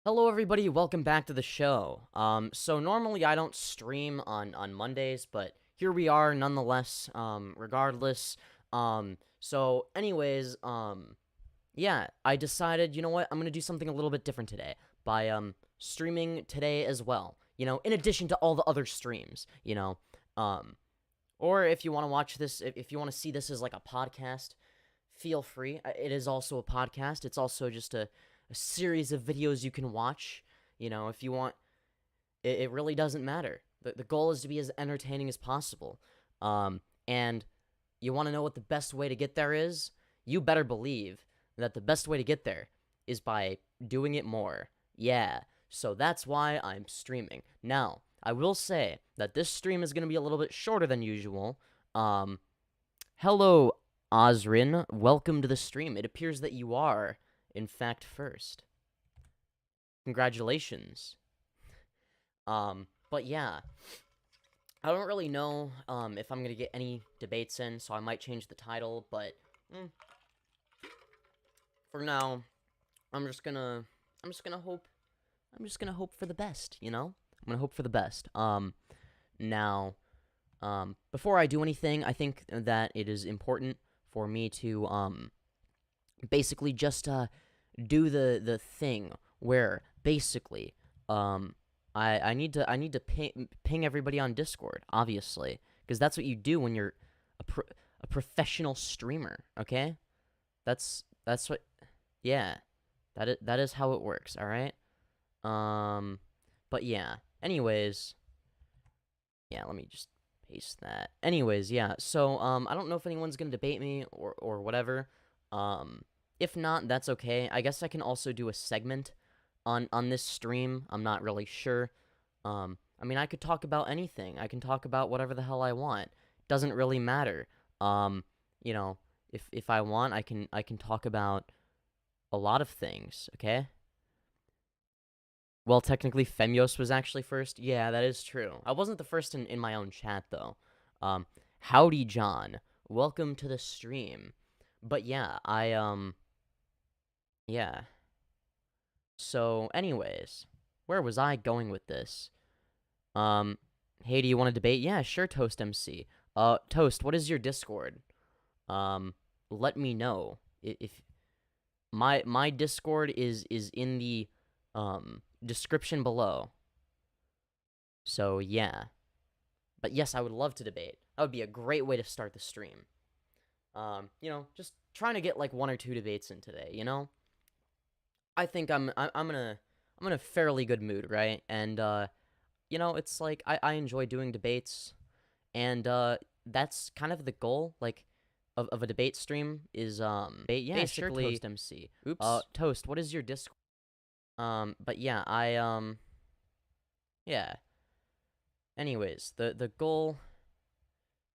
Hello everybody, welcome back to the show. So normally I don't stream on Mondays, but here we are nonetheless, regardless. So anyways, yeah, I decided, you know what, I'm gonna do something a little bit different today by, streaming today as well. You know, in addition to all the other streams, you know. Or if you want to watch this, if you want to see this as like a podcast, feel free. It is also a podcast. It's also just a series of videos you can watch. You know, if you want, it really doesn't matter. The goal is to be as entertaining as possible. And you want to know what the best way to get there is? You better believe that the best way to get there is by doing it more. Yeah, so that's why I'm streaming. Now, I will say that this stream is going to be a little bit shorter than usual. Hello, Osrin. Welcome to the stream. It appears that you are, in fact, first. Congratulations. But yeah. I don't really know, if I'm going to get any debates in, so I might change the title, but, for now, I'm just gonna hope for the best, you know? I'm gonna hope for the best. Now, before I do anything, I think that it is important for me to, basically just, do the thing where, basically, I need to ping everybody on Discord, obviously, because that's what you do when you're a professional streamer, okay? That's what, yeah, that is how it works, all right? But yeah, anyways, yeah, let me just paste that. Anyways, yeah, so, I don't know if anyone's gonna debate me or whatever. If not, that's okay. I guess I can also do a segment on this stream. I'm not really sure. I mean, I could talk about anything. I can talk about whatever the hell I want. Doesn't really matter. You know, if I want, I can talk about a lot of things, okay? Well, technically, Femyoz was actually first. Yeah, that is true. I wasn't the first in my own chat, though. Howdy, John. Welcome to the stream. But yeah, yeah. So, anyways, where was I going with this? Hey, do you want to debate? Yeah, sure, Toast MC. Toast, what is your Discord? Let me know. If my Discord is in the description below. So, yeah. But yes, I would love to debate. That would be a great way to start the stream. You know, just trying to get like one or two debates in today, you know? I think I'm in a fairly good mood, right? And you know, it's like I enjoy doing debates, and that's kind of the goal, like, of a debate stream is yeah, basically, sure, Toast MC. Oops. Toast, what is your Discord? But yeah, yeah. Anyways, the goal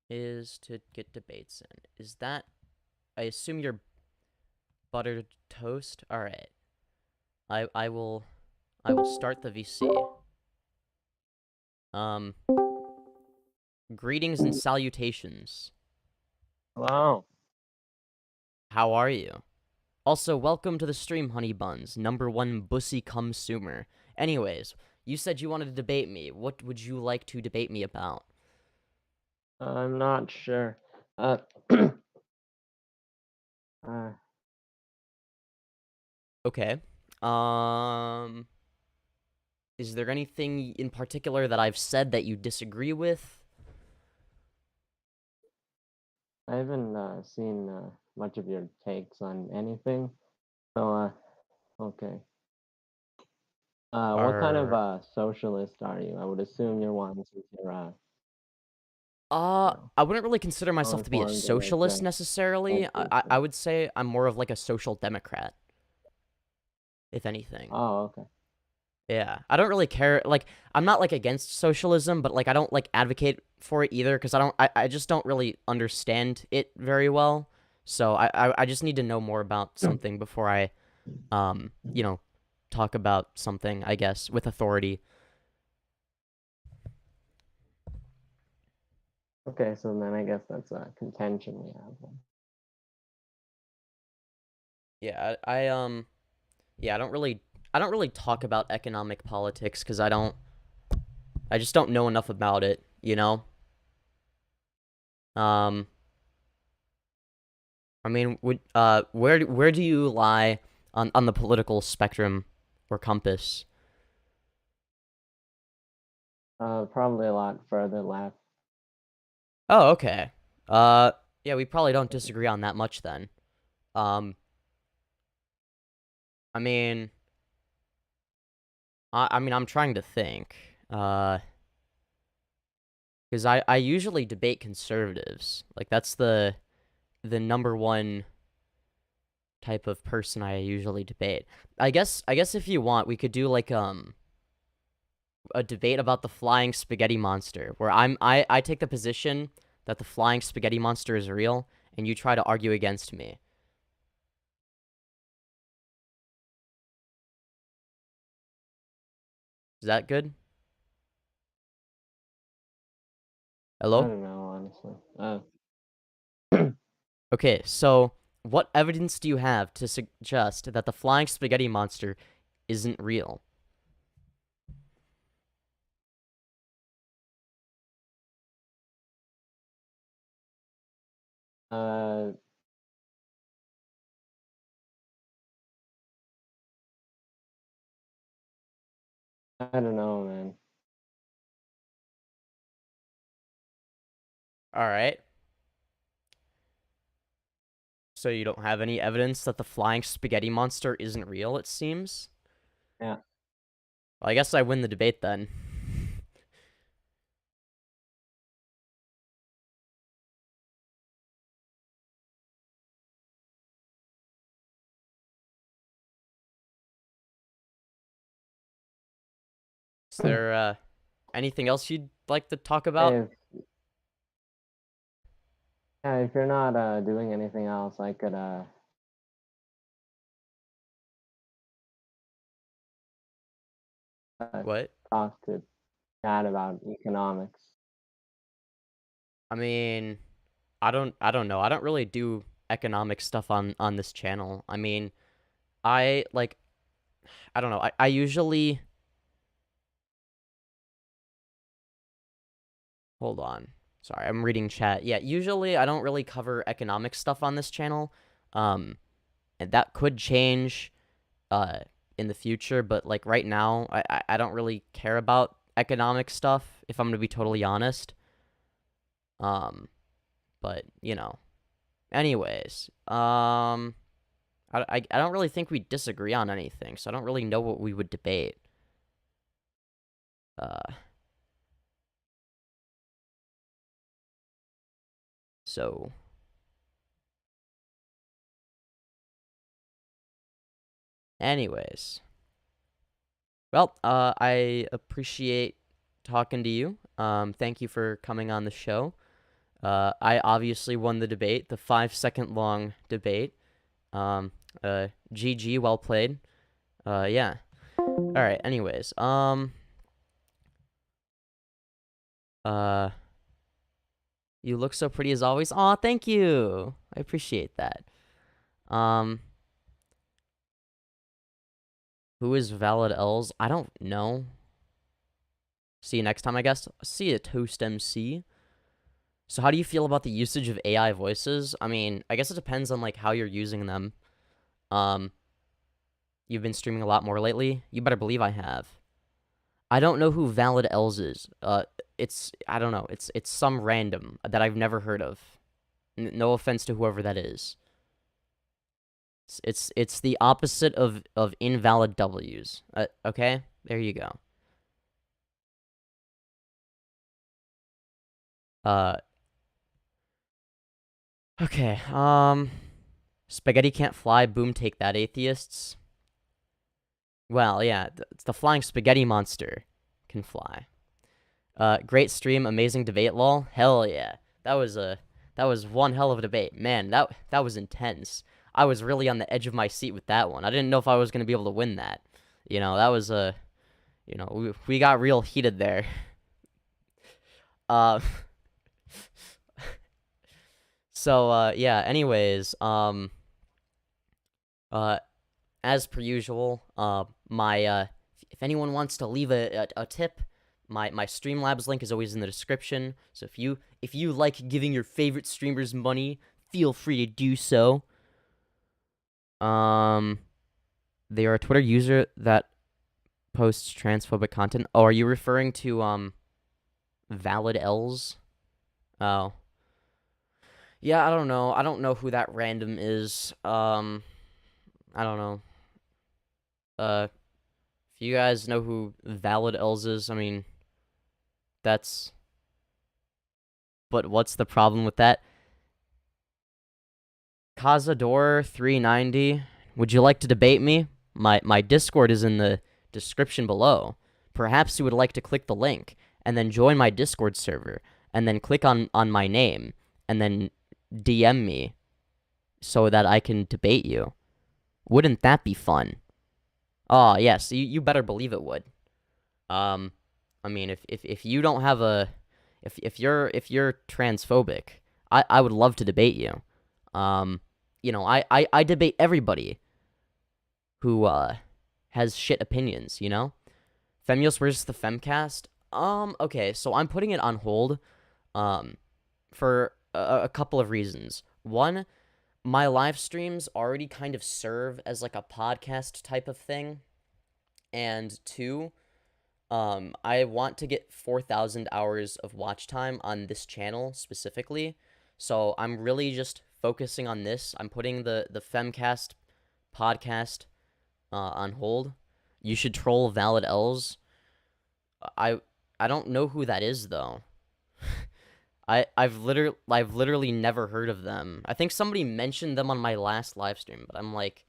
is to get debates in. Is that, I assume you're buttered toast? All right. I will start the VC. Greetings and salutations. Hello. How are you? Also, welcome to the stream, honey buns, #1 bussy consumer. Anyways, you said you wanted to debate me. What would you like to debate me about? I'm not sure. uh, Okay. Is there anything in particular that I've said that you disagree with? I haven't seen much of your takes on anything. So, okay. What kind of socialist are you? I would assume you're one since you're you know, I wouldn't really consider myself to be a uninformed and like socialist necessarily. I would say I'm more of like a social democrat, if anything. Oh, okay. Yeah, I don't really care. Like, I'm not like against socialism, but like I don't like advocate for it either because I just don't really understand it very well. So I just need to know more about something before I, you know, talk about something, I guess, with authority. Okay, so then I guess that's a contention we have then. Yeah, yeah, I don't really talk about economic politics because I just don't know enough about it, you know? I mean, where do you lie on the political spectrum or compass? Probably a lot further left. Oh, okay. Yeah, we probably don't disagree on that much then. I mean, I'm trying to think. Because I usually debate conservatives. Like that's the number one type of person I usually debate. I guess if you want, we could do like a debate about the flying spaghetti monster, where I take the position that the flying spaghetti monster is real, and you try to argue against me. Is that good? I Hello? don't know, honestly. Okay, so what evidence do you have to suggest that the flying spaghetti monster isn't real? Uh, I don't know, man. All right. So you don't have any evidence that the flying spaghetti monster isn't real, it seems? Yeah. Well, I guess I win the debate then. Is there anything else you'd like to talk about? If yeah, if you're not doing anything else, I could What? talk to Chad about economics. I mean, I don't know. I don't really do economic stuff on this channel. I mean, I like I don't know. I usually hold on. Sorry, I'm reading chat. Yeah, usually I don't really cover economic stuff on this channel. Um and that could change uh in the future, but like right now I don't really care about economic stuff if I'm going to be totally honest. But, you know. Anyways, I don't really think we disagree on anything, so I don't really know what we would debate. So anyways. Well, I appreciate talking to you. Thank you for coming on the show. I obviously won the debate, the 5-second long debate. GG, well played. Yeah. All right. Anyways, you look so pretty as always. Aw, thank you. I appreciate that. Who is Valid Els? I don't know. See you next time, I guess. See you, Toast MC. So how do you feel about the usage of AI voices? I mean, I guess it depends on like how you're using them. You've been streaming a lot more lately. You better believe I have. I don't know who Valid Els is. I don't know. It's some random that I've never heard of. No offense to whoever that is. It's the opposite of invalid W's. Okay, there you go. Okay. Spaghetti can't fly. Boom, take that, atheists. Well, yeah, it's the flying spaghetti monster can fly. Great stream, amazing debate, lol. Hell yeah, that was one hell of a debate, man. That was intense. I was really on the edge of my seat with that one. I didn't know if I was gonna be able to win that. You know, that was you know, we got real heated there. So yeah. Anyways, as per usual, if anyone wants to leave a tip, my Streamlabs link is always in the description. So if you like giving your favorite streamers money, feel free to do so. They are a Twitter user that posts transphobic content. Oh, are you referring to Valid L's? Oh. Yeah, I don't know. I don't know who that random is. I don't know. If you guys know who Valid L's is, I mean, that's... But what's the problem with that? Cazador390, would you like to debate me? My Discord is in the description below. Perhaps you would like to click the link, and then join my Discord server, and then click on my name, and then DM me, so that I can debate you. Wouldn't that be fun? Oh, yes, you better believe it would. I mean, if you don't have a... If you're transphobic, I would love to debate you. You know, I debate everybody who has shit opinions, you know? Femyoz versus the Femcast? Okay, so I'm putting it on hold for a couple of reasons. One, my live streams already kind of serve as like a podcast type of thing. And two, I want to get 4,000 hours of watch time on this channel specifically. So I'm really just focusing on this. I'm putting the Femcast podcast on hold. You should troll Valid L's. I don't know who that is though. I've literally never heard of them. I think somebody mentioned them on my last live stream, but I'm like,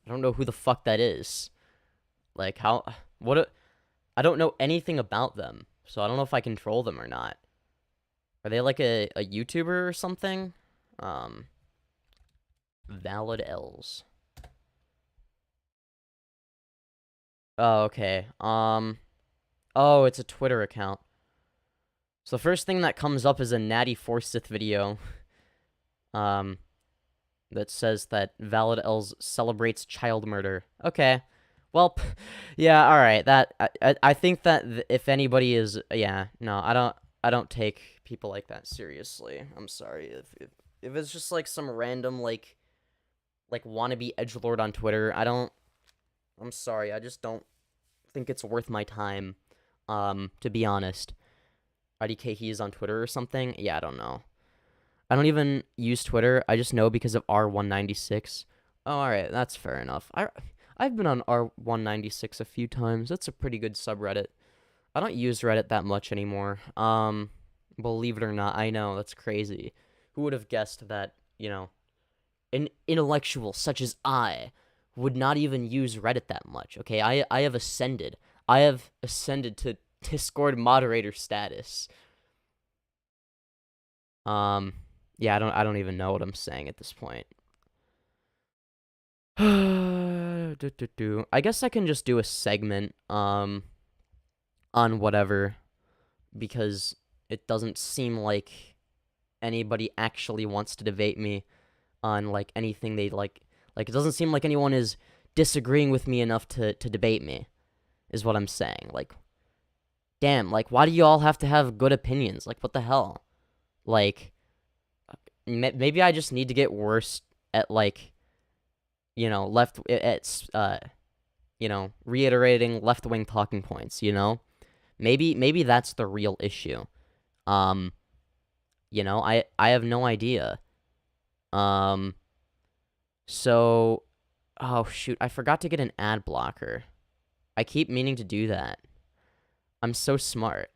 I don't know who the fuck that is. Like I don't know anything about them, so I don't know if I can troll them or not. Are they like a YouTuber or something? Valid L's. Oh, okay. Oh, it's a Twitter account. So the first thing that comes up is a Natty Forsyth video. That says that Valid L's celebrates child murder. Okay. Well, yeah, all right. That I think that if anybody is, yeah, no, I don't take people like that seriously. I'm sorry if it's just like some random like wannabe edgelord on Twitter. I'm sorry. I just don't think it's worth my time. To be honest, IDK he is on Twitter or something. Yeah, I don't know. I don't even use Twitter. I just know because of R196. Oh, all right, that's fair enough. I've been on R196 a few times. That's a pretty good subreddit. I don't use Reddit that much anymore. Believe it or not, I know, that's crazy. Who would have guessed that, you know, an intellectual such as I would not even use Reddit that much, okay? I have ascended. I have ascended to Discord moderator status. Yeah, I don't even know what I'm saying at this point. I guess I can just do a segment on whatever, because it doesn't seem like anybody actually wants to debate me on like anything they like it doesn't seem like anyone is disagreeing with me enough to debate me, is what I'm saying. Like, damn, like why do you all have to have good opinions? Like, what the hell? Like, maybe I just need to get worse at like, you know, you know, reiterating left-wing talking points, you know? Maybe that's the real issue. You know, I have no idea. So, oh shoot, I forgot to get an ad blocker. I keep meaning to do that. I'm so smart.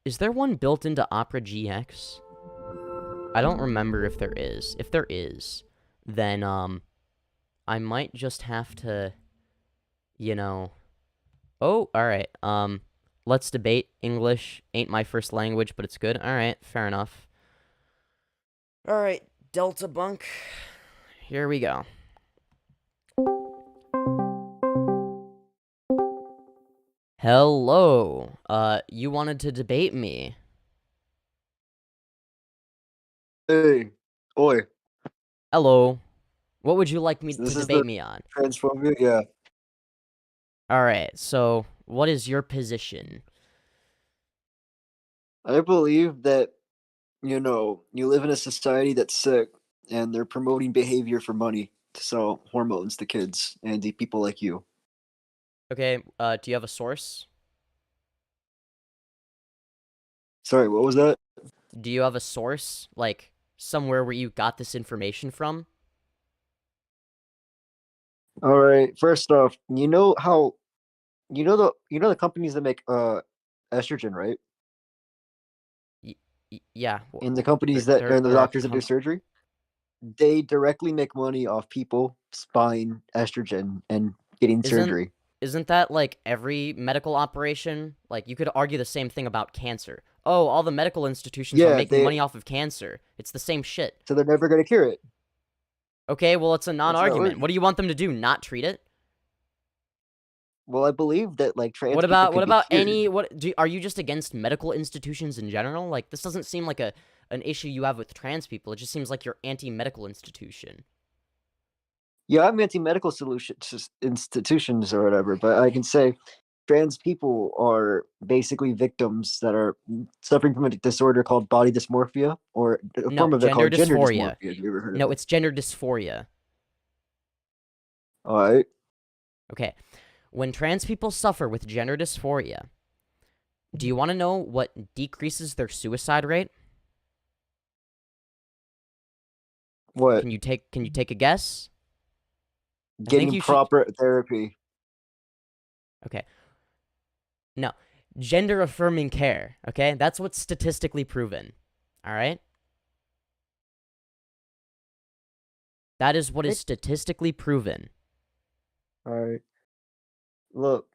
Is there one built into Opera GX? I don't remember if there is. If there is, then, I might just have to, you know... Oh, alright, let's debate. English ain't my first language, but it's good. Alright, fair enough. Alright, Delta Bunk. Here we go. Hello. You wanted to debate me. Hey, oi. Hello. What would you like me So this to is debate the me on? transphobia. Yeah. All right. So, what is your position? I believe that you live in a society that's sick, and they're promoting behavior for money to sell hormones to kids and to people like you. Okay. Do you have a source? Sorry, what was that? Do you have a source, like somewhere where you got this information from? All right. First off, the companies that make estrogen, right? Yeah. And the companies and the There are doctors that do surgery, they directly make money off people buying estrogen and getting surgery. Isn't that like every medical operation? Like you could argue the same thing about cancer. Oh, all the medical institutions are making money off of cancer. It's the same shit. So they're never going to cure it. Okay, well, it's a non-argument. What do you want them to do? Not treat it? Well, I believe that like trans. What about any? Are you just against medical institutions in general? Like this doesn't seem like an issue you have with trans people. It just seems like you're anti-medical institution. Yeah, I'm anti-medical institutions or whatever, but I can say trans people are basically victims that are suffering from a disorder called body dysmorphia, or a form of it called gender dysphoria. Have you ever heard of it? No, it's gender dysphoria. All right. Okay. When trans people suffer with gender dysphoria, do you want to know what decreases their suicide rate? What? Can you take a guess? Getting proper therapy. Okay. No. Gender affirming care, okay? That's what's statistically proven. All right? That is what is statistically proven. All right. Look,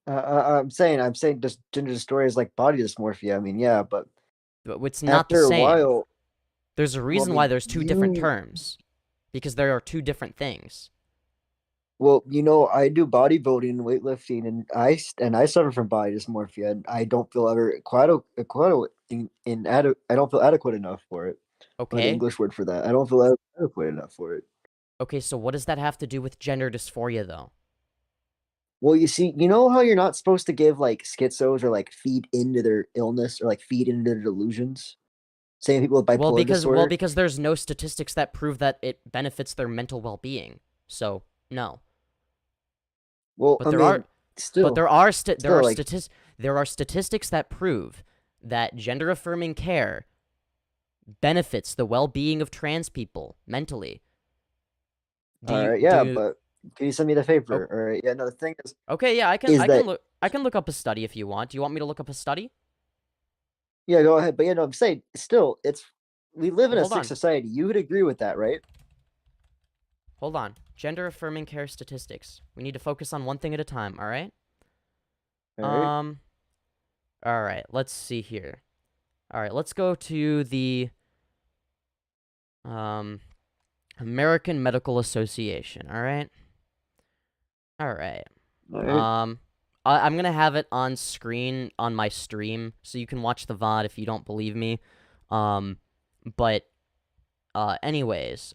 I'm saying just gender dysphoria is like body dysmorphia. I mean, yeah, but it's not the same. After a while, there's a reason why there's two different terms, because there are two different things. Well, I do bodybuilding and weightlifting, and I suffer from body dysmorphia, and I don't feel I don't feel adequate enough for it. Okay. The English word for that. I don't feel adequate enough for it. Okay, so what does that have to do with gender dysphoria, though? Well, you see, you know how you're not supposed to give like schizos or like feed into their illness or like feed into their delusions. Same people with bipolar disorder. Well, because there's no statistics that prove that it benefits their mental well-being. So no. Well, but there are statistics that prove that gender affirming care benefits the well-being of trans people mentally. But can you send me the paper? All right. Yeah. No. The thing is. Okay. Yeah. I can look up a study if you want. Do you want me to look up a study? Yeah. Go ahead. But I'm saying still, we live in a sick society. You would agree with that, right? Hold on. Gender affirming care statistics. We need to focus on one thing at a time. All right. All right. Let's see here. All right. Let's go to the American Medical Association. All right. All right. I'm gonna have it on screen on my stream, so you can watch the VOD if you don't believe me. Anyways,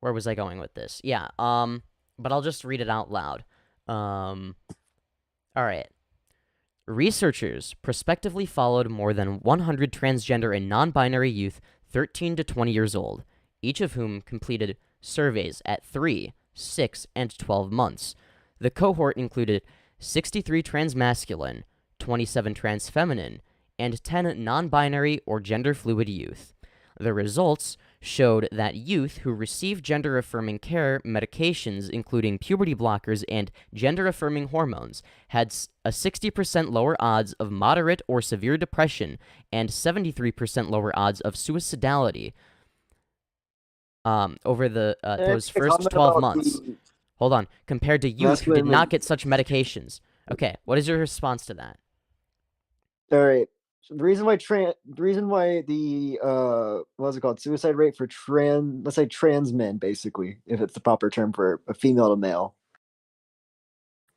where was I going with this? Yeah. But I'll just read it out loud. All right. Researchers prospectively followed more than 100 transgender and non-binary youth 13 to 20 years old, each of whom completed surveys at 3, 6, and 12 months. The cohort included 63 transmasculine, 27 transfeminine, and 10 non-binary or gender-fluid youth. The results showed that youth who received gender-affirming care medications, including puberty blockers and gender-affirming hormones, had a 60% lower odds of moderate or severe depression and 73% lower odds of suicidality over those first 12 months. Hold on. Compared to youth who did not get such medications. Okay, what is your response to that? All right. So the reason why the what's it called, suicide rate for let's say trans men, basically, if it's the proper term for a female to male.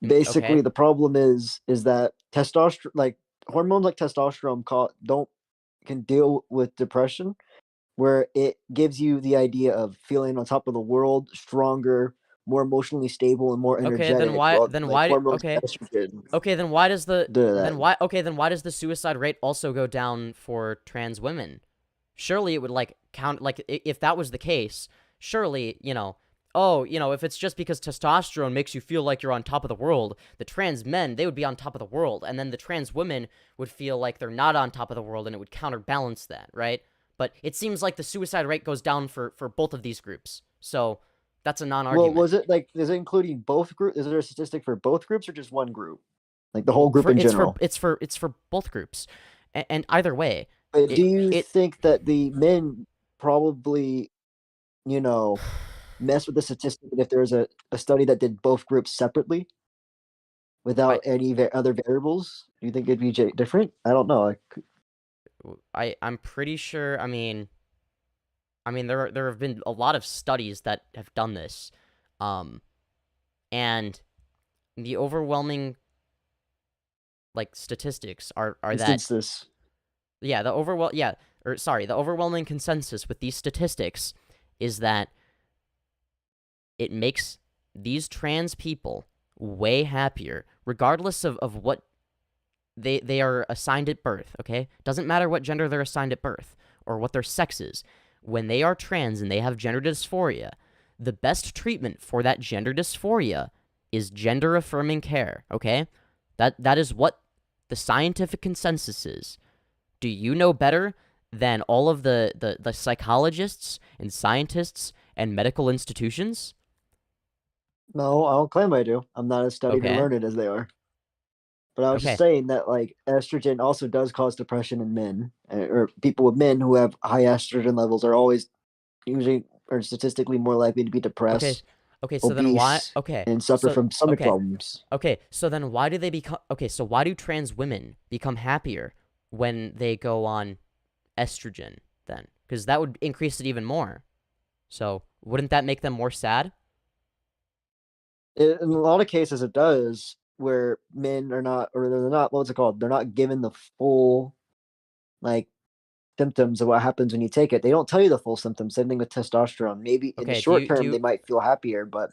Basically, the problem is that testosterone, like hormones like testosterone, can deal with depression, where it gives you the idea of feeling on top of the world, stronger, more emotionally stable, and more Okay, energetic. Like hormones okay. estrogen. Okay, then why does the Do that. then why does the suicide rate also go down for trans women? Surely it would like count, like if that was the case, surely, if it's just because testosterone makes you feel like you're on top of the world, the trans men, they would be on top of the world, and then the trans women would feel like they're not on top of the world, and it would counterbalance that, right? But it seems like the suicide rate goes down for both of these groups. So that's a non-argument. Well, was it like, is it including both groups? Is there a statistic for both groups or just one group? Like the whole group in general? It's for both groups. And either way, But do you think that the men probably, mess with the statistic if there's a study that did both groups separately without any other variables? Do you think it'd be different? I don't know. I'm pretty sure. I mean, there have been a lot of studies that have done this, and the overwhelming statistics are Instances. that the overwhelming consensus with these statistics is that it makes these trans people way happier, regardless of what they are assigned at birth, okay? Doesn't matter what gender they're assigned at birth or what their sex is. When they are trans and they have gender dysphoria, the best treatment for that gender dysphoria is gender-affirming care, okay? That is what the scientific consensus is. Do you know better than all of the psychologists and scientists and medical institutions? No, I don't claim I do. I'm not as studied and learned as they are. But I was just saying that, like, estrogen also does cause depression in men, or people with men who have high estrogen levels are always usually or statistically more likely to be depressed. Okay, so then why? Okay, and suffer from stomach problems. Okay, so then why do they become? Okay, so why do trans women become happier when they go on estrogen then? Because that would increase it even more. So wouldn't that make them more sad? In a lot of cases, it does, where men are not, or they're not. What's it called? They're not given the full, symptoms of what happens when you take it. They don't tell you the full symptoms. Same thing with testosterone. Maybe in the short term they might feel happier, but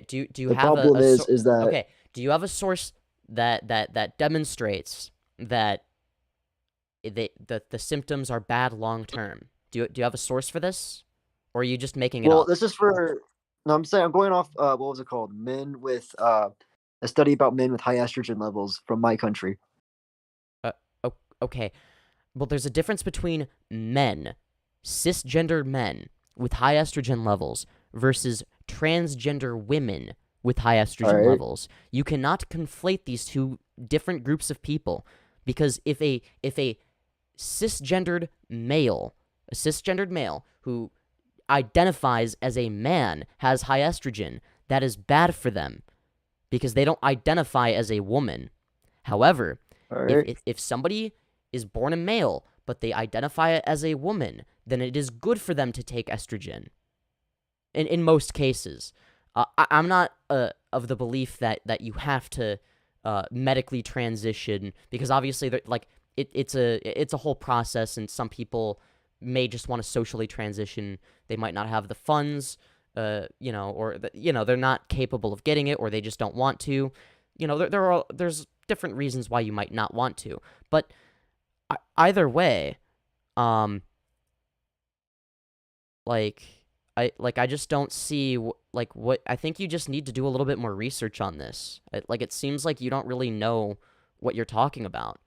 do you the have problem is that do you have a source that demonstrates that the symptoms are bad long term? Do you have a source for this, or are you just making it up? Well, this is for. No, I'm saying I'm going off. What was it called? Men with a study about men with high estrogen levels from my country. Okay. Well, there's a difference between men, cisgender men with high estrogen levels versus transgender women with high estrogen levels. You cannot conflate these two different groups of people, because if a cisgendered male who identifies as a man has high estrogen, that is bad for them because they don't identify as a woman. However, if somebody is born a male, but they identify as a woman, then it is good for them to take estrogen. In most cases. I'm not of the belief that you have to medically transition, because obviously, it's a whole process, and some people may just want to socially transition. They might not have the funds, or they're not capable of getting it, or they just don't want to. There's different reasons why you might not want to, but either way, I just don't see what I think you just need to do a little bit more research on this. It seems like you don't really know what you're talking about.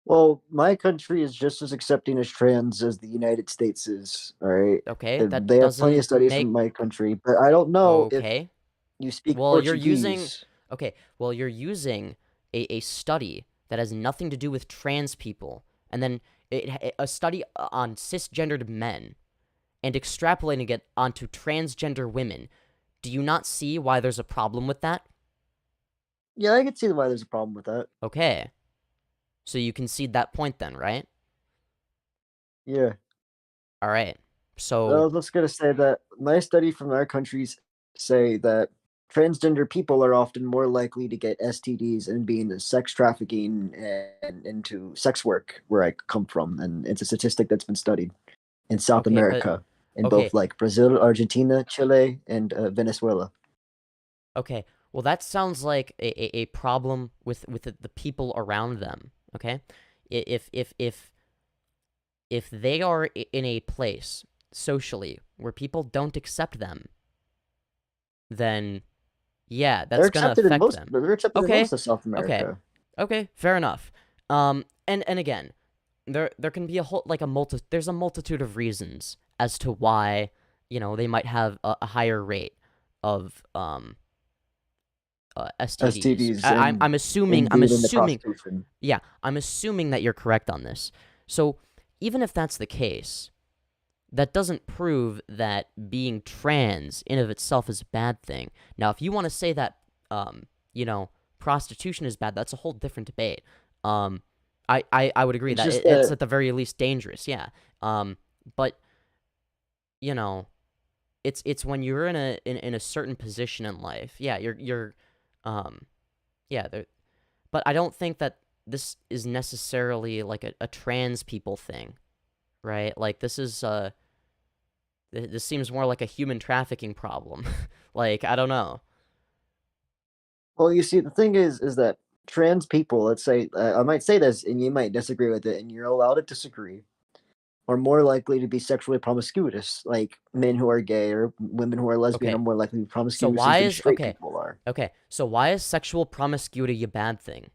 Well, my country is just as accepting as trans as the United States is. All right. Okay, that they have plenty of studies from my country, but I don't know if you speak Portuguese. You're using a study that has nothing to do with trans people, and then a study on cisgendered men, and extrapolating it onto transgender women. Do you not see why there's a problem with that? Yeah, I can see why there's a problem with that. Okay. So you concede that point then, right? Yeah. All right. So I was just gonna say that my study from our countries say that transgender people are often more likely to get STDs and be into sex trafficking and into sex work, where I come from, and it's a statistic that's been studied in South Okay, but America, in okay, both like Brazil, Argentina, Chile, and Venezuela. okay. Well, that sounds like a problem with the people around them. Okay, if they are in a place socially where people don't accept them, then yeah, They're that's gonna accepted in affect most. them. They're accepted in Okay, most of South okay, America. okay, fair enough. And again, there can be a whole there's a multitude of reasons as to why they might have a higher rate of STDs. STDs I'm assuming into prostitution. yeah, I'm assuming that you're correct on this. So even if that's the case, that doesn't prove that being trans in of itself is a bad thing. Now, if you want to say that, prostitution is bad, that's a whole different debate. I would agree It's that just it's at the very least dangerous, yeah. But it's when you're in a certain position in life, yeah, yeah. But I don't think that this is necessarily like a trans people thing, right? Like this seems more like a human trafficking problem. Like, I don't know. Well, you see, the thing is that trans people, let's say, I might say this, and you might disagree with it, and you're allowed to disagree, are more likely to be sexually promiscuous. Like men who are gay or women who are lesbian Okay. are more likely to be So promiscuous why than is straight people are. okay? So why is sexual promiscuity a bad thing?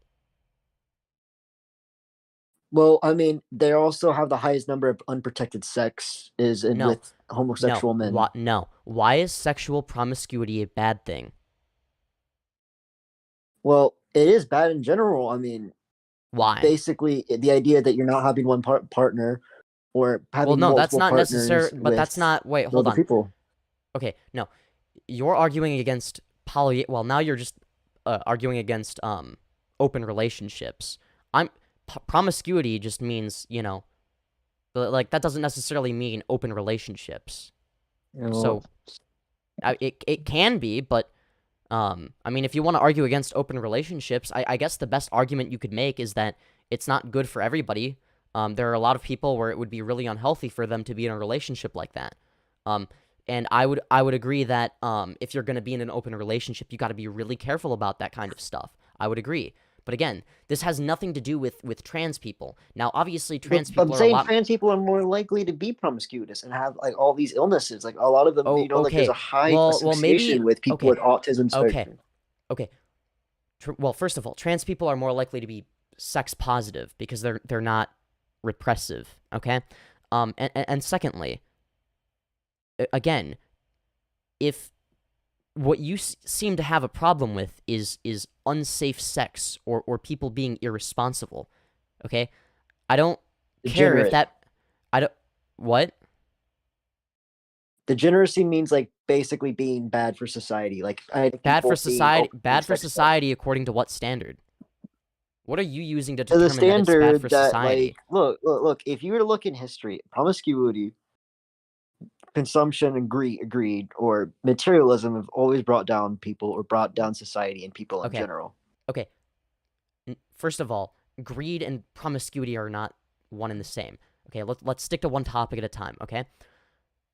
Well, I mean, they also have the highest number of unprotected sex No, with homosexual men. No. Why is sexual promiscuity a bad thing? Well, it is bad in general. I mean, Why? basically, the idea that you're not having one partner or having Well, no, that's multiple not partners necessary. But with that's not. Wait, hold other on. people. Okay, no, you're arguing against poly. Well, now you're just arguing against open relationships. Promiscuity just means like that doesn't necessarily mean open relationships. So it can be, but I mean, if you want to argue against open relationships, I guess the best argument you could make is that it's not good for everybody. There are a lot of people where it would be really unhealthy for them to be in a relationship like that. And I would agree that if you're going to be in an open relationship, you got to be really careful about that kind of stuff. I would agree. But again, this has nothing to do with trans people. Now, obviously, trans people are a lot. Trans people are more likely to be promiscuous and have like all these illnesses. Like a lot of them, like there's a high association with people with autism spectrum. Okay. Well, first of all, trans people are more likely to be sex positive because they're not repressive. Okay. And secondly, again, if what you seem to have a problem with is unsafe sex or people being irresponsible, okay? I don't care if that. I don't. What? Degeneracy means like basically being bad for society. Like bad for society. Bad for society according to what standard? What are you using to determine that it's bad for society? Like, look. If you were to look in history, promiscuity, consumption, and greed, or materialism have always brought down people or brought down society and people in general. Okay. First of all, greed and promiscuity are not one and the same. Okay, let's stick to one topic at a time, okay?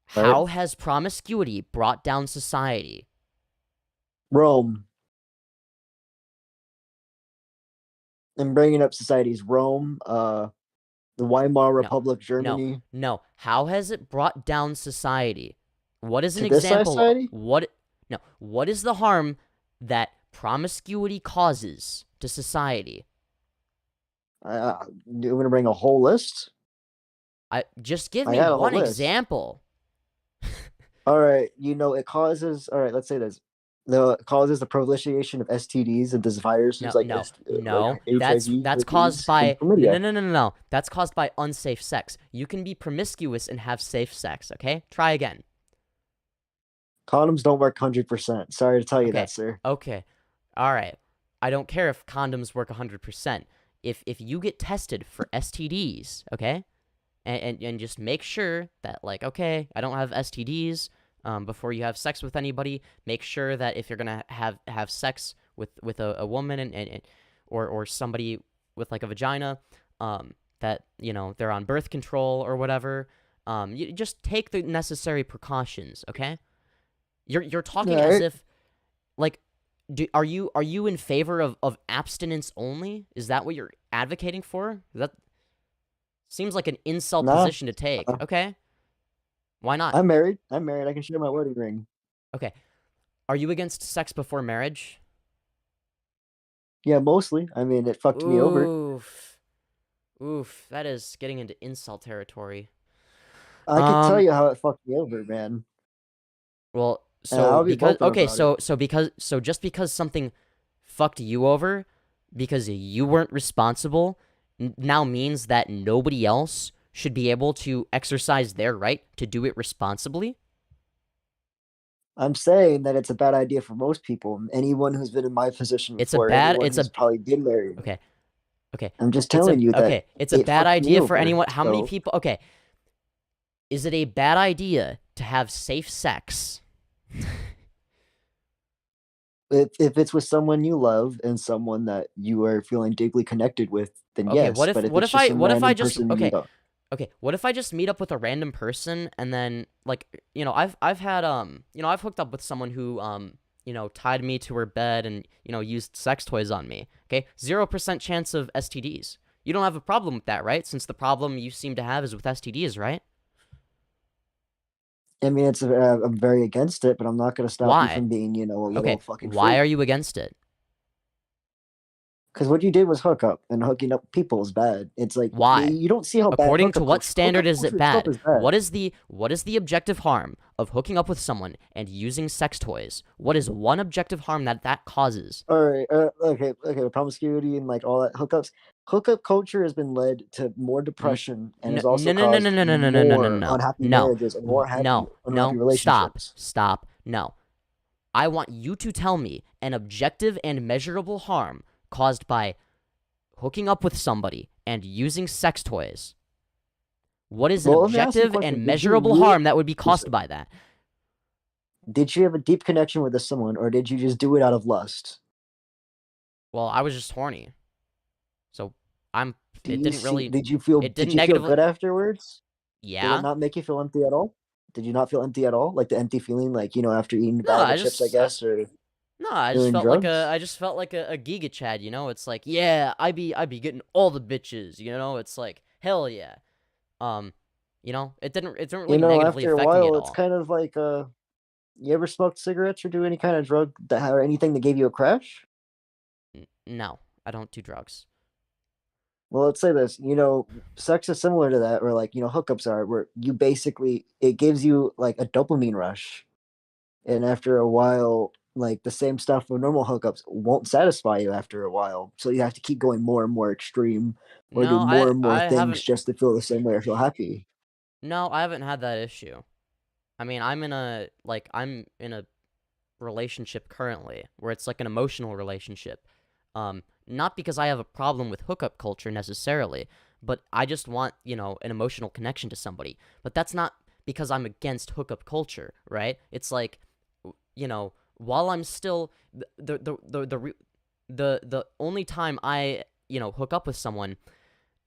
How has promiscuity brought down society? Rome. And bringing up societies, Rome, the Weimar Republic, Germany. No. How has it brought down society? What is an example? What is the harm that promiscuity causes to society? You're going to bring a whole list? Just give me one example. All right, it causes. All right, let's say this. It causes the proliferation of STDs and these viruses that's caused by no. That's caused by unsafe sex. You can be promiscuous and have safe sex. Okay, try again. Condoms don't work 100%. Sorry to tell you that, sir. Okay, all right. I don't care if condoms work 100%. If you get tested for STDs, okay, and just make sure that I don't have STDs. before you have sex with anybody. Make sure that if you're gonna have sex with a woman or somebody with like a vagina, that they're on birth control or whatever. You just take the necessary precautions, okay? You're talking as Alright. if like are you in favor of abstinence only? Is that what you're advocating for? That seems like an insult Nah, position to take. Okay. Why not? I'm married. I'm married. I can share my wedding ring. Okay. Are you against sex before marriage? Yeah, mostly. I mean, it fucked me over. Oof. Oof. That is getting into insult territory. I can tell you how it fucked me over, man. Well, And I'll be vocal okay, about it. so just because something fucked you over because you weren't responsible now means that nobody else should be able to exercise their right to do it responsibly? I'm saying that it's a bad idea for most people. Anyone who's been in my position It's a before, bad anyone it's who's a probably been married. Okay. Okay. I'm just telling you that okay, it's a it bad fucked me idea for over, anyone. How many so- people? Okay. Is it a bad idea to have safe sex? If it's with someone you love and someone that you are feeling deeply connected with, then Okay, yes. what if But if what it's if just I some what if I random just person you okay. don't- Okay, what if I just meet up with a random person and then like I've had I've hooked up with someone who tied me to her bed and used sex toys on me. Okay? 0% chance of STDs. You don't have a problem with that, right? Since the problem you seem to have is with STDs, right? I mean, I'm very against it, but I'm not going to stop you Why? from being, a little Okay, fucking why freak. are you against it? Because what you did was hook up, and hooking up people is bad. It's like Why? you don't see how bad. According to hookup what culture- standard hookup is it culture itself bad? is bad. What is the objective harm of hooking up with someone and using sex toys? What is one objective harm that causes? All right, okay, promiscuity and like all that hookups. Hookup culture has been led to more depression and has also caused more unhappy marriages and more unhappy relationships. Stop, no. I want you to tell me an objective and measurable harm caused by hooking up with somebody and using sex toys. What is an Well, let me ask you a objective question. and Did you measurable really- harm that would be caused by that? Did you have a deep connection with this someone, or did you just do it out of lust? Well, I was just horny. So Did didn't you feel negatively good afterwards? Did Yeah. it not make you feel empty at all? Did you not feel empty at all? Like the empty feeling, like after eating a No, bag I of chips, I just guess, or No, I doing drugs? just felt like a Giga Chad, It's like, yeah, I be getting all the bitches, It's like, hell yeah. It didn't really negatively after a affect me at while, it's all. kind of like you ever smoked cigarettes or do any kind of drug or anything that gave you a crash? No, I don't do drugs. Well, let's say this, sex is similar to that, or like, hookups are, where you basically, it gives you like a dopamine rush. And after a while, like the same stuff with normal hookups won't satisfy you after a while. So you have to keep going more and more extreme or do No, more and more I things haven't just to feel the same way or feel happy. No, I haven't had that issue. I mean, I'm in a relationship currently where it's like an emotional relationship. Not because I have a problem with hookup culture necessarily, but I just want, an emotional connection to somebody. But that's not because I'm against hookup culture, right? It's like, while I'm still the only time I, hook up with someone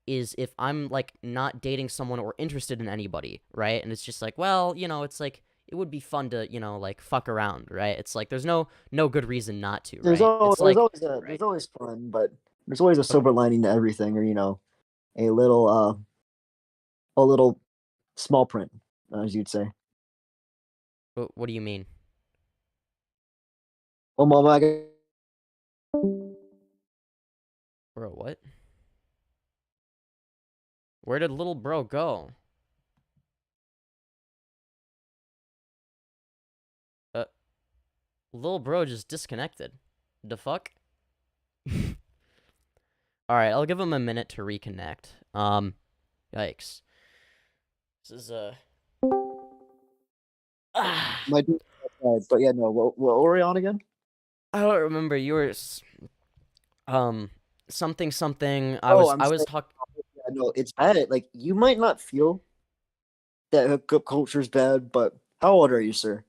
is if I'm like not dating someone or interested in anybody, right? And it's just like, well, it's like it would be fun to, like fuck around, right? It's like there's no good reason not to, right? There's Right. always fun, but there's always a silver lining to everything, or a little small print, as you'd say. What do you mean? Oh, mama, Bro, what? Where did little bro go? Little bro just disconnected. The fuck? Alright, I'll give him a minute to reconnect. Yikes. This is, my dude, but yeah, no, what were we on again? I don't remember. You were, something. I Oh, was talking. Yeah, no, it's bad. Like, you might not feel that hookup culture is bad, but How old are you, sir?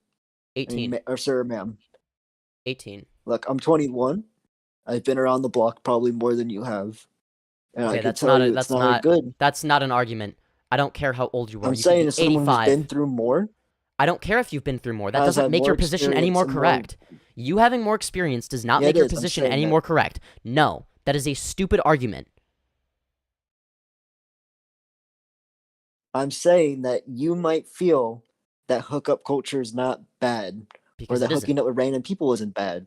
18. Or sir or ma'am? 18. Look, I'm 21. I've been around the block probably more than you have. And I Okay, can that's tell not you a, it's that's not a not good. that's not an argument. I don't care how old you are. I'm You could saying be as someone who's 85. been through more, I don't care if you've been through more. That has doesn't had make more your position any experience more and more. correct. You having more experience does not Yeah, make it your is. I'm position saying any that. more correct. No, that is a stupid argument. I'm saying that you might feel that hookup culture is not bad, Because or that it isn't. hooking up with random people isn't bad.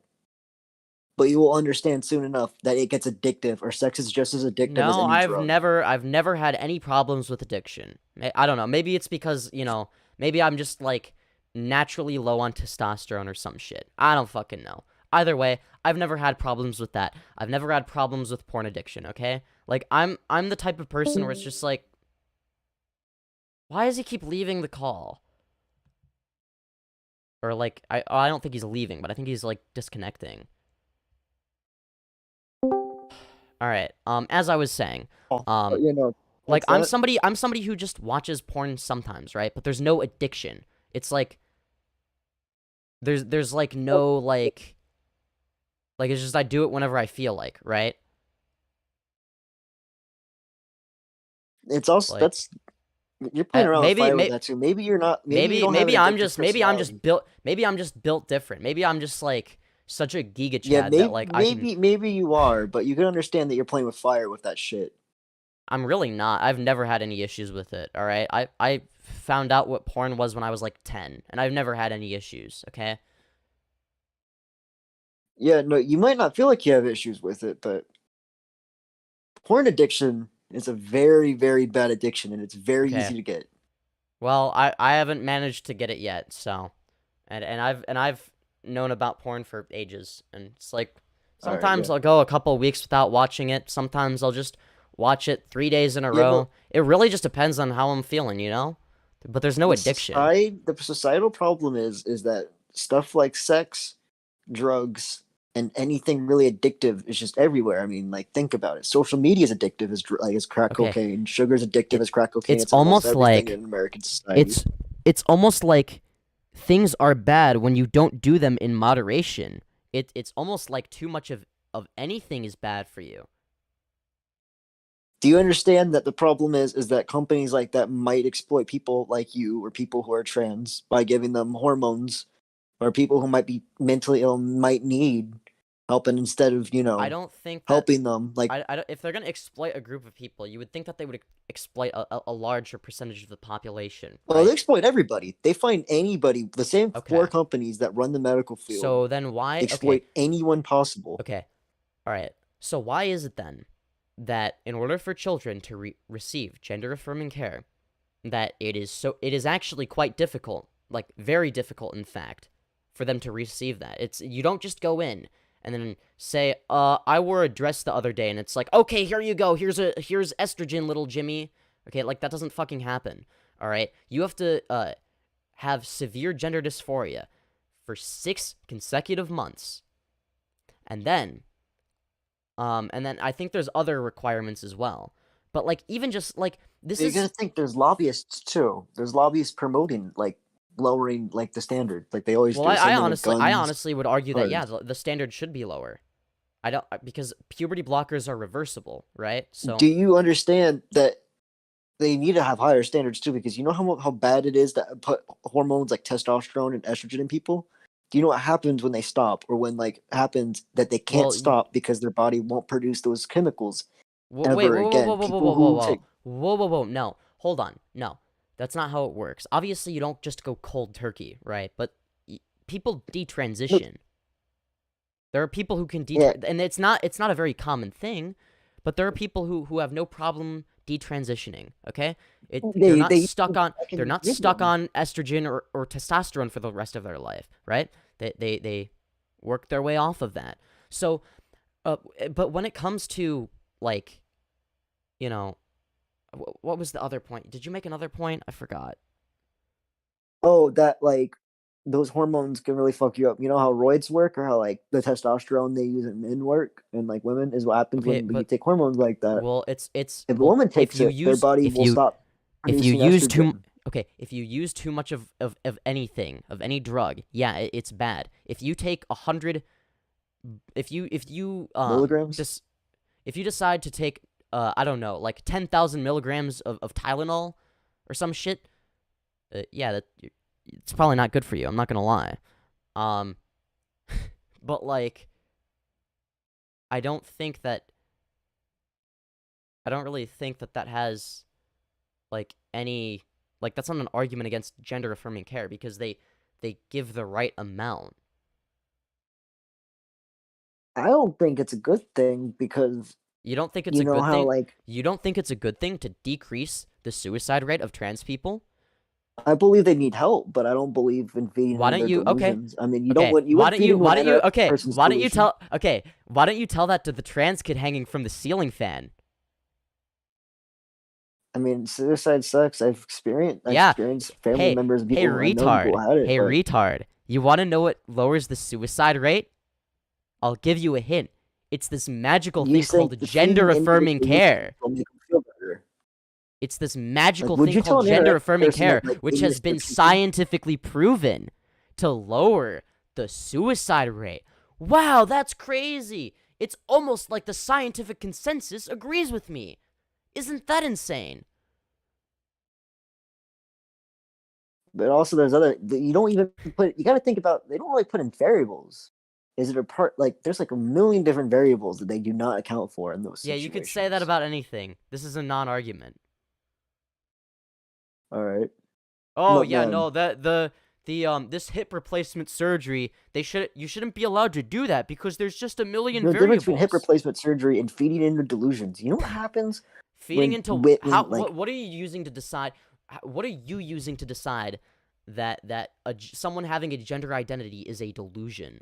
But you will understand soon enough that it gets addictive, or sex is just as addictive as No, any drug. I've never had any problems with addiction. I don't know. Maybe it's because, you know, maybe I'm just like naturally low on testosterone or some shit. I don't fucking know. Either way, I've never had problems with that. I've never had problems with porn addiction, okay? Like I'm the type of person where it's just like, why does he keep leaving the call? Or like I don't think he's leaving, but I think he's like disconnecting. All right. As I was saying, But, you know, like that's I'm that. somebody who just watches porn sometimes, right? But there's no addiction. It's like there's like no like it's just I do it whenever I feel like, right? It's also Like that's you're playing around with fire with that too. Maybe you're not. Maybe you don't have an addictive personality. maybe I'm just built different. Maybe I'm just like such a giga Yeah, chad that like I can. maybe you are, but you can understand that you're playing with fire with that shit. I'm really not. I've never had any issues with it. All right. I found out what porn was when I was like 10, and I've never had any issues. Okay. Yeah, no, you might not feel like you have issues with it, but porn addiction is a very, very bad addiction, and it's very Okay. easy to get. Well, I haven't managed to get it yet, so and I've known about porn for ages, and it's like sometimes I'll go a couple weeks without watching it. Sometimes I'll just watch it 3 days in a row. It really just depends on how I'm feeling, you know? But there's no addiction. The societal problem is that stuff like sex, drugs, and anything really addictive is just everywhere. I mean, like, think about it. Social media is addictive as crack cocaine. Sugar's addictive as crack cocaine. It's almost like in American society. It's almost like things are bad when you don't do them in moderation. It's almost like too much of anything is bad for you. Do you understand that the problem is that companies like that might exploit people like you or people who are trans by giving them hormones, or people who might be mentally ill might need help, and instead of, you know, I don't think that, helping them, like, if they're gonna exploit a group of people, you would think that they would exploit a larger percentage of the population. Right? Well, they exploit everybody. They find anybody. The same four companies that run the medical field. So then why exploit anyone possible? Okay, all right. So why is it then that in order for children to receive gender-affirming care, that it is actually quite difficult, like very difficult, in fact, for them to receive that? You don't just go in and then say, I wore a dress the other day, and it's like, okay, here you go, here's estrogen, little Jimmy. Okay, like, that doesn't fucking happen, all right? You have to have severe gender dysphoria for 6 consecutive months, and then I think there's other requirements as well. But, like, even just, like, You're gonna think there's lobbyists, too. There's lobbyists promoting, like, lowering, like, the standard. Like, they always do. I honestly would argue that, yeah, the standard should be lower. Because puberty blockers are reversible, right? So do you understand that they need to have higher standards, too? Because you know how bad it is to put hormones like testosterone and estrogen in people? Do you know what happens when they stop, or when, like, happens that they can't stop because their body won't produce those chemicals ever again? Whoa, no, hold on, no, that's not how it works. Obviously, you don't just go cold turkey, right? But people detransition. There are people who can and it's not a very common thing, but there are people who have no problem detransitioning. Okay, they're not stuck on estrogen or testosterone for the rest of their life, right? They work their way off of that. So, but when it comes to, like, you know, what was the other point? Did you make another point? I forgot. Oh, that, like, those hormones can really fuck you up. You know how roids work, or how, like, the testosterone they use in men work and, like, women, is what happens when you take hormones like that. Well, if a woman takes it, their body will stop producing estrogen. okay, if you use too much of anything, of any drug, yeah, it's bad. If you take 100, if you Milligrams? if you decide to take I don't know, like 10,000 milligrams of Tylenol or some shit, yeah, it's probably not good for you. I'm not gonna lie. But like, I don't really think that has like any, like, that's not an argument against gender affirming care because they give the right amount. I don't think it's a good thing because You don't think it's you a know good how thing? like You don't think it's a good thing to decrease the suicide rate of trans people? I believe they need help, but I don't believe in feeding Why them don't their you? Okay, delusions. I mean, you okay. don't you Why wouldn't don't feed you? into Why an don't you? anorexic Okay. person's Why don't you delusion. tell? Okay. Why don't you tell that to the trans kid hanging from the ceiling fan? I mean, suicide sucks. I've experienced Yeah. family members of Hey, people I know people retard. had it. Hey, But retard. You want to know what lowers the suicide rate? I'll give you a hint. It's this magical you thing think called the gender feeding into affirming the delusion care. will make them feel better. It's this Like, magical would thing you tell called an gender anorexic affirming person care, that, like, which eating has is been good for you? scientifically proven to lower the suicide rate? Wow, that's crazy. It's almost like the scientific consensus agrees with me. Isn't that insane? But also, there's you don't even put. You got to think about. They don't really put in variables. Is it a part like there's like a million different variables that they do not account for in those Yeah, situations? you could say that about anything. This is a non-argument. All right. Oh Look, yeah, man. no, this hip replacement surgery, you shouldn't be allowed to do that because there's just a million The difference between hip variables. replacement surgery and feeding into delusions. You know what happens? Feeding when into when, how? like What are you using to decide? What are you using to decide that someone having a gender identity is a delusion?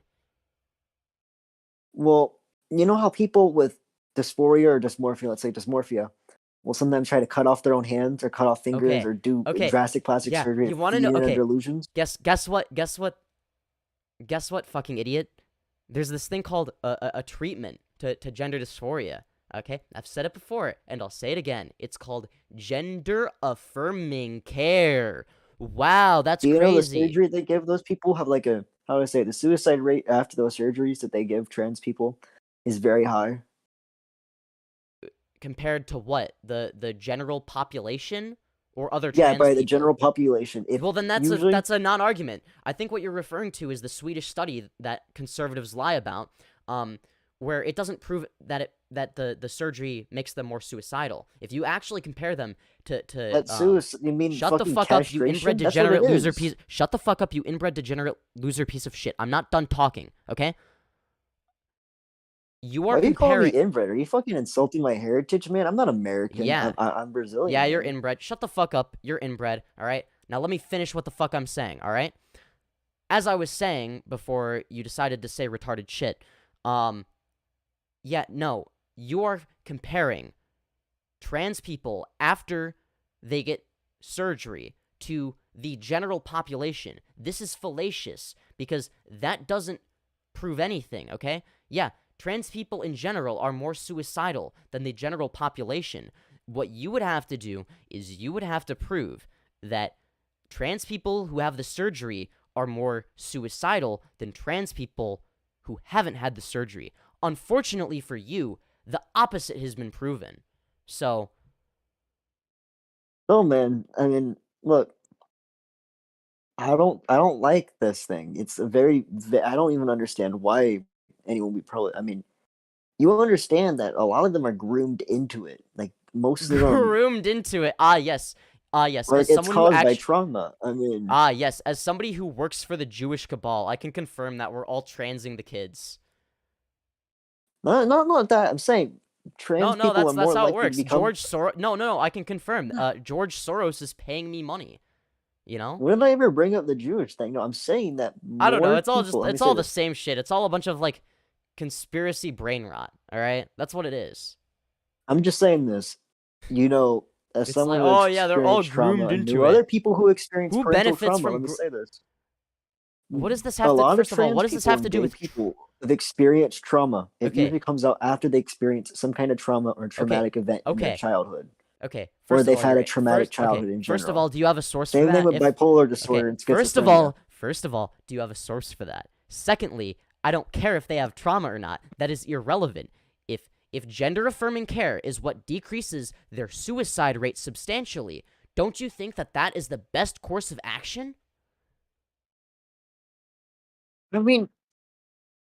well, you know how people with dysphoria or dysmorphia, let's say dysmorphia, will sometimes try to cut off their own hands or cut off fingers Okay, or do okay, drastic plastic yeah. surgery to You want to feed know? into Okay, delusions? guess what, fucking idiot. There's this thing called a treatment to gender dysphoria. Okay, I've said it before, and I'll say it again. It's called gender affirming care. Wow, that's Do you know the crazy. surgery they give those people have like a how do I say it? The suicide rate after those surgeries that they give trans people is very high. Compared to what? The general population or other Yeah, trans by the people? general population. If Well, then usually that's a non-argument. I think what you're referring to is the Swedish study that conservatives lie about, where it doesn't prove that the surgery makes them more suicidal. If you actually compare them to that's suicide. You mean shut the fucking fuck up, you castration? inbred That's what degenerate it loser is. piece. Shut the fuck up, you inbred degenerate loser piece of shit. I'm not done talking, okay? You Why are are you calling me comparing. inbred? Are you fucking insulting my heritage, man? I'm not American. Yeah. I'm Brazilian. Yeah, you're man. inbred. Shut the fuck up. You're inbred, all right? Now let me finish what the fuck I'm saying, all right? As I was saying before you decided to say retarded shit, yeah, no, you are comparing trans people after they get surgery to the general population. This is fallacious because that doesn't prove anything, okay? Yeah, trans people in general are more suicidal than the general population. What you would have to do is you would have to prove that trans people who have the surgery are more suicidal than trans people who haven't had the surgery. Unfortunately for you, the opposite has been proven. So, Oh man, I mean, look, I don't like this thing. It's a I don't even understand why anyone would be pro. I mean, you understand that a lot of them are groomed into it. Like most of them, groomed into it. Ah, yes. Ah, yes. like As it's someone who caused by actually. trauma. I mean, Ah, yes. As somebody who works for the Jewish cabal, I can confirm that we're all transing the kids. not that. I'm saying No, trans no, people are that's more how it likely to works. become. George Soros. No, I can confirm. George Soros is paying me money. You know? When did I ever bring up the Jewish thing? No, I'm saying that I don't know. more It's all people. Let me it's say all the this. same shit. It's all a bunch of like conspiracy brain rot. All right, that's what it is. I'm just saying this. You know, as It's someone like, who oh yeah, they're all experienced trauma, groomed and into knew it. other people who experienced Who parental benefits trauma. from? Let me say this. What does this A have to? lot of First of all, what trans does this people have and to do gay with? people have experienced trauma. It Okay, usually comes out after they experience some kind of trauma or traumatic event in their okay. childhood. Okay, or first of they've all, had you're a right. traumatic First, okay, childhood in first of general. all, do you have a source for Same thing that? with bipolar disorder and schizophrenia. First of all, do you have a source for that? Secondly, I don't care if they have trauma or not. That is irrelevant. If gender-affirming care is what decreases their suicide rate substantially, don't you think that that is the best course of action? I mean,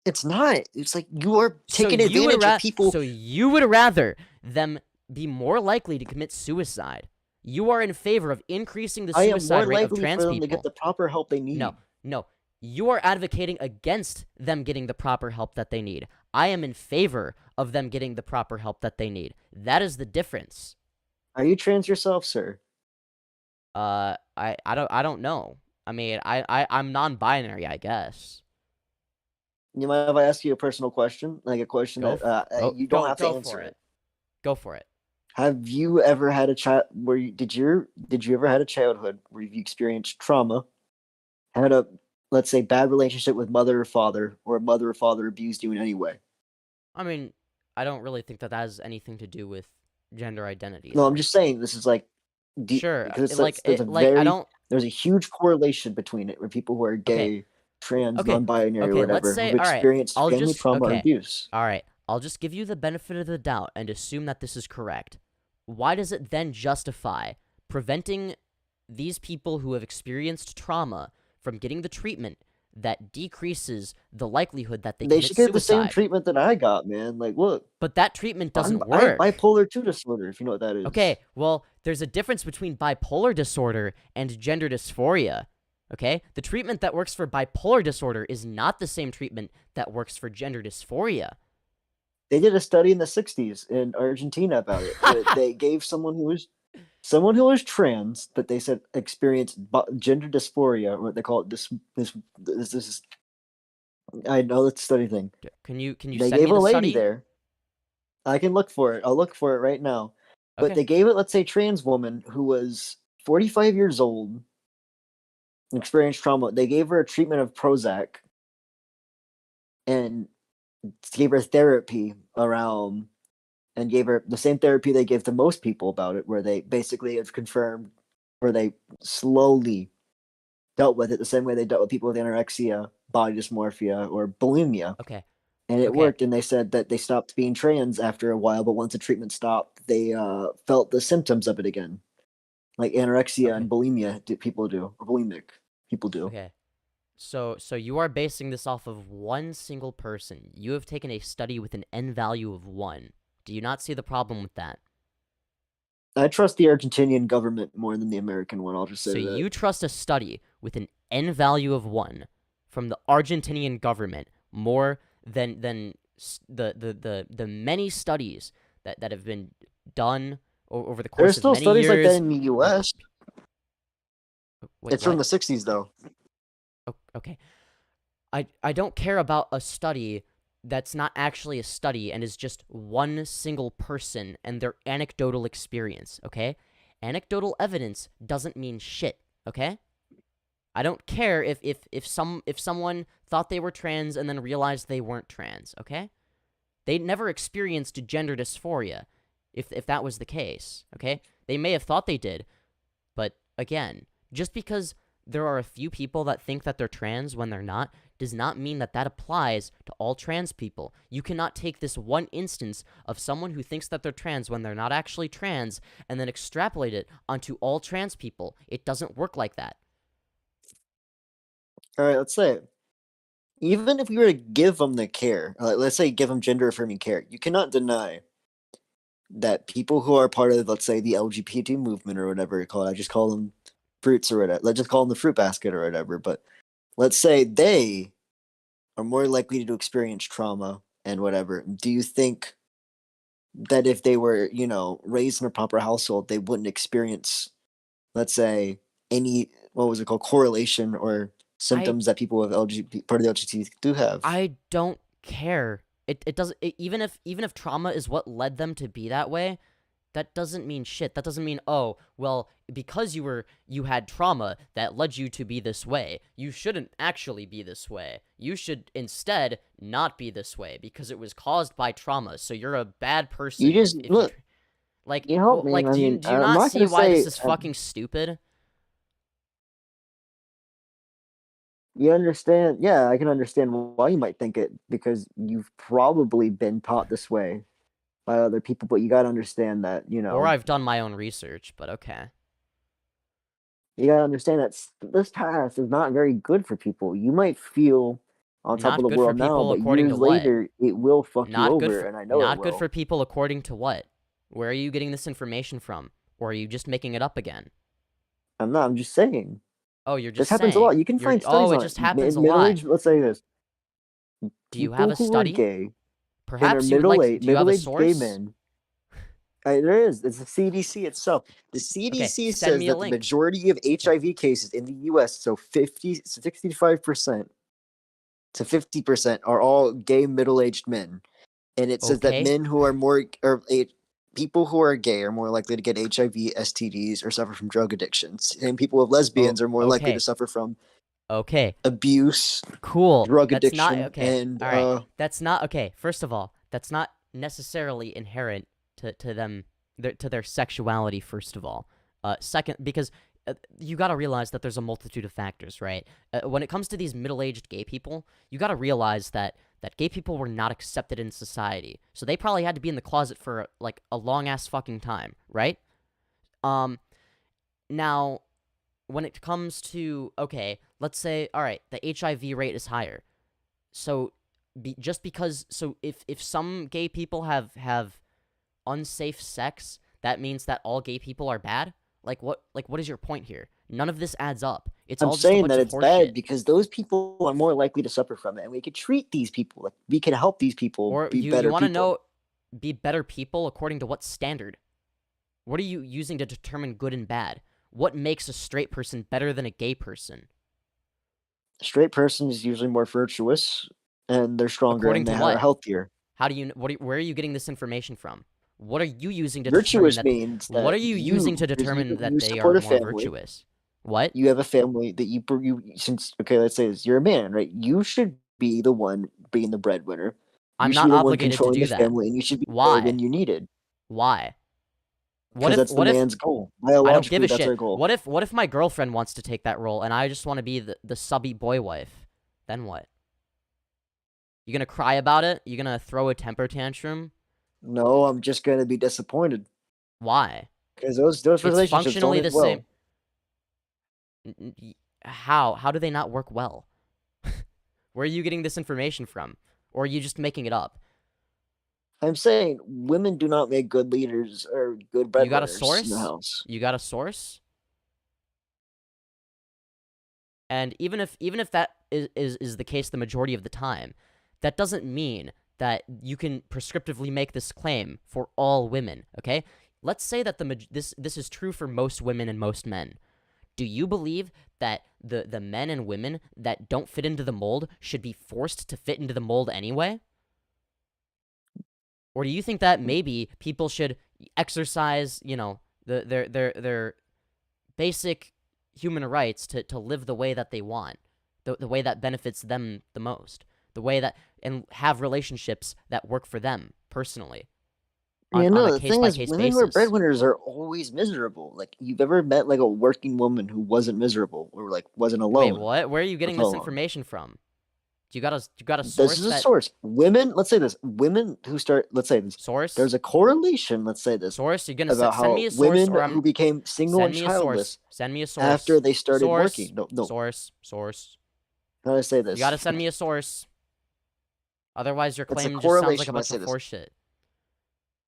it's not. It's like you are taking advantage of people. So you would rather them be more likely to commit suicide. You are in favor of increasing the I am suicide more rate of likely trans for them people. to get the proper help they need. No. You are advocating against them getting the proper help that they need. I am in favor of them getting the proper help that they need. That is the difference. Are you trans yourself, sir? I don't know. I mean, I'm non-binary, I guess. You mind if I ask you a personal question? Like a question Go that you don't have to answer for it. Go for it. Have you ever had a child where did you ever had a childhood where you experienced trauma, had a, let's say, bad relationship with mother or father, or mother or father abused you in any way? I mean, I don't really think that has anything to do with gender identity. No, though. I'm just saying this is like Sure, because there's a huge correlation between it, where people who are gay, trans, non-binary, or whatever, let's say, who've experienced family trauma or abuse. All right, I'll just give you the benefit of the doubt and assume that this is correct. Why does it then justify preventing these people who have experienced trauma from getting the treatment that decreases the likelihood that they should get the same treatment that I got, man. Like, look. But that treatment doesn't work. I have bipolar 2 disorder, if you know what that is. Okay, well, there's a difference between bipolar disorder and gender dysphoria. Okay? The treatment that works for bipolar disorder is not the same treatment that works for gender dysphoria. They did a study in the 60s in Argentina about it. They gave someone who was trans, that they said experienced gender dysphoria, or what they call it, this is, I know that's a study thing. Can you they send gave me the a lady study? there. I can look for it. I'll look for it right now. But Okay. they gave it, let's say, trans woman who was 45 years old, experienced trauma. They gave her a treatment of Prozac and gave her therapy around, and gave her the same therapy they give to most people about it, where they basically have confirmed, where they slowly dealt with it the same way they dealt with people with anorexia, body dysmorphia, or bulimia. Okay. And it worked, and they said that they stopped being trans after a while, but once the treatment stopped, they felt the symptoms of it again. Like anorexia and bulimia people do, or bulimic people do. Okay. So you are basing this off of one single person. You have taken a study with an N value of 1. Do you not see the problem with that? I trust the Argentinian government more than the American one, I'll just say that. So you trust a study with an N value of 1 from the Argentinian government more than the many studies that have been done over the course of many years. There's still studies like that in the U.S. Wait, it's from the 60s, though. Okay. I don't care about a study that's not actually a study and is just one single person and their anecdotal experience, okay? Anecdotal evidence doesn't mean shit, okay? I don't care if someone thought they were trans and then realized they weren't trans, okay? They never experienced gender dysphoria, if that was the case, okay? They may have thought they did, but again, just because there are a few people that think that they're trans when they're not, does not mean that that applies to all trans people. You cannot take this one instance of someone who thinks that they're trans when they're not actually trans and then extrapolate it onto all trans people. It doesn't work like that. All right, let's say, even if we were to give them the care, let's say give them gender-affirming care, you cannot deny that people who are part of, let's say, the LGBT movement or whatever you call it, I just call them fruits or whatever, let's just call them the fruit basket or whatever, but let's say they are more likely to experience trauma and whatever. Do you think that if they were, raised in a proper household, they wouldn't experience, let's say, any, correlation or symptoms that people with part of the LGBT do have? I don't care. It doesn't, even if trauma is what led them to be that way, that doesn't mean shit. That doesn't mean, oh, well, because you had trauma that led you to be this way, you shouldn't actually be this way. You should instead not be this way because it was caused by trauma. So you're a bad person. You just look. Like, You help me. like, I mean, do you I'm not not see gonna why this say is fucking stupid? you understand. Yeah, I can understand why you might think it because you've probably been taught this way by other people. But you gotta understand that Or I've done my own research, but okay. you gotta understand that this task is not very good for people. You might feel on top of Not the good for world now, people but according to years what? later, it will fuck you Not good over, for and I know it will. people according to what? Where are you getting this information from? Or are you just making it up again? I'm not. I'm just saying. Oh, you're This just happens a saying. lot. You can You're find studies oh, it on just it. happens a lot. Middle-aged. Let's say this: Do you have people a who are study? gay and are Perhaps you would like to, do you have a middle-aged gay source? men. There is. It's the CDC itself. The Okay, CDC send says me a that the link. majority of HIV cases in the U.S., so 65% to 50%, are all gay middle-aged men, and it says that Okay. men who are more people who are gay are more likely to get HIV, STDs, or suffer from drug addictions, and people with lesbians are more likely to suffer from Okay. abuse, Cool. drug That's not addiction, okay. and All right. That's not okay. First of all, that's not necessarily inherent to them to their sexuality. First of all, second, because you got to realize that there's a multitude of factors, right? When it comes to these middle-aged gay people, you got to realize that gay people were not accepted in society, so they probably had to be in the closet for like a long ass fucking time, right? Now, when it comes to, okay, let's say, all right, the HIV rate is higher. So, just because, so if some gay people have unsafe sex, that means that all gay people are bad? What is your point here? None of this adds up. It's I'm all just a saying bunch that of it's bad horseshit. because those people are more likely to suffer from it, and we could treat these people. Like we can help these people Or be you better want to people. know, be better people according to what standard? What are you using to determine good and bad? What makes a straight person better than a gay person? A straight person is usually more virtuous, and they're stronger, According and to they are what? healthier. How do you? Where are you getting this information from? What are you using to determine Virtuous that? means What are that you using to determine that you they are support a more family. virtuous? What? You have a family that you since okay, let's say this, you're a man, right? You should be the one being the breadwinner. You I'm should be not the one obligated to controlling do the that. family, and you should be there when Why? you needed. Why? What Because if? that's the What if? man's goal. I don't give Biologically, a that's shit. our goal. What if my girlfriend wants to take that role and I just want to be the subby boy wife? Then what? You gonna cry about it? You gonna throw a temper tantrum? No, I'm just gonna be disappointed Why? because those It's relationships don't functionally end the well. same. How? How do they not work well? Where are you getting this information from? Or are you just making it up? I'm saying women do not make good leaders or good You got a breadwinners in the source? house. You got a source? And even if that is the case the majority of the time, that doesn't mean that you can prescriptively make this claim for all women, okay? Let's say that this is true for most women and most men. Do you believe that the men and women that don't fit into the mold should be forced to fit into the mold anyway? Or do you think that maybe people should exercise, their basic human rights to live the way that they want, the way that benefits them the most, the way that, and have relationships that work for them personally on a The thing is, case-by-case women who are basis? breadwinners are always miserable. Like, you've ever met like a working woman who wasn't miserable or like wasn't Wait, alone? what? Where are you getting For so this long? information from? You got a This source is a that source. Women, let's say this. Women who start, let's say this. source? There's a correlation. Let's say this Source? You're gonna about send how me a source, women or I'm who became single send and me a source. childless Send me a source after they started source, working. No. Source. How do I say this? You gotta send me a source. Otherwise, your It's a claim just sounds like a correlation. bunch Let's say of this. horseshit.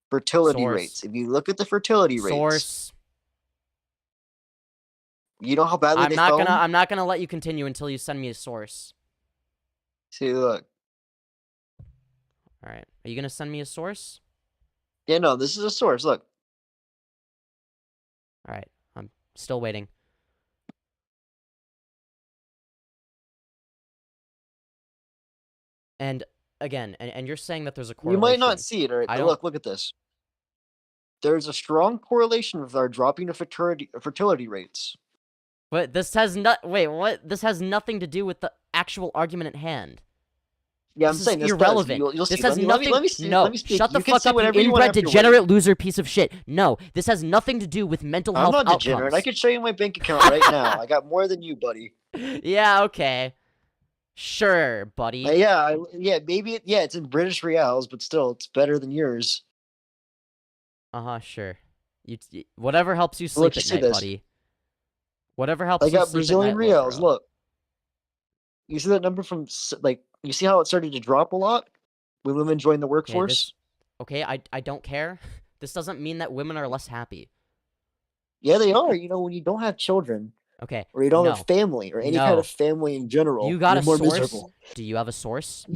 Fertility Source. rates. If you look at the fertility rates, Source. you know how badly I'm they not fell? gonna. I'm not gonna let you continue until you send me a source. See, look. All right. Are you gonna send me a source? Yeah, no, this is a source. Look. All right. I'm still waiting. And again, and you're saying that there's a correlation. You might not see it, all right? I But look at this. There's a strong correlation with our dropping of fertility rates. But this has not. Wait, what? This has nothing to do with the actual argument at hand. Yeah, I'm This is saying this does. irrelevant. You'll This see. has nothing. Let me speak. No, Let me speak. shut the You can fuck say up, you whatever you want inbred, after degenerate, loser, piece of shit. No, this has nothing to do with mental I'm health not outcomes. degenerate. I could show you my bank account right now. I got more than you, buddy. Yeah, okay. Sure, buddy. Yeah, maybe. Yeah, it's in British reals, but still, it's better than yours. Sure. Whatever helps you sleep Look, you at see night, this. buddy. Whatever helps I you got sleep Brazilian at night, little reals. bro. Look, you see that number from like you see how it started to drop a lot when women joined the workforce. Okay, I don't care. This doesn't mean that women are less happy. Yeah, they are. You know, when you don't have children, Okay. or you don't No. have family, or any No. kind of family in general, You got you're a more source? miserable. Do you have a source?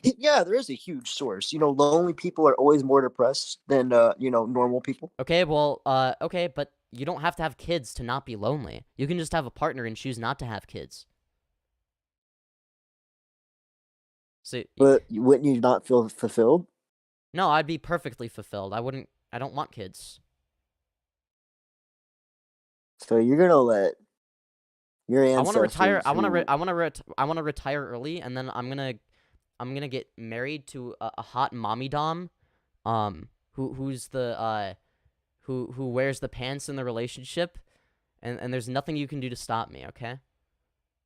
Yeah, there is a huge source. You know, lonely people are always more depressed than normal people. Okay, well, okay, but you don't have to have kids to not be lonely. You can just have a partner and choose not to have kids. So, But wouldn't you not feel fulfilled? no, I'd be perfectly fulfilled. I don't want kids. So you're gonna let your ancestors. I want to retire. I want to retire early, and then I'm gonna get married to a hot mommy dom, who's the who wears the pants in the relationship, and there's nothing you can do to stop me. Okay,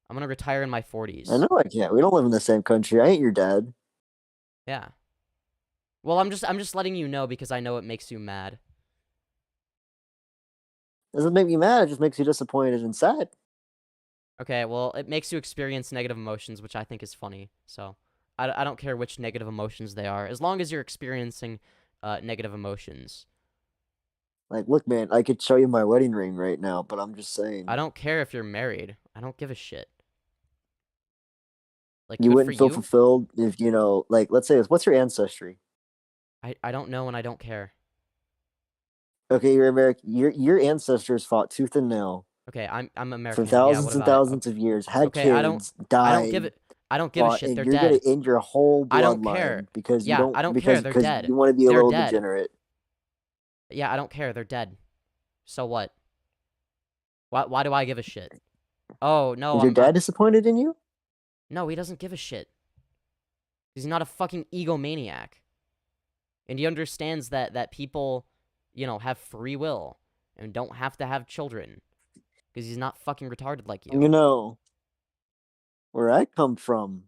I'm gonna retire in my 40s. I know I can't. We don't live in the same country. I ain't your dad. Yeah. Well, I'm just letting you know because I know it makes you mad. Doesn't make me mad. It just makes you disappointed and sad. Okay, well, it makes you experience negative emotions, which I think is funny. So, I don't care which negative emotions they are, as long as you're experiencing negative emotions. Like, look, man, I could show you my wedding ring right now, but I'm just saying. I don't care if you're married. I don't give a shit. Like, You good wouldn't for feel you? fulfilled if, like, let's say this. What's your ancestry? I don't know and I don't care. Okay, you're American. Your ancestors fought tooth and nail Okay, I'm American. for thousands what and about it? thousands of years, had Okay, kids, died. I don't give a shit. And They're you're dead. gonna end your whole bloodline I don't care. because you Yeah, don't. I don't because, care. They're because dead. you want to be a They're little dead. degenerate. Yeah, I don't care. They're dead. So what? Why do I give a shit? Oh, no. Is your dad disappointed in you? No, he doesn't give a shit. He's not a fucking egomaniac. And he understands that people, have free will and don't have to have children. Because he's not fucking retarded like you. You know, where I come from,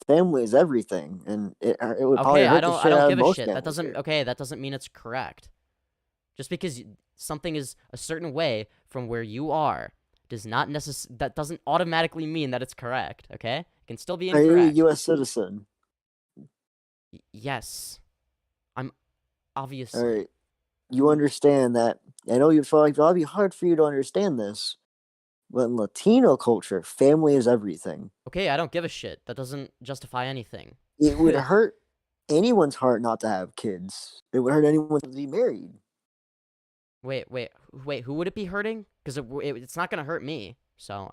family is everything, and it would probably Okay, hurt to I share don't out give a most shit. That families doesn't here. okay, that doesn't mean it's correct. Just because something is a certain way from where you are that doesn't automatically mean that it's correct, okay? It can still be Are you a incorrect. U.S. citizen? Yes. I'm obviously. All right. You understand that. I know you feel like it'll be hard for you to understand this, but in Latino culture, family is everything. Okay, I don't give a shit. That doesn't justify anything. It would hurt anyone's heart not to have kids. It would hurt anyone to be married. Wait, who would it be hurting? Because it's not gonna hurt me. So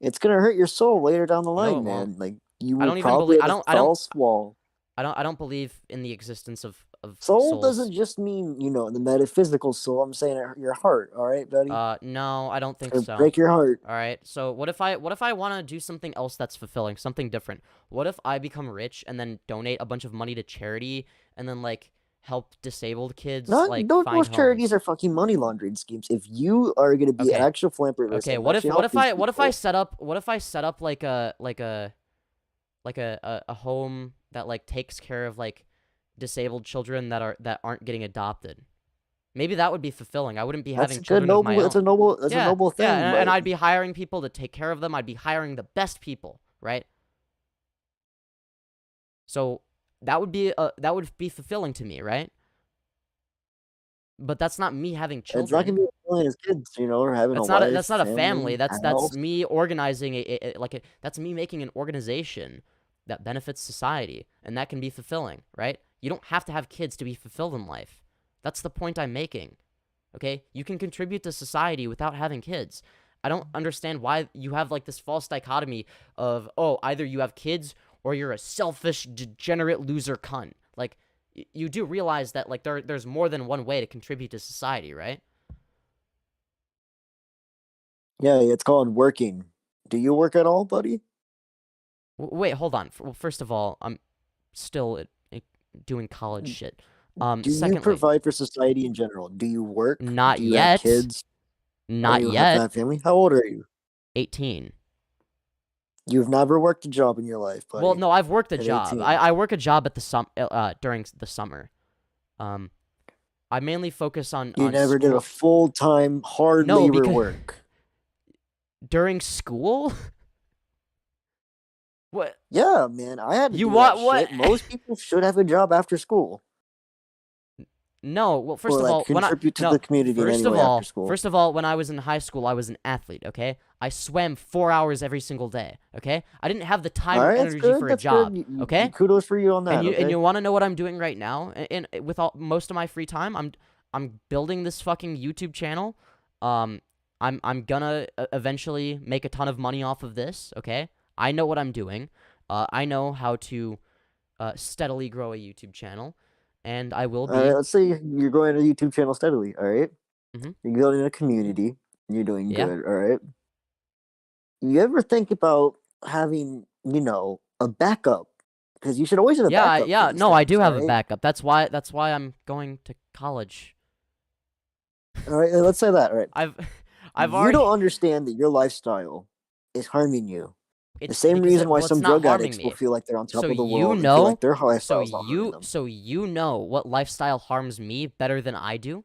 it's gonna hurt your soul later down the line, it man. won't. Like you I would don't even probably believe. have a false wall. I don't believe in the existence of Soul souls. doesn't just mean the metaphysical soul. I'm saying your heart. All right, buddy. No, I don't think so. Break your heart. All right. So what if I want to do something else that's fulfilling, something different? What if I become rich and then donate a bunch of money to charity and then help disabled kids find Those charities homes? are fucking money laundering schemes. If you are going to be an actual philanthropist, okay. What if I set up like a home that takes care of disabled children that aren't getting adopted? Maybe that would be fulfilling. I wouldn't be having children of my own. That's a noble thing. Yeah, and I'd be hiring people to take care of them. I'd be hiring the best people, right? So that would be fulfilling to me, right? But that's not me having children. It's not gonna be fulfilling as kids, or having a wife. That's not a family. That's house. me organizing that's me making an organization that benefits society, and that can be fulfilling, right? You don't have to have kids to be fulfilled in life. That's the point I'm making. Okay? You can contribute to society without having kids. I don't understand why you have this false dichotomy of, either you have kids or you're a selfish, degenerate loser cunt. You do realize that there's more than one way to contribute to society, right? Yeah, it's called working. Do you work at all, buddy? Wait, hold on. Well, first of all, I'm still doing college shit. Do you Secondly, provide for society in general? Do you work? not Do you have yet. kids? Are Not you yet. have family? How old are you? 18. You've never worked a job in your life, buddy. Well, no, I've worked a At job. 18. I work a job at the during the summer. I mainly focus on You never did school. a full-time hard No, labor because work. during school. What? Yeah, man, I had to You do want that what? shit. Most people should have a job after school. No, well, first Or, of like, all, when I contribute to no, the community in first any of way all, after school. first of all, when I was in high school, I was an athlete. Okay, I swam 4 hours every single day. Okay, I didn't have the time All or right, that's energy good. for a That's job. good. Okay, Kudos for you on that. and you okay? and you want to know what I'm doing right now? And with most of my free time, I'm building this fucking YouTube channel. I'm gonna eventually make a ton of money off of this. Okay, I know what I'm doing. I know how to steadily grow a YouTube channel, and I will be. All right, let's say you're growing a YouTube channel steadily. All right? Mhm. You're building a community. You're doing Yeah. good. All right. You ever think about having, a backup? Because you should always have a Yeah, backup. yeah. For these No, I things, do have a alright? backup. That's why I'm going to college. All right, let's say that. All right. I've You already. don't understand that your lifestyle is harming you. The It's same because reason why well, some it's not drug harming addicts will me. feel like they're on top So of the you world and feel like know, their so lifestyle is not harming them. you know what lifestyle harms me better than I do?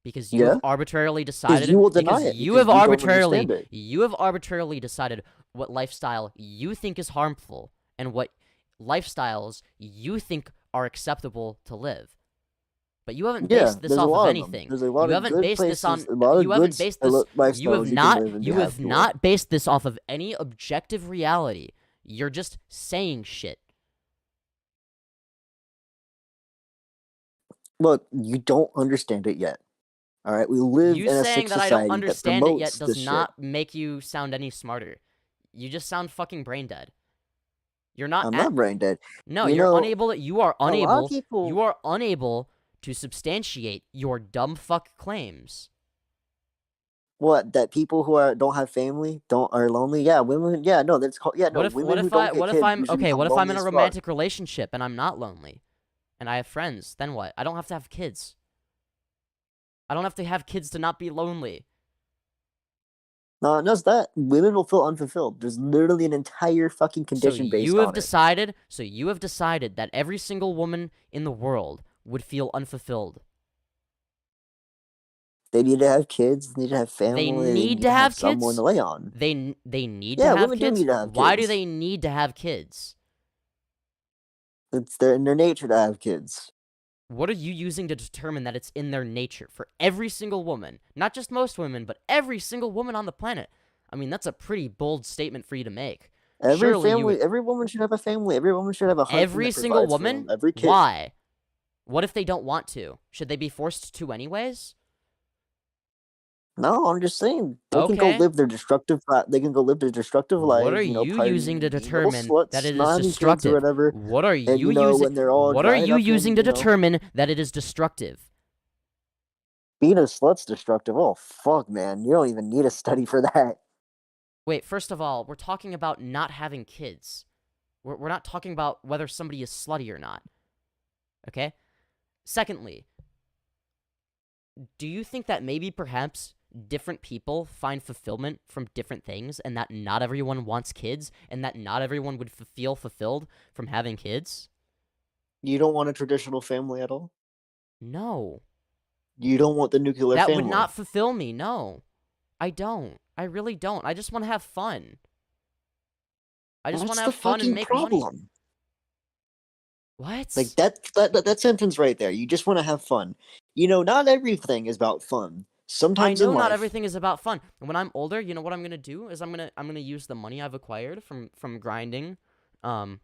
Because you Yeah? have arbitrarily Because decided. you will deny Because it. you Because have you don't understand it. you have arbitrarily decided what lifestyle you think is harmful and what lifestyles you think are acceptable to live. But you haven't Yeah, based this there's a off of lot of them. anything. There's a lot You of haven't good based this on. places, a lot of You good haven't based this. You lifestyles have you not. can live and You have have to not based this off of any objective reality. You're just saying shit. Look, you don't understand it yet. All right, we live You in a saying sick that I don't society that understand it yet promotes does this shit. not make you sound any smarter. You just sound fucking brain dead. You're not. I'm not brain dead. No, You you're know, unable. You are a lot of unable. people. You are unable to substantiate your dumb fuck claims. What, that people who don't have family are lonely? Yeah, women. Yeah, no, that's called. Yeah, no, women who don't get kids usually become what if I'm lonely in a as fuck. romantic relationship and I'm not lonely, and I have friends? Then what? I don't have to have kids. I don't have to have kids to not be lonely. No, it does that. Women will feel unfulfilled. There's literally an entire fucking condition based on it. So you have decided that every single woman in the world would feel unfulfilled. They need to have kids. They need to have family. They need to have someone kids? to lay on. They need Yeah, to have women kids? do need to have Why do kids. they need to have kids? It's in their nature to have kids. What are you using to determine that it's in their nature for every single woman? Not just most women, but every single woman on the planet. I mean, that's a pretty bold statement for you to make. Every woman should have a family. Every woman should have a husband. Every that single provides for woman? them. Every kid. Why? What if they don't want to? Should they be forced to anyways? No, I'm just saying they can go live their destructive. They can go live their destructive lives. What are you using to determine that it is destructive? destructive? Whatever. What are And, you using? when they're all What are dried you up using and, to determine that it is destructive? Being a slut's destructive. Oh fuck, man! You don't even need a study for that. Wait, first of all, we're talking about not having kids. We're not talking about whether somebody is slutty or not. Okay? Secondly, do you think that maybe perhaps different people find fulfillment from different things and that not everyone wants kids and that not everyone would feel fulfilled from having kids? You don't want a traditional family at all? No. You don't want the nuclear family? That would not fulfill me, no. I don't. I really don't. I just want to have fun. I just want to have fun and make money. What? Like that sentence right there. You just want to have fun. Not everything is about fun. Sometimes I know in life, not everything is about fun. And when I'm older, you know what I'm gonna do is I'm gonna use the money I've acquired from grinding, from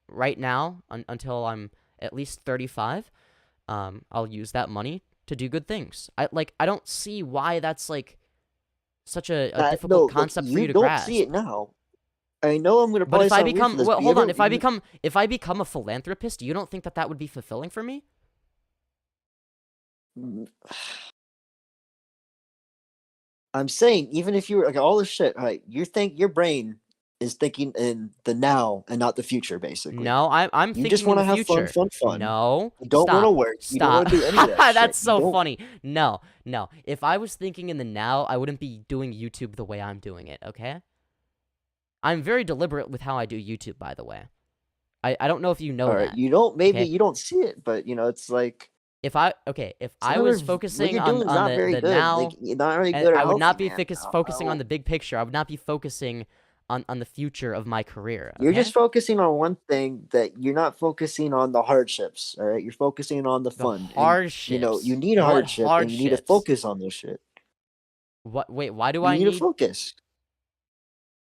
right now until I'm at least 35. I'll use that money to do good things. I don't see why that's like such a difficult concept for you to grasp. You don't see it now. I know I'm gonna. But if I become, this, well, hold on. If I become a philanthropist, you don't think that would be fulfilling for me? I'm saying, even if you were like all this shit, right? You think your brain is thinking in the now and not the future, basically. No, I'm You thinking just in want the to have future. fun. No, You don't want to work. You don't want to do any of that That's shit. so funny. No. If I was thinking in the now, I wouldn't be doing YouTube the way I'm doing it, okay? I'm very deliberate with how I do YouTube, by the way. I don't know if you know All right, that. you don't. Maybe okay? you don't see it, but it's like If I was what focusing you're on doing is not very the good. now, Like you're not very and good or I would not healthy, be man. focusing on the big picture. I would not be focusing on the future of my career. You're Okay? just focusing on one thing that you're not focusing on the hardships. All right, you're focusing on the The fun. hardships. You need a What hardship, and you need to hardships? focus on those shit. What? Wait, why do You I need to need? focus.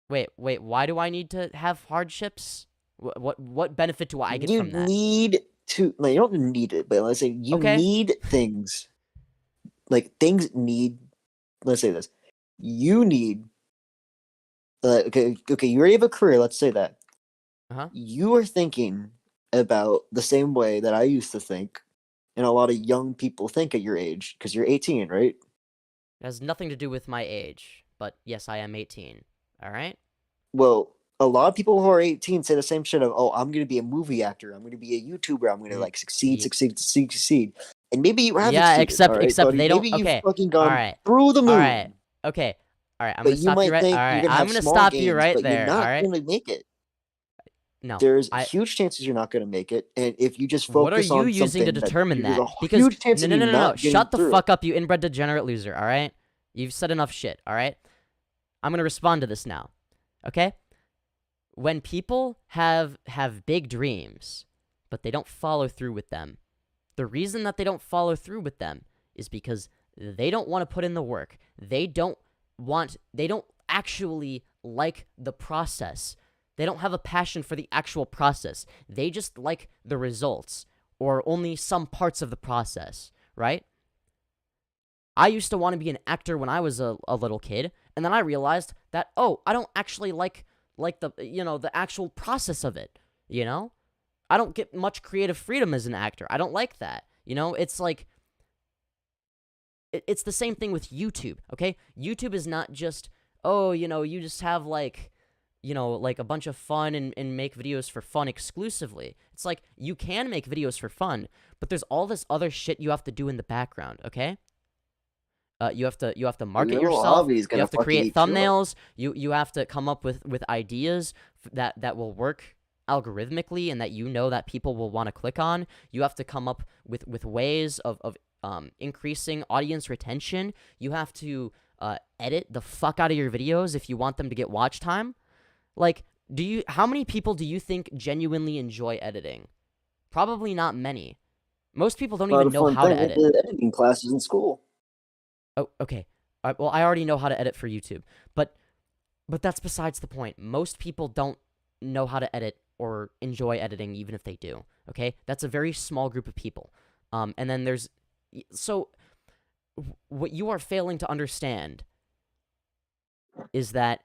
Wait, why do I need to have hardships? What benefit do I get You from that? need to. No, you don't need it, but let's say you Okay. need things. Like things need. Let's say this. You need. Okay. You already have a career. Let's say that. Uh-huh. You are thinking about the same way that I used to think, and a lot of young people think at your age, because you're 18, right? It has nothing to do with my age, but yes, I am 18. All right? Well, a lot of people who are 18 say the same shit of, oh, I'm going to be a movie actor. I'm going to be a YouTuber. I'm going to, like, succeed. And maybe you have Yeah, succeeded, except buddy? they don't. Maybe Okay. you've fucking All gone right. through the moon. All right. Okay. All right. I'm But gonna stop you right. All think right. you're gonna I'm have gonna small stop gains, you right but there. you're not all right. going to make it. No. There's huge chances you're not going to make it, and if you just What are focus you on using something to determine there's that? a Because huge chance of you no. not getting Shut the through fuck it. up, you inbred degenerate loser. All right. You've said enough shit. All right. I'm gonna respond to this now. Okay. When people have big dreams, but they don't follow through with them, the reason that they don't follow through with them is because they don't want to put in the work. They don't actually like the process. They don't have a passion for the actual process. They just like the results, or only some parts of the process, right? I used to want to be an actor when I was a little kid, and then I realized that, oh, I don't actually like the, the actual process of it, I don't get much creative freedom as an actor. I don't like that. It's like, it's the same thing with YouTube, okay? YouTube is not just, oh, you just have like a bunch of fun and make videos for fun exclusively. It's like, you can make videos for fun, but there's all this other shit you have to do in the background, okay? You have to market yourself. You have to create thumbnails. You have to come up with ideas that will work algorithmically and that people will want to click on. You have to come up with ways of increasing audience retention. You have to edit the fuck out of your videos if you want them to get watch time. Like, how many people do you think genuinely enjoy editing? Probably not many. Most people don't even know how to edit. I did editing classes in school. Oh, okay. Well, I already know how to edit for YouTube, but that's besides the point. Most people don't know how to edit or enjoy editing, even if they do. Okay, that's a very small group of people. And then what you are failing to understand is that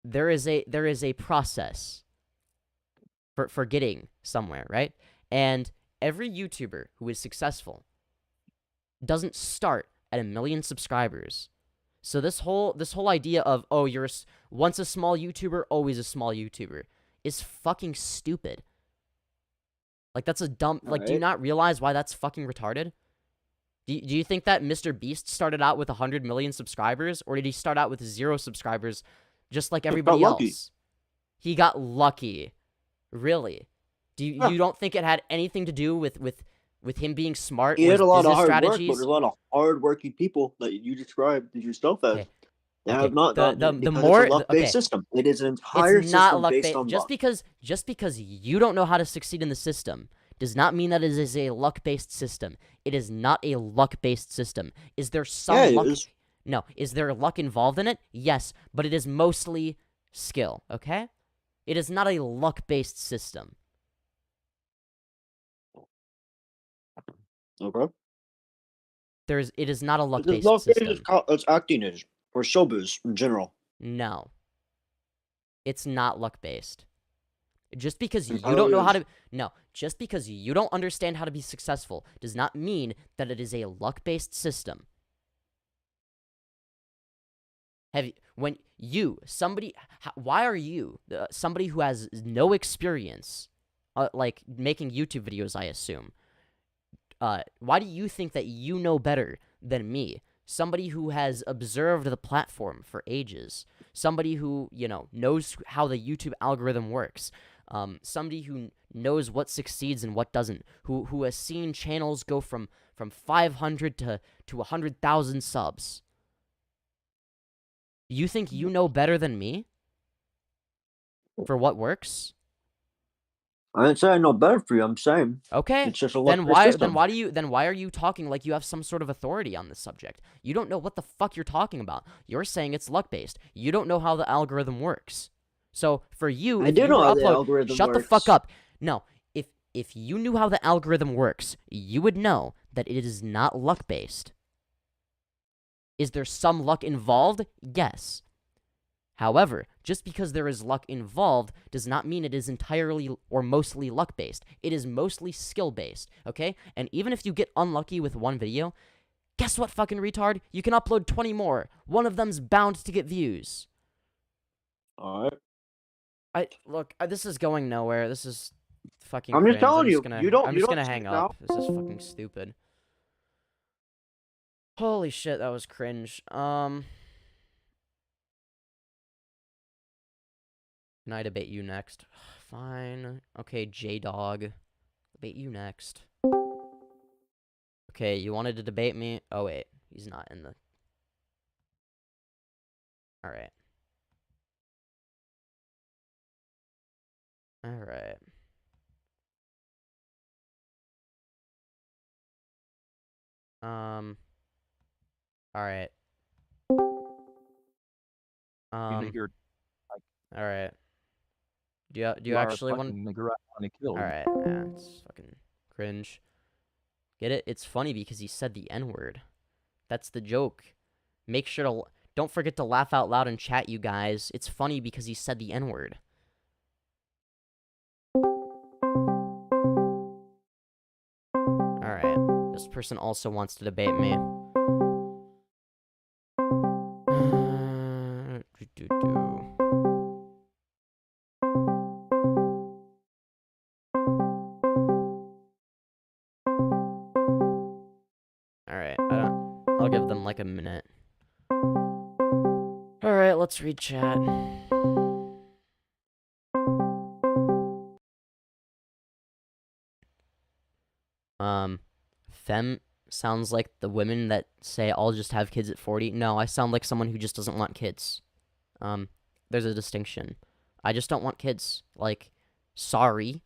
there is a process for getting somewhere, right? And every YouTuber who is successful doesn't start at 1 million subscribers. So this whole idea of, oh, you're once a small YouTuber, always a small YouTuber, is fucking stupid. Like, that's a dumb... Like, do you not realize why that's fucking retarded? Do you think that Mr. Beast started out with 100 million subscribers, or did he start out with 0 subscribers, just like everybody else? He got lucky. Really? You don't think it had anything to do with him being smart? He had a lot of hard strategies? work, but there's a lot of hard-working people that you described yourself as. They have not gotten it because it's a luck-based system. It is an entire system based on luck. Just because you don't know how to succeed in the system does not mean that it is a luck-based system. It is not a luck-based system. Is there some luck? No. Is there luck involved in it? Yes, but it is mostly skill, okay? It is not a luck-based system. Okay. It is not a luck-based system. It's acting is, or showbiz in general. No. It's not luck-based. Just because you don't know how to... No. Just because you don't understand how to be successful does not mean that it is a luck-based system. Why are you, somebody who has no experience, like, making YouTube videos, I assume, why do you think that you know better than me? Somebody who has observed the platform for ages. Somebody who, knows how the YouTube algorithm works. Somebody who knows what succeeds and what doesn't. Who has seen channels go from 500 to 100,000 subs. You think you know better than me? For what works? I didn't say I know better for you. I'm saying Okay. it's just a Then system. why are you talking like you have some sort of authority on this subject? You don't know what the fuck you're talking about. You're saying it's luck based. You don't know how the algorithm works. So for you, I do know how the algorithm shut the works. fuck up. No, if you knew how the algorithm works, you would know that it is not luck based. Is there some luck involved? Yes. However, just because there is luck involved does not mean it is entirely or mostly luck-based. It is mostly skill-based, okay? And even if you get unlucky with one video, guess what, fucking retard? You can upload 20 more. One of them's bound to get views. Alright. Look, this is going nowhere. This is fucking I'm just cringe. telling you, I'm just gonna hang up. This is fucking stupid. Holy shit, that was cringe. Can I debate you next? Fine. Okay, J-Dog. Debate you next. Okay, you wanted to debate me? Oh, wait. He's not in the... Alright. Alright. Alright. Alright. Do you actually want to... Alright, yeah, it's fucking cringe. Get it? It's funny because he said the N-word. That's the joke. Make sure to... Don't forget to laugh out loud in chat, you guys. It's funny because he said the N-word. Alright. This person also wants to debate me. I'll give them like a minute. Alright, let's read chat. Fem sounds like the women that say I'll just have kids at 40. No, I sound like someone who just doesn't want kids. There's a distinction. I just don't want kids. Like, sorry.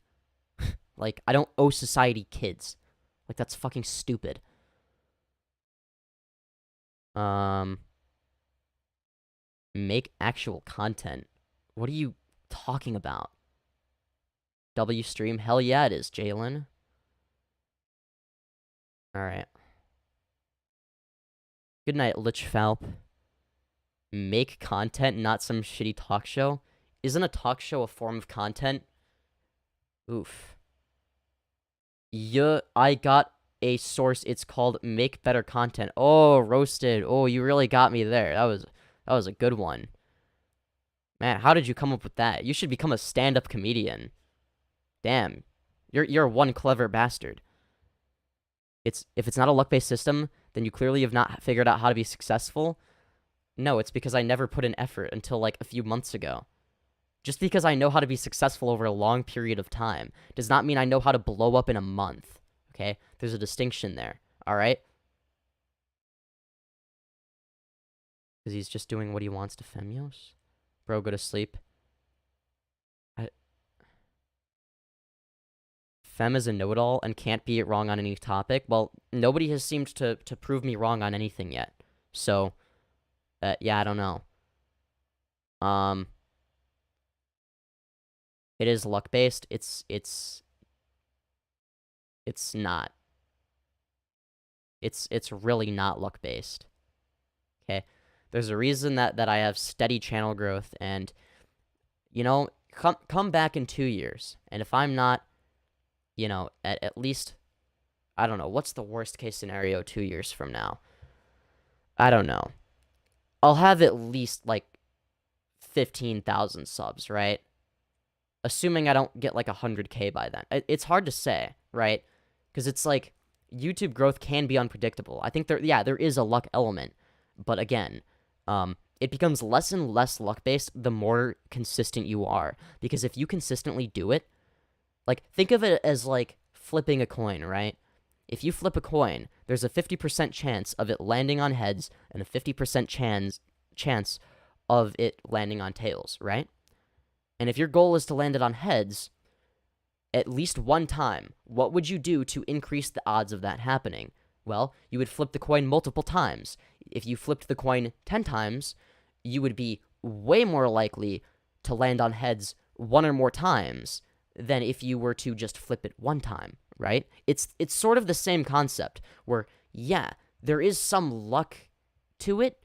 Like, I don't owe society kids. Like, that's fucking stupid. Make actual content. What are you talking about? W stream? Hell yeah, it is, Jalen. Alright. Good night, Lich Falp. Make content, not some shitty talk show? Isn't a talk show a form of content? Oof. Yeah, I got a source. It's called Make Better Content. Oh, roasted. Oh, you really got me there. That was a good one. Man, how did you come up with that? You should become a stand-up comedian. Damn. You're one clever bastard. If it's not a luck-based system, then you clearly have not figured out how to be successful. No, it's because I never put in effort until like a few months ago. Just because I know how to be successful over a long period of time does not mean I know how to blow up in a month. Okay? There's a distinction there. Alright? Because he's just doing what he wants to Femyoz. Bro, go to sleep. Fem is a know-it-all and can't be wrong on any topic. Well, nobody has seemed to prove me wrong on anything yet. So, yeah, I don't know. It is luck-based. It's not. It's really not luck-based. Okay? There's a reason that I have steady channel growth, and, you know, come back in 2 years, and if I'm not, you know, at least, I don't know, what's the worst case scenario 2 years from now? I don't know. I'll have at least like 15,000 subs, right? Assuming I don't get like 100K by then. It's hard to say, right? Because it's like YouTube growth can be unpredictable. I think there is a luck element, but again, it becomes less and less luck based the more consistent you are. Because if you consistently do it, like think of it as like flipping a coin, right? If you flip a coin, there's a 50% chance of it landing on heads and a 50% chance of it landing on tails, right? And if your goal is to land it on heads at least one time, what would you do to increase the odds of that happening? Well, you would flip the coin multiple times. If you flipped the coin 10 times, you would be way more likely to land on heads one or more times than if you were to just flip it one time, right? It's sort of the same concept where, yeah, there is some luck to it,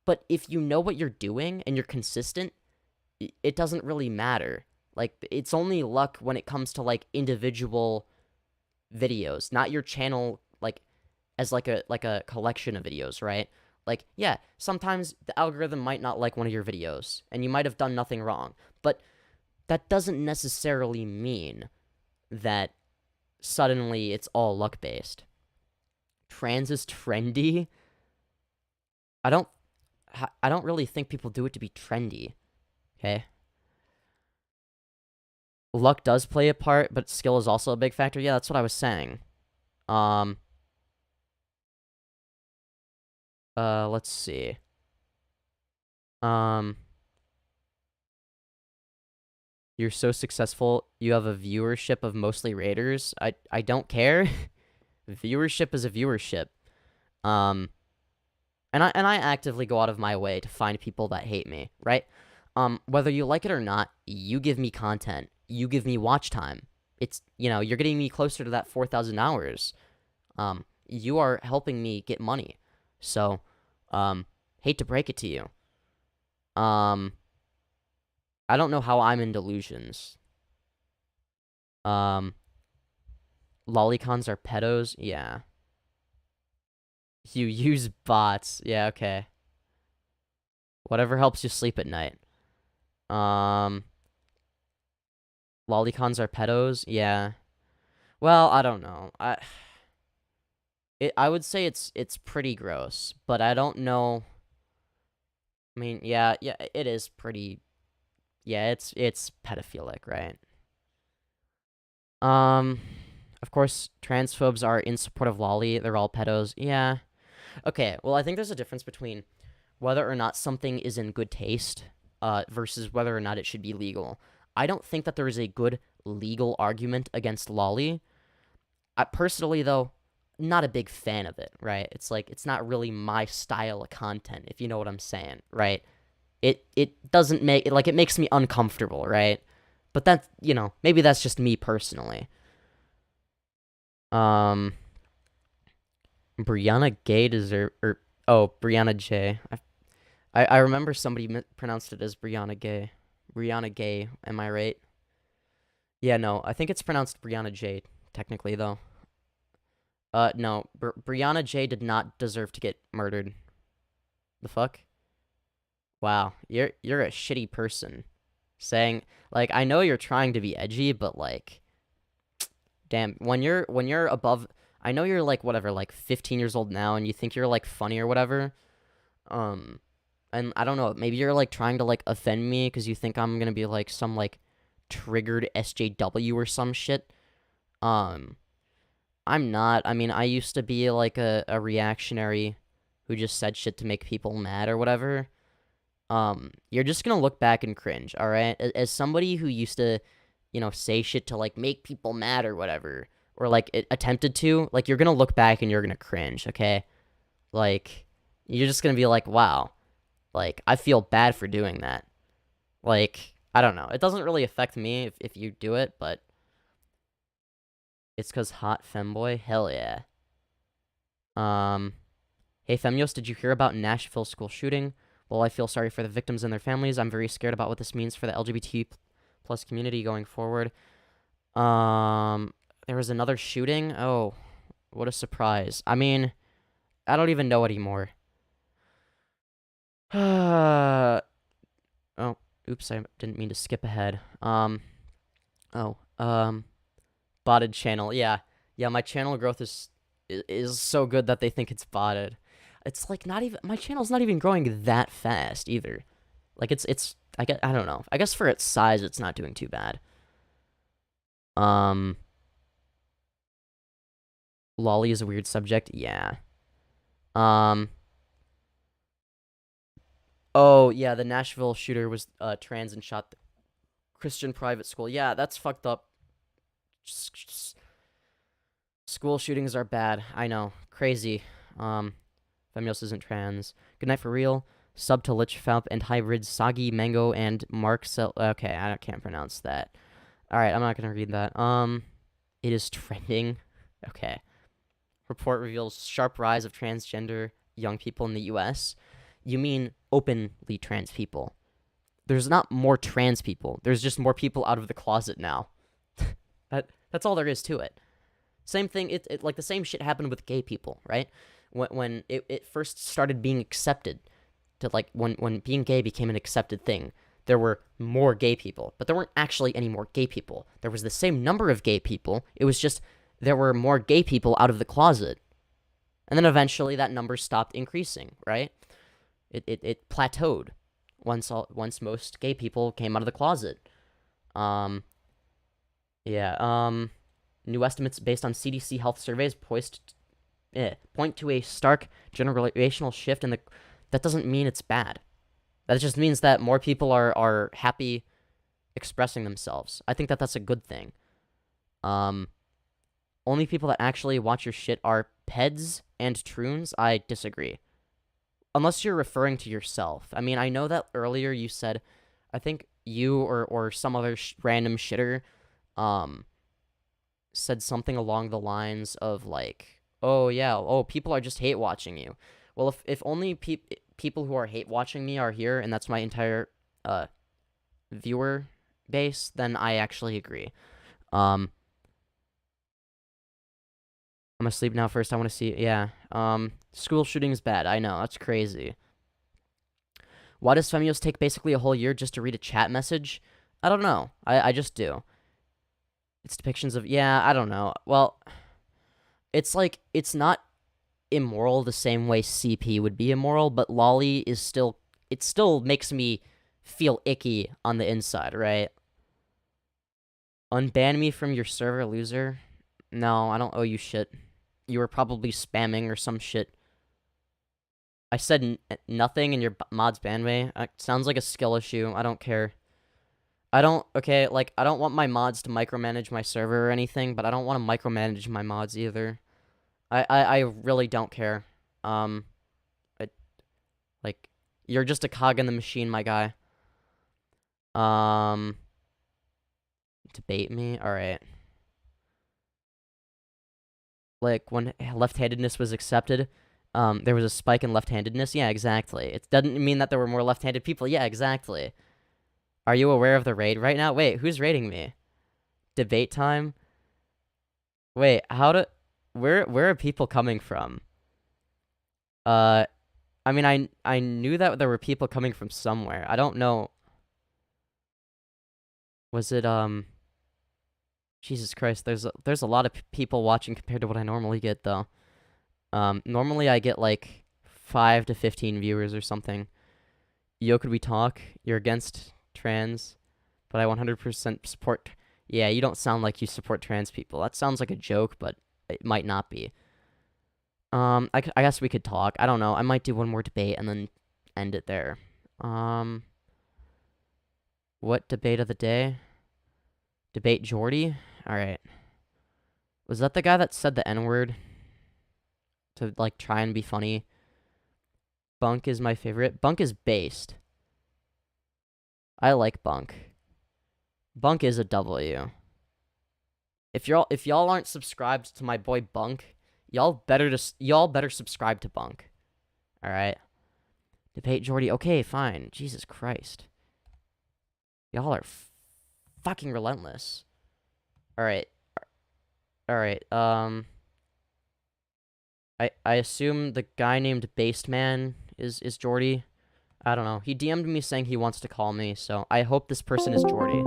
but if you know what you're doing and you're consistent, it doesn't really matter. Like, it's only luck when it comes to, like, individual videos, not your channel, like, as, like a collection of videos, right? Like, yeah, sometimes the algorithm might not like one of your videos, and you might have done nothing wrong, but that doesn't necessarily mean that suddenly it's all luck-based. Trans is trendy? I don't really think people do it to be trendy, okay? Luck does play a part, but skill is also a big factor. Yeah, that's what I was saying. Let's see. You're so successful, you have a viewership of mostly raiders. I don't care. Viewership is a viewership. And I actively go out of my way to find people that hate me, right? Whether you like it or not, you give me content. You give me watch time. It's, you're getting me closer to that 4,000 hours. You are helping me get money. So, hate to break it to you. I don't know how I'm in delusions. Lolicons are pedos? Yeah. You use bots. Yeah, okay. Whatever helps you sleep at night. Lolicons are pedos? Yeah. Well, I don't know. I would say it's pretty gross, but I don't know. I mean, yeah, it is pretty. Yeah, it's pedophilic, right? Of course, transphobes are in support of lolly. They're all pedos. Yeah. Okay, well, I think there's a difference between whether or not something is in good taste, versus whether or not it should be legal. I don't think that there is a good legal argument against lolly. Personally, though, not a big fan of it, right? It's like, it's not really my style of content, if you know what I'm saying, right? It doesn't make it, like, it makes me uncomfortable, right? But that's, maybe that's just me personally. Brianna Gay deserve, Brianna J. I remember somebody pronounced it as Brianna Gay. Brianna Gay, am I right? Yeah, no, I think it's pronounced Brianna J, technically, though. No, Brianna J did not deserve to get murdered. The fuck? Wow, you're a shitty person. Saying, like, I know you're trying to be edgy, but, like, damn, when you're above, I know you're, like, whatever, like, 15 years old now, and you think you're, like, funny or whatever, and I don't know, maybe you're, like, trying to, like, offend me, because you think I'm gonna be, like, some, like, triggered SJW or some shit. I'm not. I mean, I used to be, like, a reactionary who just said shit to make people mad or whatever. You're just gonna look back and cringe, alright? As somebody who used to, say shit to, like, make people mad or whatever, or, like, attempted to, like, you're gonna look back and you're gonna cringe, okay? Like, you're just gonna be like, wow, like, I feel bad for doing that. Like, I don't know. It doesn't really affect me if you do it, but it's because hot femboy? Hell yeah. Hey, Femyoz, did you hear about Nashville school shooting? Well, I feel sorry for the victims and their families. I'm very scared about what this means for the LGBT plus community going forward. There was another shooting? Oh, what a surprise. I mean, I don't even know anymore. Oh, oops, I didn't mean to skip ahead. Oh, botted channel. Yeah, my channel growth is so good that they think it's botted. It's like not even my channel's not even growing that fast either. Like I don't know. I guess for its size, it's not doing too bad. Lolly is a weird subject. Yeah. Oh yeah, the Nashville shooter was trans and shot the Christian private school. Yeah, that's fucked up. School shootings are bad. I know. Crazy. Femyoz isn't trans. Good night for real. Sub to Lich Falp and hybrid Sagi Mango and Mark Okay, I can't pronounce that. Alright, I'm not gonna read that. It is trending. Okay. Report reveals sharp rise of transgender young people in the US. You mean openly trans people. There's not more trans people. There's just more people out of the closet now. That's all there is to it. Same thing, it like the same shit happened with gay people, right? When it first started being accepted, to like when being gay became an accepted thing, there were more gay people, but there weren't actually any more gay people. There was the same number of gay people. It was just there were more gay people out of the closet. And then eventually that number stopped increasing, right? It plateaued once most gay people came out of the closet. New estimates based on CDC health surveys point to a stark generational shift in the. That doesn't mean it's bad. That just means that more people are happy expressing themselves. I think that's a good thing. Only people that actually watch your shit are peds and troons. I disagree. Unless you're referring to yourself. I mean, I know that earlier you said, I think you or some other random shitter, said something along the lines of like, oh yeah, oh people are just hate watching you. Well, if only people who are hate watching me are here and that's my entire viewer base, then I actually agree. I'm asleep now. First, I want to see. Yeah. School shooting is bad. I know. That's crazy. Why does Femyoz take basically a whole year just to read a chat message? I don't know. I just do. It's depictions of. Yeah, I don't know. Well, it's like, it's not immoral the same way CP would be immoral, but lolly is still. It still makes me feel icky on the inside, right? Unban me from your server, loser. No, I don't owe you shit. You were probably spamming or some shit. I said nothing and your mods banned me. Sounds like a skill issue. I don't care. I don't want my mods to micromanage my server or anything, but I don't want to micromanage my mods either. I really don't care. You're just a cog in the machine, my guy. Debate me? Alright. Like, when left-handedness was accepted, there was a spike in left-handedness? Yeah, exactly. It doesn't mean that there were more left-handed people. Yeah, exactly. Are you aware of the raid right now? Wait, who's raiding me? Debate time? Wait, where are people coming from? I mean, I knew that there were people coming from somewhere. I don't know. Was it, Jesus Christ, there's a lot of people watching compared to what I normally get, though. Normally I get, like, 5 to 15 viewers or something. Yo, could we talk? You're against trans, but I 100% support. Yeah, you don't sound like you support trans people. That sounds like a joke, but it might not be. I guess we could talk. I don't know. I might do one more debate and then end it there. What debate of the day? Debate Jordy? Alright. Was that the guy that said the N-word? To, like, try and be funny? Bunk is my favorite. Bunk is based. I like Bunk. Bunk is a W. If y'all aren't subscribed to my boy Bunk, y'all better subscribe to Bunk. Alright. Debate Jordy. Okay, fine. Jesus Christ. Y'all are fucking relentless. Alright. Alright, I assume the guy named Based Man is Jordy. I don't know. He DM'd me saying he wants to call me, so I hope this person is Jordy.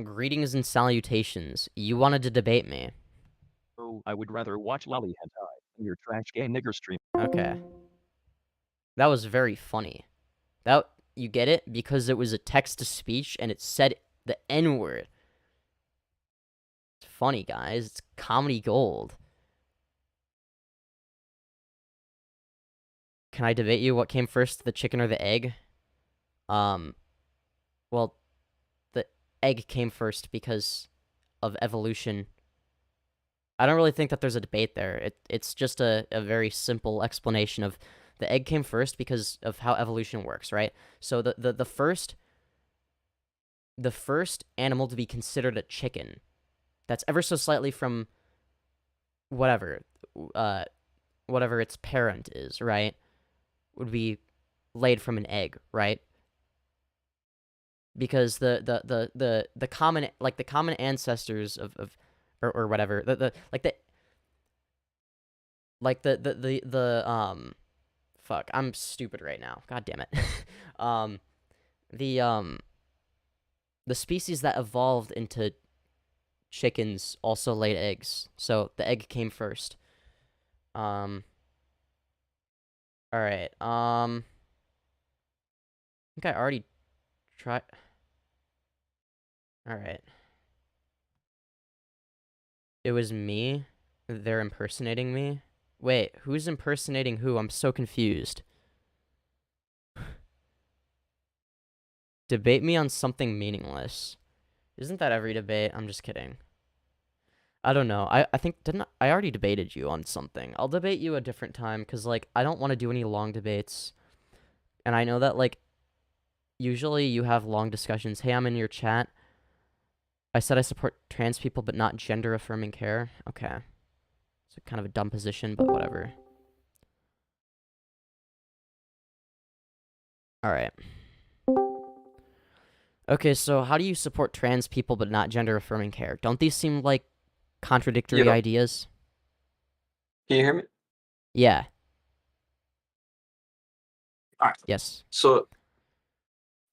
Greetings and salutations. You wanted to debate me. Oh, I would rather watch lolly hentai than your trash gay nigger stream. Okay. That was very funny. You get it? Because it was a text-to-speech and it said the N-word. It's funny, guys. It's comedy gold. Can I debate you? What came first, the chicken or the egg? Well, the egg came first because of evolution. I don't really think that there's a debate there. It's just a very simple explanation of the egg came first because of how evolution works, right? So the first animal to be considered a chicken, that's ever so slightly from whatever its parent is, right? Would be laid from an egg, right? Because the common ancestors of or whatever fuck, I'm stupid right now. God damn it. The species that evolved into chickens also laid eggs, so the egg came first. All right. I think I already tried. All right. It was me. They're impersonating me. Wait, who's impersonating who? I'm so confused. Debate me on something meaningless. Isn't that every debate? I'm just kidding. I don't know. I think I already debated you on something. I'll debate you a different time because like I don't want to do any long debates. And I know that like usually you have long discussions. Hey, I'm in your chat. I said I support trans people but not gender affirming care. Okay. It's kind of a dumb position, but whatever. All right. Okay, so how do you support trans people but not gender affirming care? Don't these seem like contradictory ideas? Can you hear me? Yeah. All right. Yes. So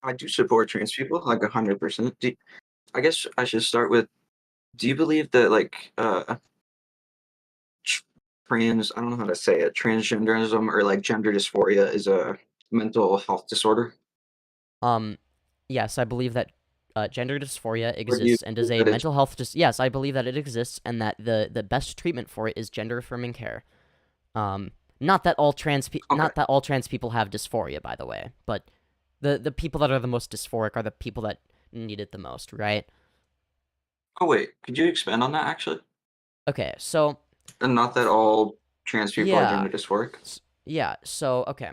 I do support trans people, like 100%. I guess I should start with, do you believe that like trans, I don't know how to say it, transgenderism or like gender dysphoria is a mental health disorder? Yes, I believe that gender dysphoria Or do you exists and is believe a that it's mental health yes, I believe that it exists and that the best treatment for it is gender affirming care. Not that all trans okay? not that all trans people have dysphoria, by the way, but the people that are the most dysphoric are the people that need it the most, right? Oh wait, could you expand on that actually? Okay, so And not that all trans people are yeah. gender dysphoric. Yeah, so okay.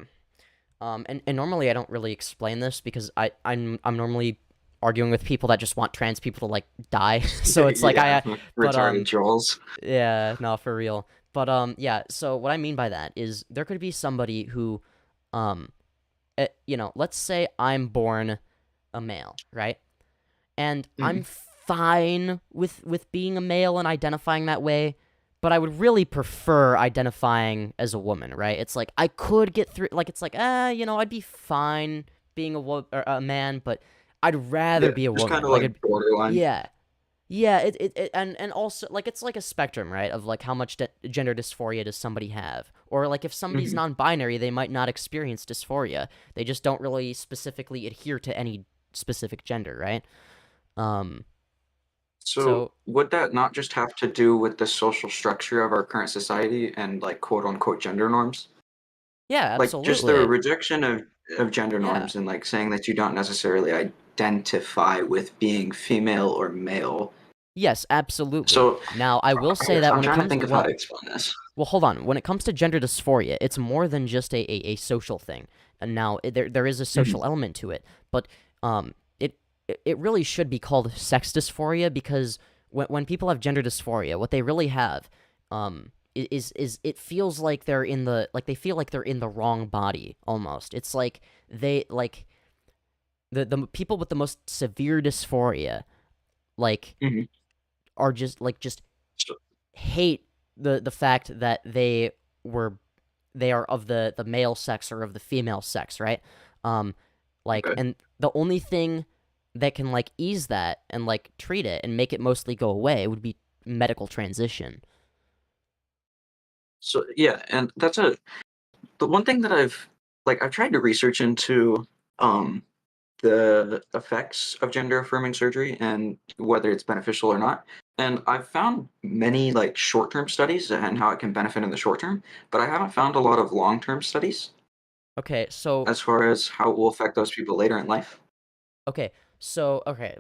And normally I don't really explain this because I'm normally arguing with people that just want trans people to like die. So it's like Yeah, but retarded trolls. yeah, no, for real. But yeah, so what I mean by that is there could be somebody who you know, let's say I'm born a male, right? And I'm fine with being a male and identifying that way, but I would really prefer identifying as a woman, right? It's like I could get through, like it's like you know, I'd be fine being a man, but I'd rather be a Just woman. kind of Like like borderline. yeah. Yeah, and also like it's like a spectrum, right? Of like how much gender dysphoria does somebody have? Or like if somebody's non-binary, they might not experience dysphoria. They just don't really specifically adhere to any specific gender, right? So would that not just have to do with the social structure of our current society and like quote unquote gender norms? Yeah, Like just the absolutely. rejection of gender Yeah. norms and like saying that you don't necessarily identify with being female or male. Yes, absolutely. So Now, I will say that I'm when it trying to comes think to of how to explain this. well, hold on. When it comes to gender dysphoria, it's more than just a social thing. And now there is a social element to it, but it really should be called sex dysphoria because when people have gender dysphoria, what they really have is it feels like they're in the they feel like they're in the wrong body almost. It's like they the people with the most severe dysphoria Mhm. are just So, hate the fact that they are of the male sex or of the female sex, right? okay. And the only thing that can ease that and treat it and make it mostly go away would be medical transition. So yeah, and the one thing that I've tried to research into um the effects of gender affirming surgery and whether it's beneficial or not. And I've found many short-term studies and how it can benefit in the short term, but I haven't found a lot of long-term studies Okay, so as far as how it will affect those people later in life.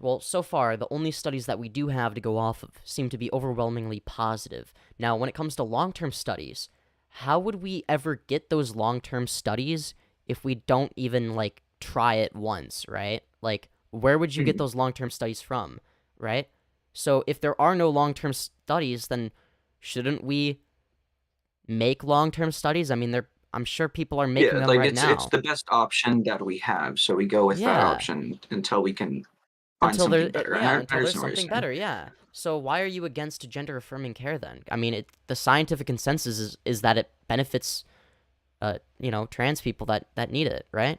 well, so far the only studies that we do have to go off of seem to be overwhelmingly positive. Now, when it comes to long-term studies, how would we ever get those long-term studies if we don't even try it once, right? Where would you get Mhm. those long-term studies from, right? So if there are no long-term studies, then shouldn't we make long-term studies? I mean, I'm sure people are making Yeah, them right it's now. the best option that we have, so we go with that Yeah. option until we can find something better. And I Until there's understand what you're something saying. better, yeah. So why are you against gender affirming care then? I mean, the scientific consensus is that it benefits trans people that need it, right?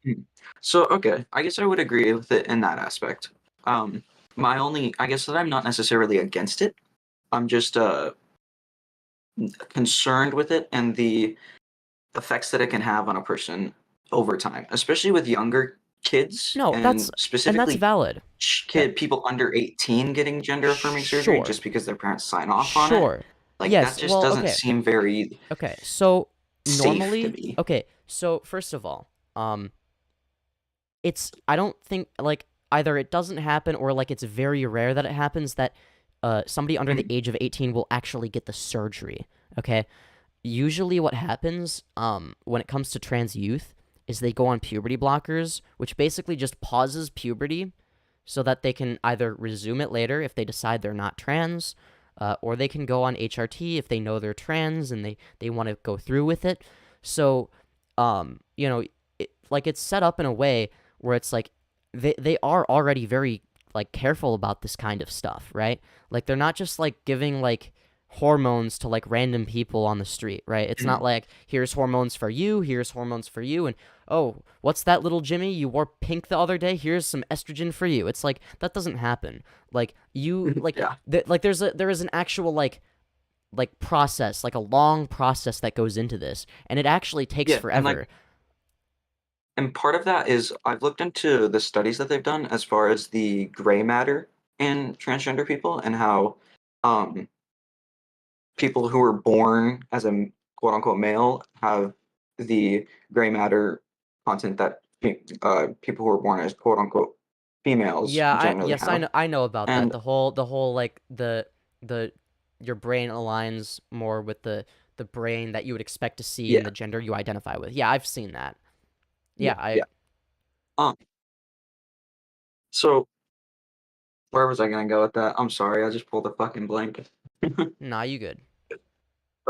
Mhm. So okay, I guess I would agree with it in that aspect. Um, my only, I guess that I'm not necessarily against it. I'm just concerned with it and the effects that it can have on a person over time, especially with younger kids No, and that's specifically valid. That people under 18 getting gender affirming surgery sure. just because their parents sign off on it. Sure. That Yes, just well, doesn't okay. seem very Okay. So safe to me. first of all, I don't think either it doesn't happen or it's very rare that it happens that somebody under the Mhm. age of 18 will actually get the surgery, okay? Usually what happens when it comes to trans youth is they go on puberty blockers, which basically just pauses puberty so that they can either resume it later if they decide they're not trans, or they can go on HRT if they know they're trans and they want to go through with it. So, it's set up in a way where it's they are already very careful about this kind of stuff, right? They're not just giving hormones to random people on the street, right? It's not here's hormones for you, and oh, what's that, little Jimmy? You wore pink the other day. Here's some estrogen for you. It's that doesn't happen. Yeah. There is an actual process, a long process that goes into this, and it actually takes Yeah, forever. and part of that is I've looked into the studies that they've done as far as the gray matter in transgender people and how um people who were born as a quote unquote male have the gray matter content that people who are born as quote unquote females Yeah, generally have. I know about that. And The whole the your brain aligns more with the brain that you would expect to see in yeah, the gender you identify with. Yeah, I've seen that. yeah, Yeah, I yeah. Um, so where was I gonna go with that? I'm sorry, I just pulled a fucking blank. Nah, you good.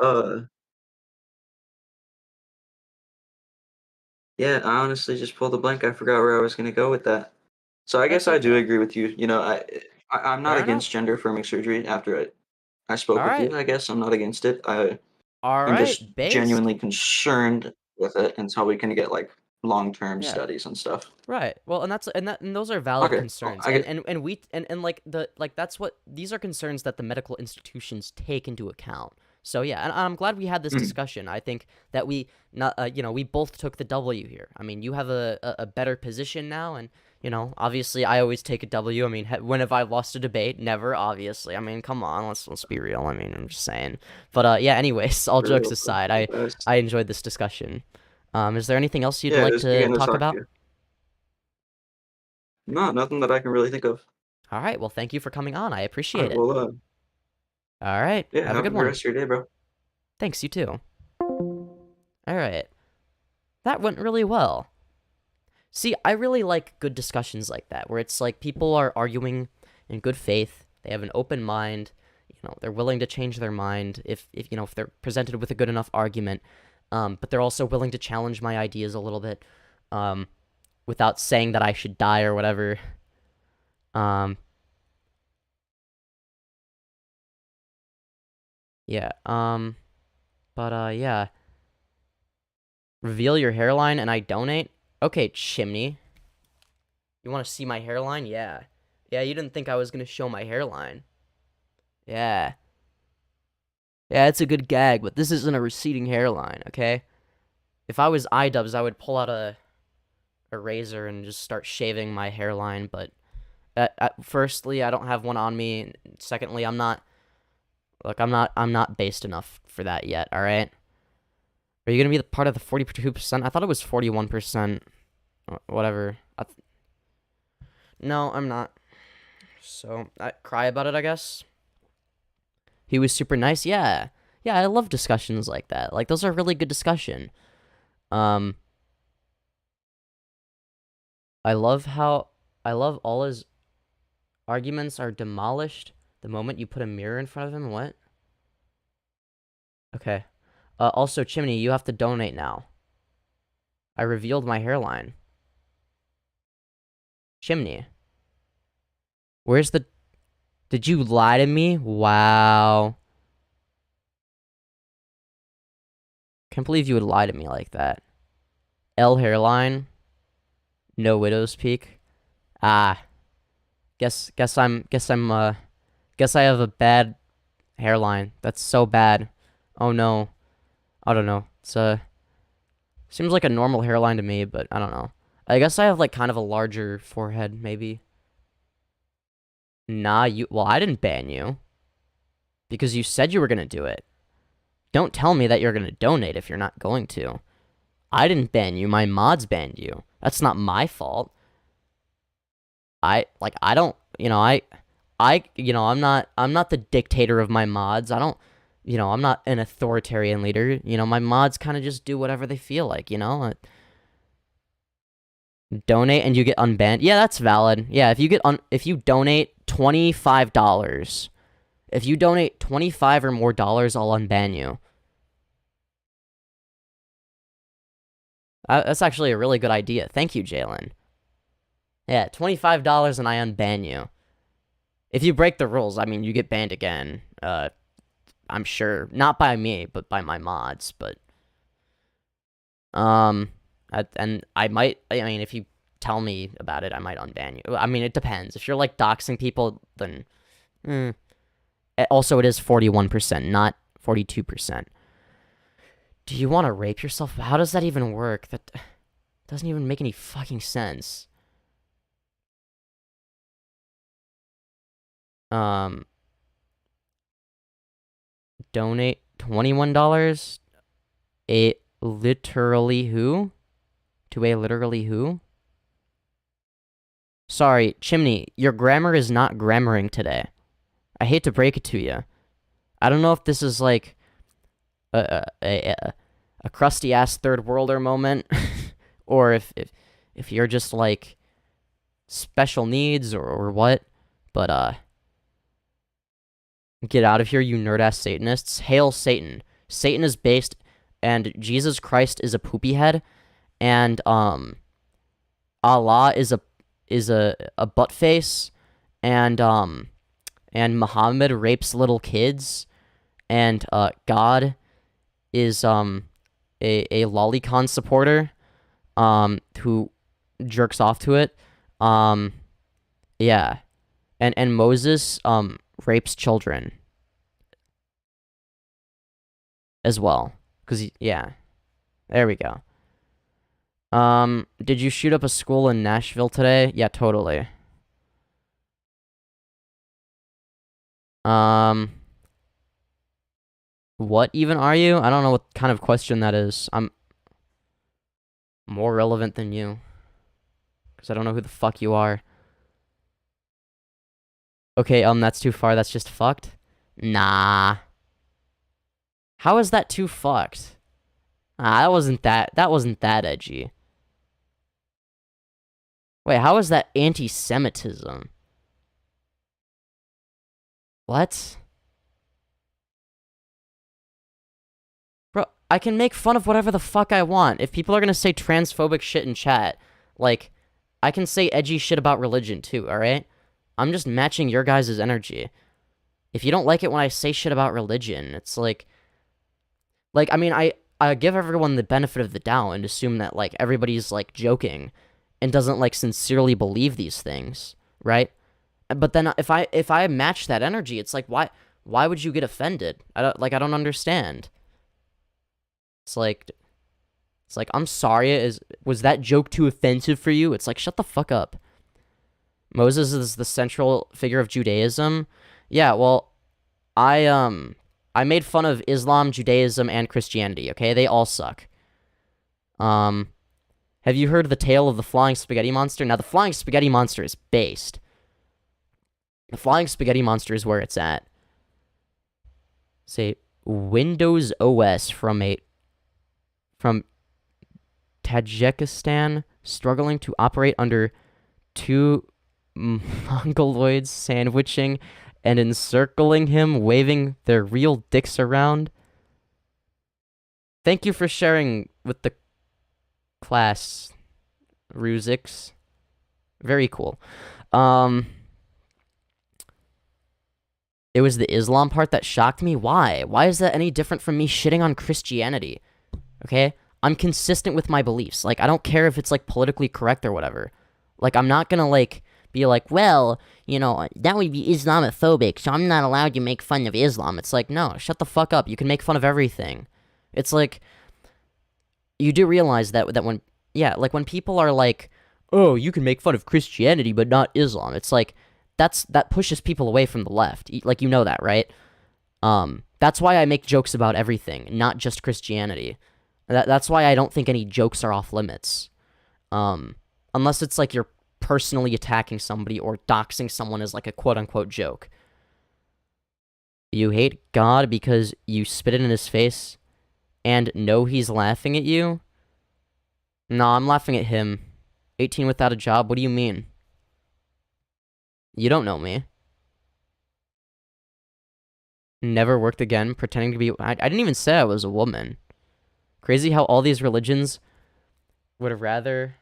uh, yeah, I honestly just pulled a blank. I forgot where I was gonna go with that. So I guess That's I do okay. agree with you. I'm not Fair against enough. gender affirming surgery. After I spoke All with right. you, I guess I'm not against it. I All am just right. Based. genuinely concerned with it until we can get long-term Yeah. studies and stuff. Right. Well, and those are valid Okay, well, concerns. I get And we and that's what these are concerns that the medical institutions take into account. So yeah, and I'm glad we had this mm, discussion. I think that we not we both took the W here. I mean, you have a better position now, and obviously I always take a W. I mean, when have I lost a debate? Never, obviously. I mean, come on, let's be real. I mean, I'm just saying. But yeah, anyways, all for jokes real, bro. aside, The I best. I enjoyed this discussion. Is there anything else you'd Yeah, it like was good to getting to talk talk to about? you. No, nothing that I can really think of. All right. Well, thank you for coming on. I All appreciate right, it. well, All right. yeah, Have a have a good good one. rest of your day, bro. Thanks, you too. All right. That went really well. See, I really like good discussions like that, where it's people are arguing in good faith, they have an open mind, they're willing to change their mind if they're presented with a good enough argument. But they're also willing to challenge my ideas a little bit, without saying that I should die or whatever. Yeah. Yeah. Reveal your hairline and I donate? Okay, chimney. You want to see my hairline? Yeah. Yeah, you didn't think I was going to show my hairline. Yeah. Yeah, it's a good gag, but this isn't a receding hairline, okay? If I was iDubbbz, I would pull out a razor and just start shaving my hairline, but firstly, I don't have one on me. Secondly, I'm not based enough for that yet, all right? Are you going to be the part of the 42%? I thought it was 41%. Whatever. No, I'm not. So, I cry about it, I guess. He was super nice. Yeah. Yeah, I love discussions like that. Like, those are really good discussion. I love all his arguments are demolished the moment you put a mirror in front of him. What? Okay. Also, Chimney, you have to donate now. I revealed my hairline. Chimney. Where's the... Did you lie to me? Wow. Can't believe you would lie to me like that. L hairline. No widow's peak. Ah. Guess I have a bad hairline. That's so bad. Oh no. I don't know. Seems like a normal hairline to me, but I don't know. I guess I have like kind of a larger forehead, maybe. Nah, well, I didn't ban you. Because you said you were gonna do it. Don't tell me that you're gonna donate if you're not going to. I didn't ban you, my mods banned you. That's not my fault. I'm not the dictator of my mods. I'm not an authoritarian leader. My mods kind of just do whatever they feel like, Donate and you get unbanned. Yeah, that's valid. Yeah, if you donate $25, if you donate $25 or more, I'll unban you. That's actually a really good idea. Thank you, Jalen. Yeah, $25 and I unban you. If you break the rules, I mean, you get banned again. I'm sure. Not by me, but by my mods, but... and I might... I mean, if you tell me about it, I might unban you. I mean, it depends. If you're, like, doxing people, then... Also, it is 41%, not 42%. Do you want to rape yourself? How does that even work? That doesn't even make any fucking sense. Donate $21? A literally who? To a literally who? Sorry, Chimney, your grammar is not grammaring today. I hate to break it to you. I don't know if this is like a crusty ass third worlder moment, or if you're just like special needs or what, but get out of here, you nerd ass Satanists. Hail Satan. Satan is based, and Jesus Christ is a poopy head, and Allah is a butt face, and Muhammad rapes little kids, and God is a lolicon supporter who jerks off to it. Yeah. And Moses rapes children as well. Yeah. There we go. Did you shoot up a school in Nashville today? Yeah, totally. What even are you? I don't know what kind of question that is. I'm more relevant than you. Because I don't know who the fuck you are. Okay, that's too far. That's just fucked? Nah. How is that too fucked? That wasn't that edgy. Wait, how is that anti-Semitism? What? I can make fun of whatever the fuck I want. If people are gonna say transphobic shit in chat, like, I can say edgy shit about religion too, alright? I'm just matching your guys' energy. If you don't like it when I say shit about religion, it's like, I mean, I give everyone the benefit of the doubt and assume that, like, everybody's, like, joking and doesn't, like, sincerely believe these things, right? But then if I match that energy, it's like, why would you get offended? I don't understand. It's like, I'm sorry, was that joke too offensive for you? It's like, shut the fuck up. Moses is the central figure of Judaism. Yeah, well, I made fun of Islam, Judaism, and Christianity, okay? They all suck. Have you heard the tale of the flying spaghetti monster? Now, the flying spaghetti monster is based. The flying spaghetti monster is where it's at. Say, Windows OS from Tajikistan struggling to operate under two mongoloids sandwiching and encircling him, waving their real dicks around. Thank you for sharing with the class, Ruzix. Very cool. It was the Islam part that shocked me. Why? Why is that any different from me shitting on Christianity? Okay? I'm consistent with my beliefs. Like, I don't care if it's, like, politically correct or whatever. Like, I'm not gonna, like, be like, well, you know, that would be Islamophobic, so I'm not allowed to make fun of Islam. It's like, no, shut the fuck up. You can make fun of everything. It's like, you do realize that when, yeah, like, when people are like, oh, you can make fun of Christianity, but not Islam. It's like, that pushes people away from the left. Like, you know that, right? That's why I make jokes about everything, not just Christianity. That's why I don't think any jokes are off limits. Unless it's like you're personally attacking somebody or doxing someone as like a quote-unquote joke. You hate God because you spit it in his face and know he's laughing at you? No, I'm laughing at him. 18 without a job, what do you mean? You don't know me. Never worked again, pretending to be... I didn't even say I was a woman. Crazy how all these religions would rather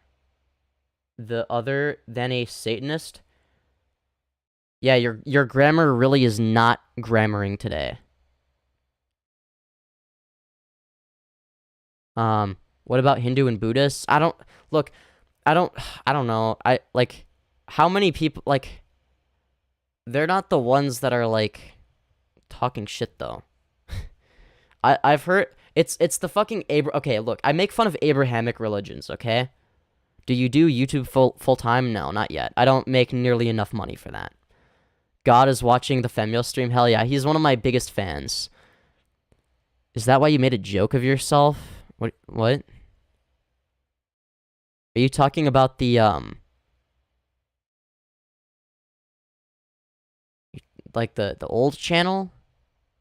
the other than a Satanist. Yeah, your grammar really is not grammaring today. What about Hindu and Buddhists? I don't know. How many people, like, they're not the ones that are, like, talking shit, though. I've heard, it's the fucking, okay, look, I make fun of Abrahamic religions, okay? Do you do YouTube full-time? No, not yet. I don't make nearly enough money for that. God is watching the Femyoz stream? Hell yeah, he's one of my biggest fans. Is that why you made a joke of yourself? What? Are you talking about the, like the old channel?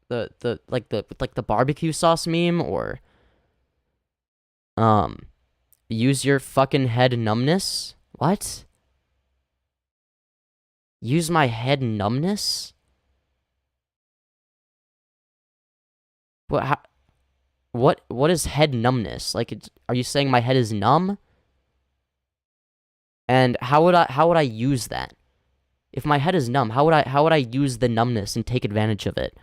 The barbecue sauce meme, or use your fucking head numbness? What? Use my head numbness? What is head numbness? Like, are you saying my head is numb? And how would I use that? If my head is numb, how would I use the numbness and take advantage of it?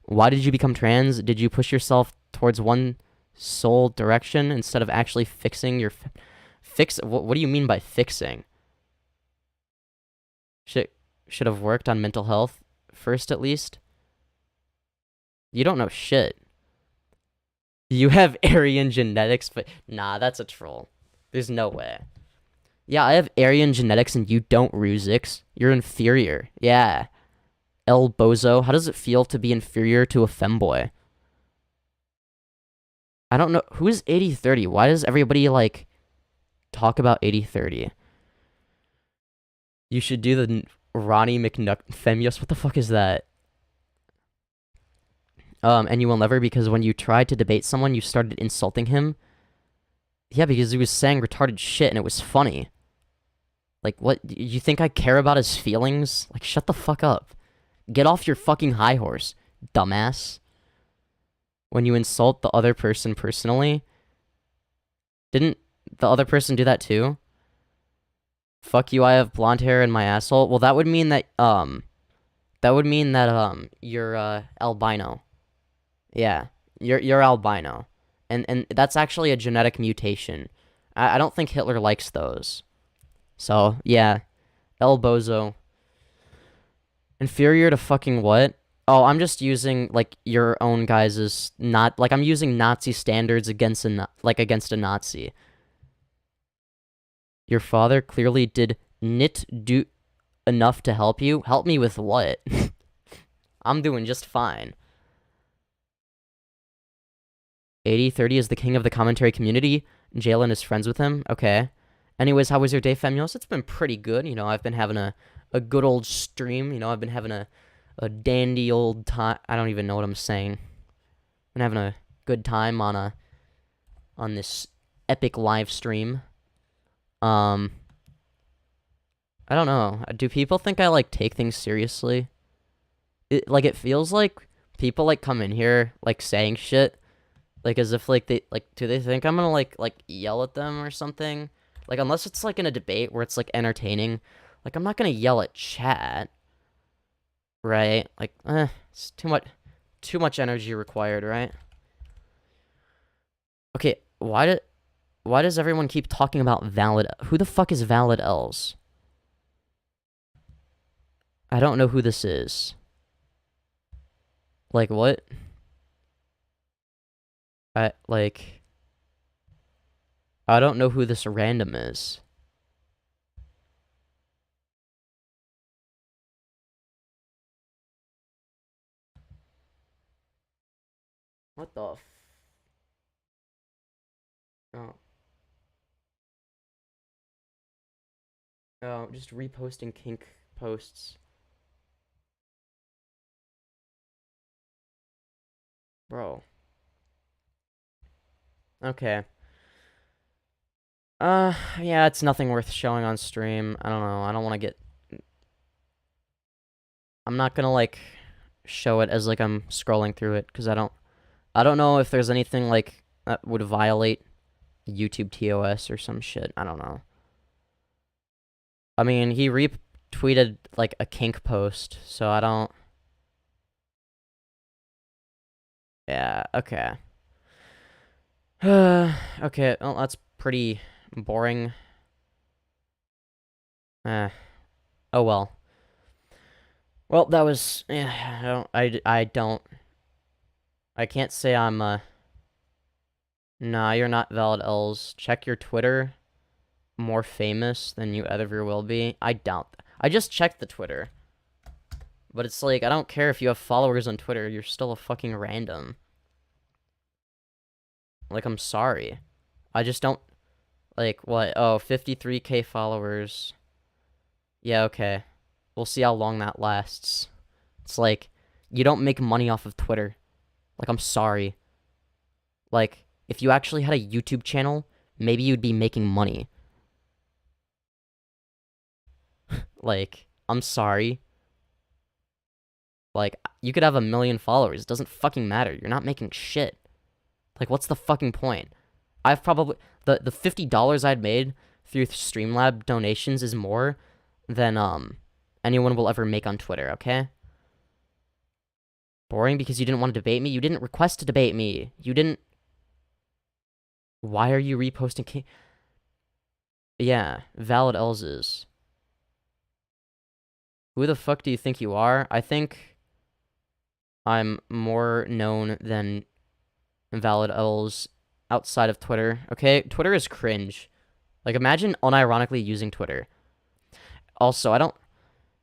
Why did you become trans? Did you push yourself towards one sole direction instead of actually fixing your what do you mean by fixing? Should have worked on mental health first, at least. You don't know shit. You have Aryan genetics, but nah, that's a troll. There's no way. Yeah, I have Aryan genetics and you don't, Ruzix. You're inferior. Yeah. El Bozo, how does it feel to be inferior to a femboy? I don't know. Who is 8030? Why does everybody, like, talk about 8030? You should do the Ronnie McNuck Femyoz. What the fuck is that? And you will never, because when you tried to debate someone, you started insulting him. Yeah, because he was saying retarded shit and it was funny. Like, what? You think I care about his feelings? Like, shut the fuck up. Get off your fucking high horse, dumbass. when you insult the other person personally. Didn't the other person do that too? Fuck you, I have blonde hair in my asshole. Well, that would mean that you're albino. Yeah, you're albino. And that's actually a genetic mutation. I don't think Hitler likes those. So, yeah. El Bozo. Inferior to fucking what? Oh, I'm just using, like, your own guys's not, like, I'm using Nazi standards against a Nazi. Your father clearly did nit do enough to help you. Help me with what? I'm doing just fine. 80/30 is the king of the commentary community. Jalen is friends with him. Okay. Anyways, how was your day, Femyoz? It's been pretty good. You know, I've been having a good old stream. You know, I've been having a dandy old time. I don't even know what I'm saying. Been having a good time on this epic live stream. I don't know. Do people think I, like, take things seriously? It feels like people, like, come in here, like, saying shit, like, as if, like, do they think I'm gonna, like, yell at them or something? Like, unless it's, like, in a debate where it's, like, entertaining. Like, I'm not gonna yell at chat. Right? Like, it's too much energy required, right? Okay, why does everyone keep talking about valid? Who the fuck is valid L's? I don't know who this is. Like, what? I don't know who this random is. What the f... Oh. Oh, just reposting kink posts. Bro. Okay. Yeah, it's nothing worth showing on stream. I don't know. I don't want to get... I'm not gonna, like, show it as, like, I'm scrolling through it, because I don't know if there's anything, like, that would violate YouTube TOS or some shit. I don't know. I mean, he retweeted, like, a kink post, so I don't... Yeah, okay. Okay, well, that's pretty boring. Oh well. Well, that was... Yeah, I can't say I'm, Nah, you're not valid L's. Check your Twitter. More famous than you ever will be. I doubt that. I just checked the Twitter. But it's like, I don't care if you have followers on Twitter, you're still a fucking random. Like, I'm sorry. I just don't... Like, what? Oh, 53k followers. Yeah, okay. We'll see how long that lasts. It's like, you don't make money off of Twitter. Like, I'm sorry. Like, if you actually had a YouTube channel, maybe you'd be making money. Like, I'm sorry. Like, you could have 1 million followers. It doesn't fucking matter. You're not making shit. Like, what's the fucking point? I've probably... The $50 I'd made through Streamlab donations is more than, anyone will ever make on Twitter, okay? Boring because you didn't want to debate me? You didn't request to debate me. You didn't... Why are you reposting... Yeah, valid L's is... Who the fuck do you think you are? I think I'm more known than valid L's outside of Twitter. Okay, Twitter is cringe. Like, imagine unironically using Twitter. Also,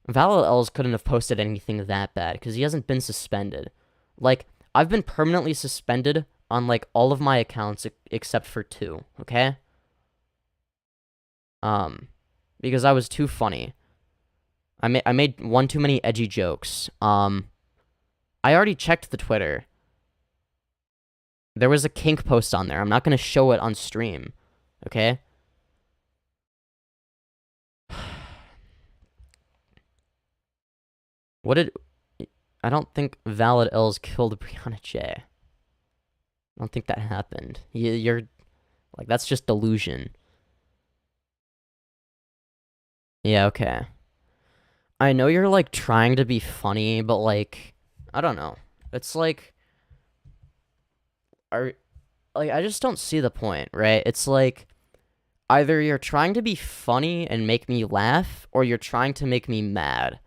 valid L's couldn't have posted anything that bad because he hasn't been suspended. Like, I've been permanently suspended on, like, all of my accounts except for 2, okay? Because I was too funny. I made one too many edgy jokes. I already checked the Twitter. There was a kink post on there. I'm not going to show it on stream. Okay? I don't think valid L's killed Brianna J. I don't think that happened. You're like, that's just delusion. Yeah, okay. I know you're like trying to be funny, but like, I don't know. It's like, I just don't see the point, right? It's like, either you're trying to be funny and make me laugh, or you're trying to make me mad.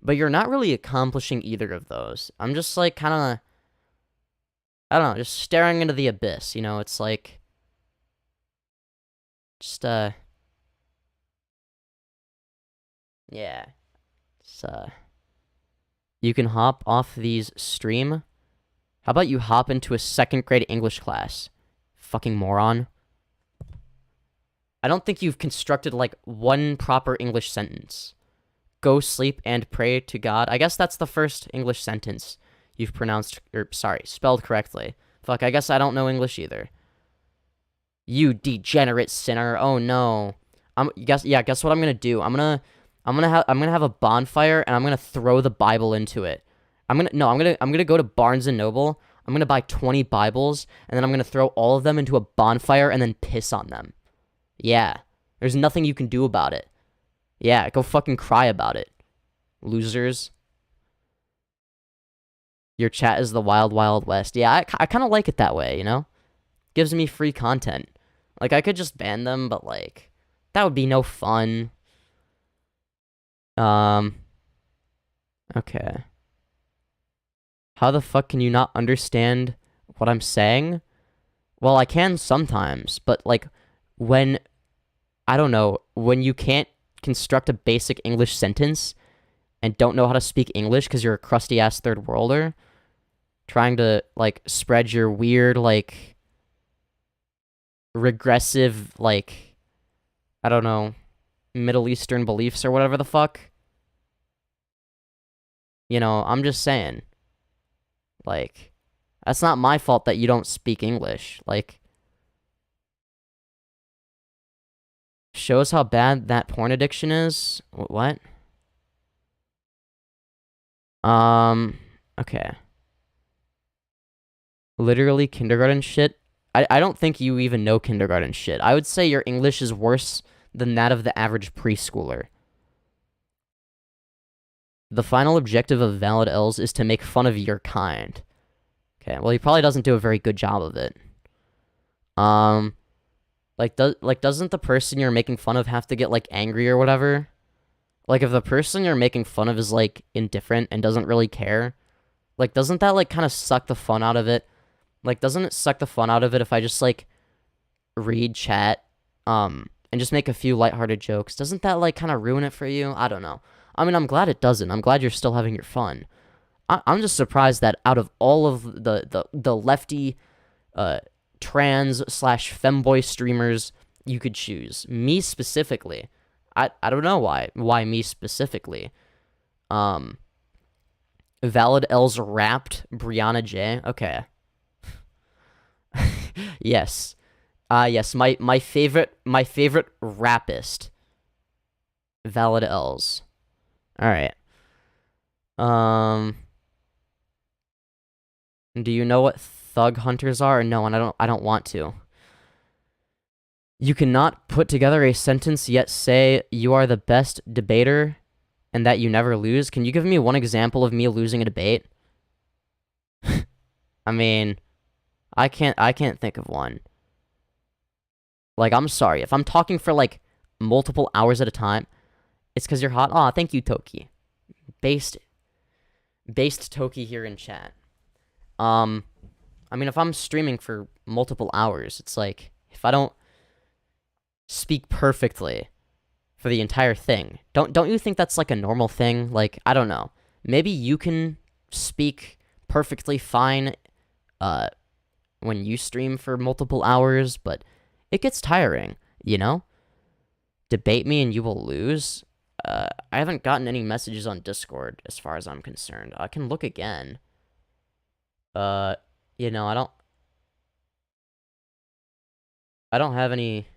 But you're not really accomplishing either of those. I'm just like kind of, I don't know, just staring into the abyss, you know? It's like, just, yeah. It's, you can hop off these stream. How about you hop into a 2nd grade English class? Fucking moron. I don't think you've constructed, like, one proper English sentence. Go sleep and pray to God. I guess that's the first English sentence you've pronounced, or, sorry, spelled correctly. Fuck, I guess I don't know English either. You degenerate sinner. Oh, no. Guess what I'm gonna do? I'm gonna have a bonfire, and I'm gonna throw the Bible into it. I'm gonna go to Barnes and Noble. I'm gonna buy 20 Bibles, and then I'm gonna throw all of them into a bonfire and then piss on them. Yeah. There's nothing you can do about it. Yeah, go fucking cry about it. Losers. Your chat is the wild, wild west. Yeah, I kind of like it that way, you know? Gives me free content. Like, I could just ban them, but, like, that would be no fun. Okay. How the fuck can you not understand what I'm saying? Well, I can sometimes, but, like, when, I don't know, when you can't construct a basic English sentence and don't know how to speak English because you're a crusty-ass third worlder, trying to, like, spread your weird, like, regressive, like, I don't know, Middle Eastern beliefs or whatever the fuck. You know, I'm just saying. Like, that's not my fault that you don't speak English. Like, shows how bad that porn addiction is? What? Okay. Literally kindergarten shit? I don't think you even know kindergarten shit. I would say your English is worse than that of the average preschooler. The final objective of valid L's is to make fun of your kind. Okay, well, he probably doesn't do a very good job of it. Doesn't the person you're making fun of have to get, like, angry or whatever? Like, if the person you're making fun of is, like, indifferent and doesn't really care, like, doesn't that, like, kind of suck the fun out of it? Like, doesn't it suck the fun out of it if I just, like, read chat, and just make a few lighthearted jokes? Doesn't that, like, kind of ruin it for you? I don't know. I mean, I'm glad it doesn't. I'm glad you're still having your fun. I'm just surprised that out of all of the lefty, trans/femboy streamers you could choose, me specifically, I don't know why me specifically. Valid L's wrapped Brianna J. Okay. Yes. Yes, my favorite rappist. Valid L's. All right. Do you know what thug hunters are? No, and I don't want to. You cannot put together a sentence yet say you are the best debater and that you never lose. Can you give me one example of me losing a debate? I mean, I can't think of one. Like, I'm sorry. If I'm talking for, like, multiple hours at a time, it's because you're hot. Aw, thank you, Toki. Based Toki here in chat. I mean, if I'm streaming for multiple hours, it's like, if I don't speak perfectly for the entire thing, don't you think that's, like, a normal thing? Like, I don't know. Maybe you can speak perfectly fine, when you stream for multiple hours, but it gets tiring, you know? Debate me and you will lose? I haven't gotten any messages on Discord as far as I'm concerned. I can look again. You know, I don't have any.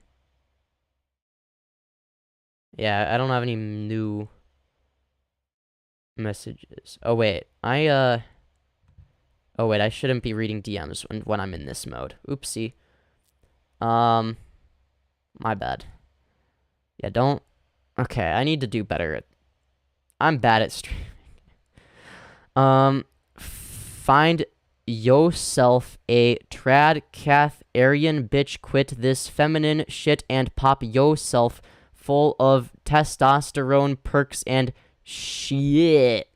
Yeah, I don't have any new messages. Oh wait, Oh wait, I shouldn't be reading DMs when I'm in this mode. Oopsie. My bad. Yeah, don't. Okay, I need to do better at. I'm bad at streaming. Find yourself a trad cath Aryan bitch, quit this feminine shit and pop yourself full of testosterone perks and shit.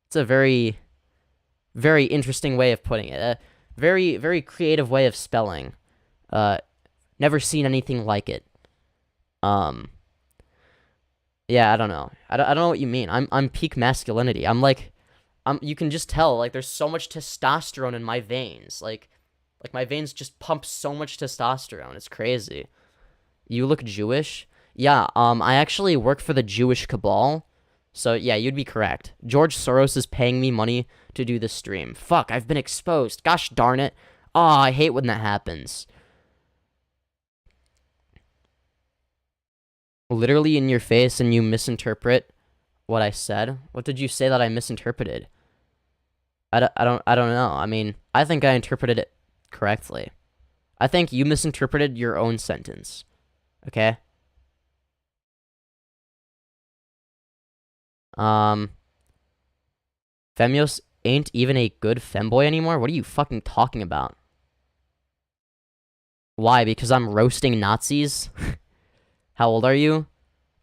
It's a very, very interesting way of putting it. A very, very creative way of spelling. Never seen anything like it. Yeah, I don't know. I don't know what you mean. I'm peak masculinity. You can just tell, like, there's so much testosterone in my veins. Like my veins just pump so much testosterone. It's crazy. You look Jewish? Yeah, I actually work for the Jewish cabal. So, yeah, you'd be correct. George Soros is paying me money to do this stream. Fuck, I've been exposed. Gosh darn it. Aw, I hate when that happens. Literally in your face and you misinterpret what I said. What did you say that I misinterpreted? I don't know. I mean, I think I interpreted it correctly. I think you misinterpreted your own sentence. Okay? Femyoz ain't even a good femboy anymore? What are you fucking talking about? Why? Because I'm roasting Nazis? How old are you?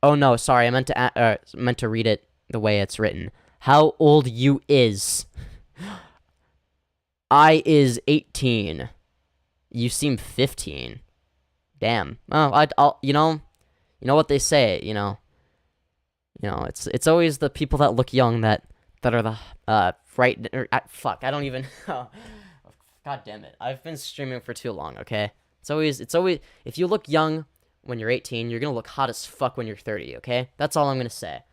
Oh no, sorry, I meant to read it the way it's written. How old you is? I is 18. You seem 15. Damn. Oh, I'll you know what they say, it's always the people that look young that are the right fuck, I don't even God damn it. I've been streaming for too long, okay? It's always if you look young when you're 18, you're gonna look hot as fuck when you're 30, okay? That's all I'm gonna say.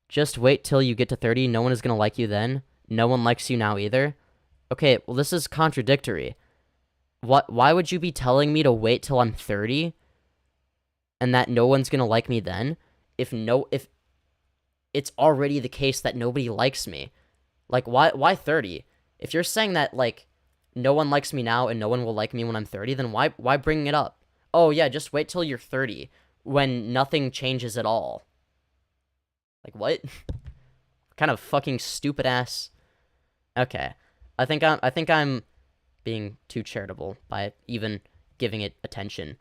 Just wait till you get to 30. No one is gonna like you then. No one likes you now either. Okay, well, this is contradictory. Why would you be telling me to wait till I'm 30 and that no one's gonna like me then if it's already the case that nobody likes me? Like, why 30? If you're saying that, like, no one likes me now and no one will like me when I'm 30, then why bring it up? Oh, yeah, just wait till you're 30 when nothing changes at all. Like, what? Kind of fucking stupid ass. Okay. I think I'm being too charitable by even giving it attention.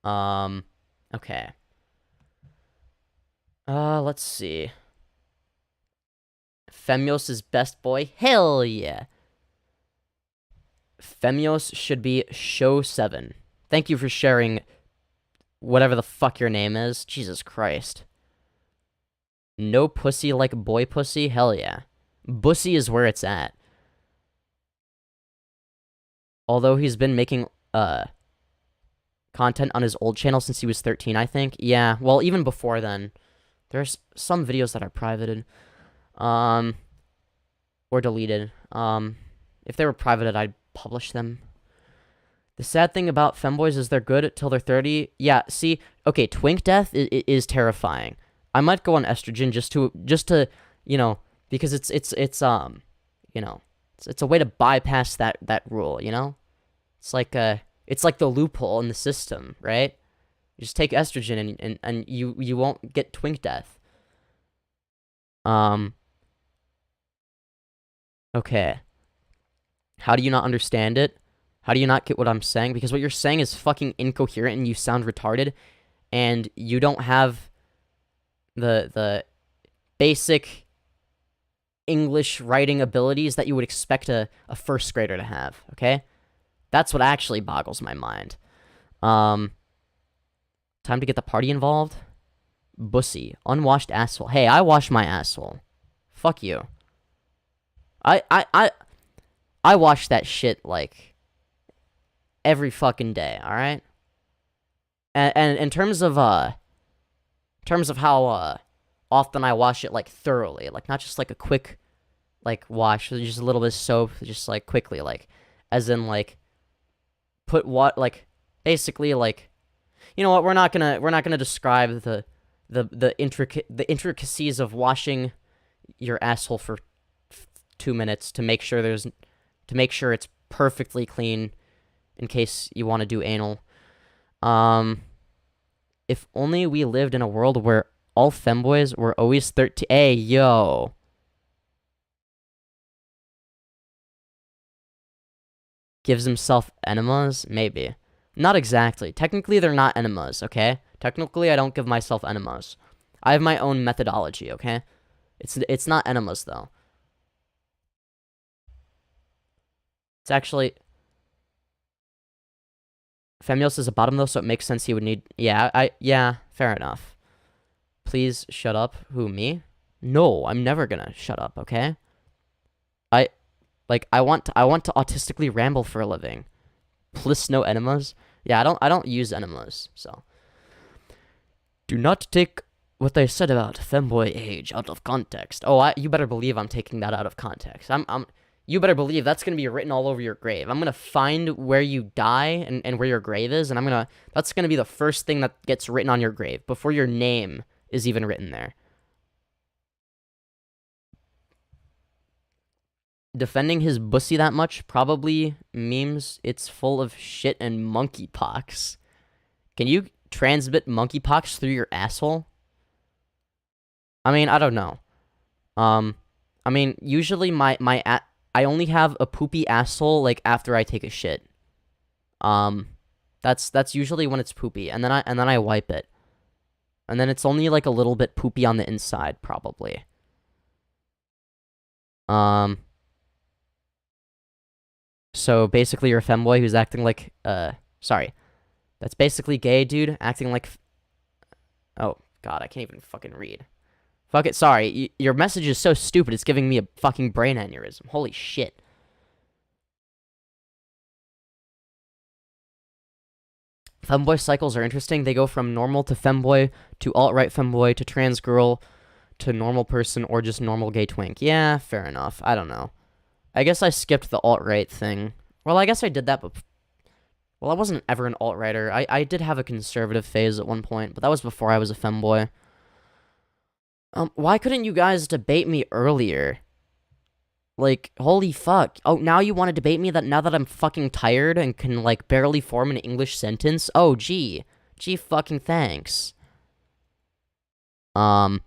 Okay. Let's see. Femyoz is best boy? Hell yeah. Femyoz should be show 7. Thank you for sharing whatever the fuck your name is. Jesus Christ. No pussy like boy pussy? Hell yeah. Bussy is where it's at. Although he's been making content on his old channel since he was 13, I think. Yeah, well, even before then. There's some videos that are privated. Or deleted. If they were privated, I'd publish them. The sad thing about femboys is they're good till they're 30. Yeah, see, okay, twink death is terrifying. I might go on estrogen just to because it's a way to bypass that rule, It's like the loophole in the system, right? You just take estrogen and you won't get twink death. Okay. How do you not understand it? How do you not get what I'm saying? Because what you're saying is fucking incoherent and you sound retarded and you don't have the basic English writing abilities that you would expect a first grader to have, okay? That's what actually boggles my mind. Time to get the party involved? Bussy. Unwashed asshole. Hey, I wash my asshole. Fuck you. I wash that shit, like, every fucking day, alright? And in terms of how often I wash it, like, thoroughly, like, not just, like, a quick, like, wash, just a little bit of soap, just, like, quickly, like, as in, like, put what, like, basically, like, you know what, we're not gonna describe the intricacies of washing your asshole for 2 minutes to make sure it's perfectly clean in case you want to do anal. If only we lived in a world where all femboys were always 13. Hey, yo. Gives himself enemas? Maybe. Not exactly. Technically, they're not enemas, okay? Technically, I don't give myself enemas. I have my own methodology, okay? It's not enemas, though. It's actually... Femyoz is a bottom, though, so it makes sense he would need... Yeah, fair enough. Please shut up. Who, me? No, I'm never gonna shut up, okay? I want to autistically ramble for a living. Plus no enemas. Yeah, I don't use enemas, so. Do not take what I said about femboy age out of context. Oh, you better believe I'm taking that out of context. You better believe that's gonna be written all over your grave. I'm gonna find where you die and where your grave is, and that's gonna be the first thing that gets written on your grave before your name is even written there. Defending his bussy that much probably means it's full of shit and monkeypox. Can you transmit monkeypox through your asshole? I mean, I don't know. I mean, usually I only have a poopy asshole like after I take a shit. That's usually when it's poopy, and then I wipe it. And then it's only like a little bit poopy on the inside, probably. So basically you're a femboy who's acting like, sorry. That's basically gay dude acting like, oh god, I can't even fucking read. Fuck it, sorry. Your message is so stupid, it's giving me a fucking brain aneurysm. Holy shit. Femboy cycles are interesting. They go from normal to femboy, to alt-right femboy, to trans girl, to normal person, or just normal gay twink. Yeah, fair enough. I don't know. I guess I skipped the alt-right thing. Well, I guess I did that, but... Well, I wasn't ever an alt-righter. I did have a conservative phase at one point, but that was before I was a femboy. Why couldn't you guys debate me earlier? Like, holy fuck. Oh, now you want to debate me now that I'm fucking tired and can, like, barely form an English sentence? Oh, gee. Gee fucking thanks. I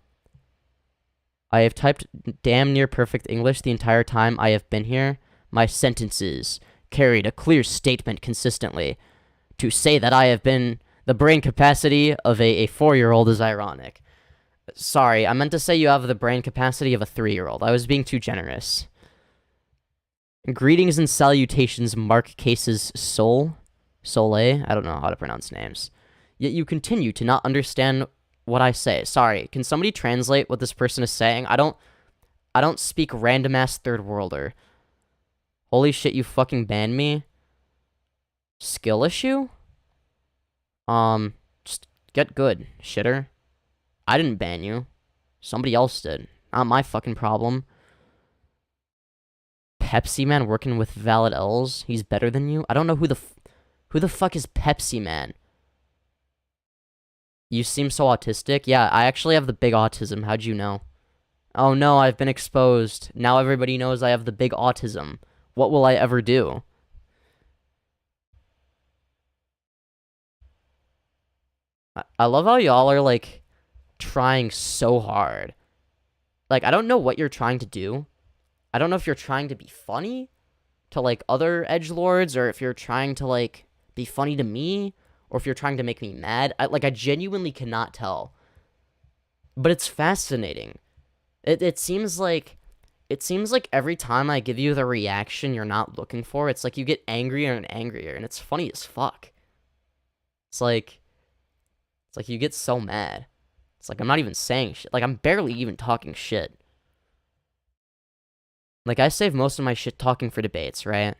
have typed damn near perfect English the entire time I have been here. My sentences carried a clear statement consistently. To say that I have been the brain capacity of a 4-year-old is ironic. Sorry, I meant to say you have the brain capacity of a 3-year-old. I was being too generous. Greetings and salutations, Mark Case's Soleil? I don't know how to pronounce names. Yet you continue to not understand what I say. Sorry, can somebody translate what this person is saying? I don't speak random-ass third worlder. Holy shit, you fucking banned me? Skill issue? Just get good, shitter. I didn't ban you. Somebody else did. Not my fucking problem. Pepsi Man working with valid L's? He's better than you? I don't know who the fuck is Pepsi Man? You seem so autistic. Yeah, I actually have the big autism. How'd you know? Oh no, I've been exposed. Now everybody knows I have the big autism. What will I ever do? I love how y'all are, like, trying so hard. Like, I don't know what you're trying to do. I don't know if you're trying to be funny to, like, other edgelords, or if you're trying to, like, be funny to me, or if you're trying to make me mad. I genuinely cannot tell. But it's fascinating. It seems like every time I give you the reaction you're not looking for, it's like you get angrier and angrier, and it's funny as fuck. It's like you get so mad. It's like I'm not even saying shit. Like, I'm barely even talking shit. Like, I save most of my shit talking for debates, right?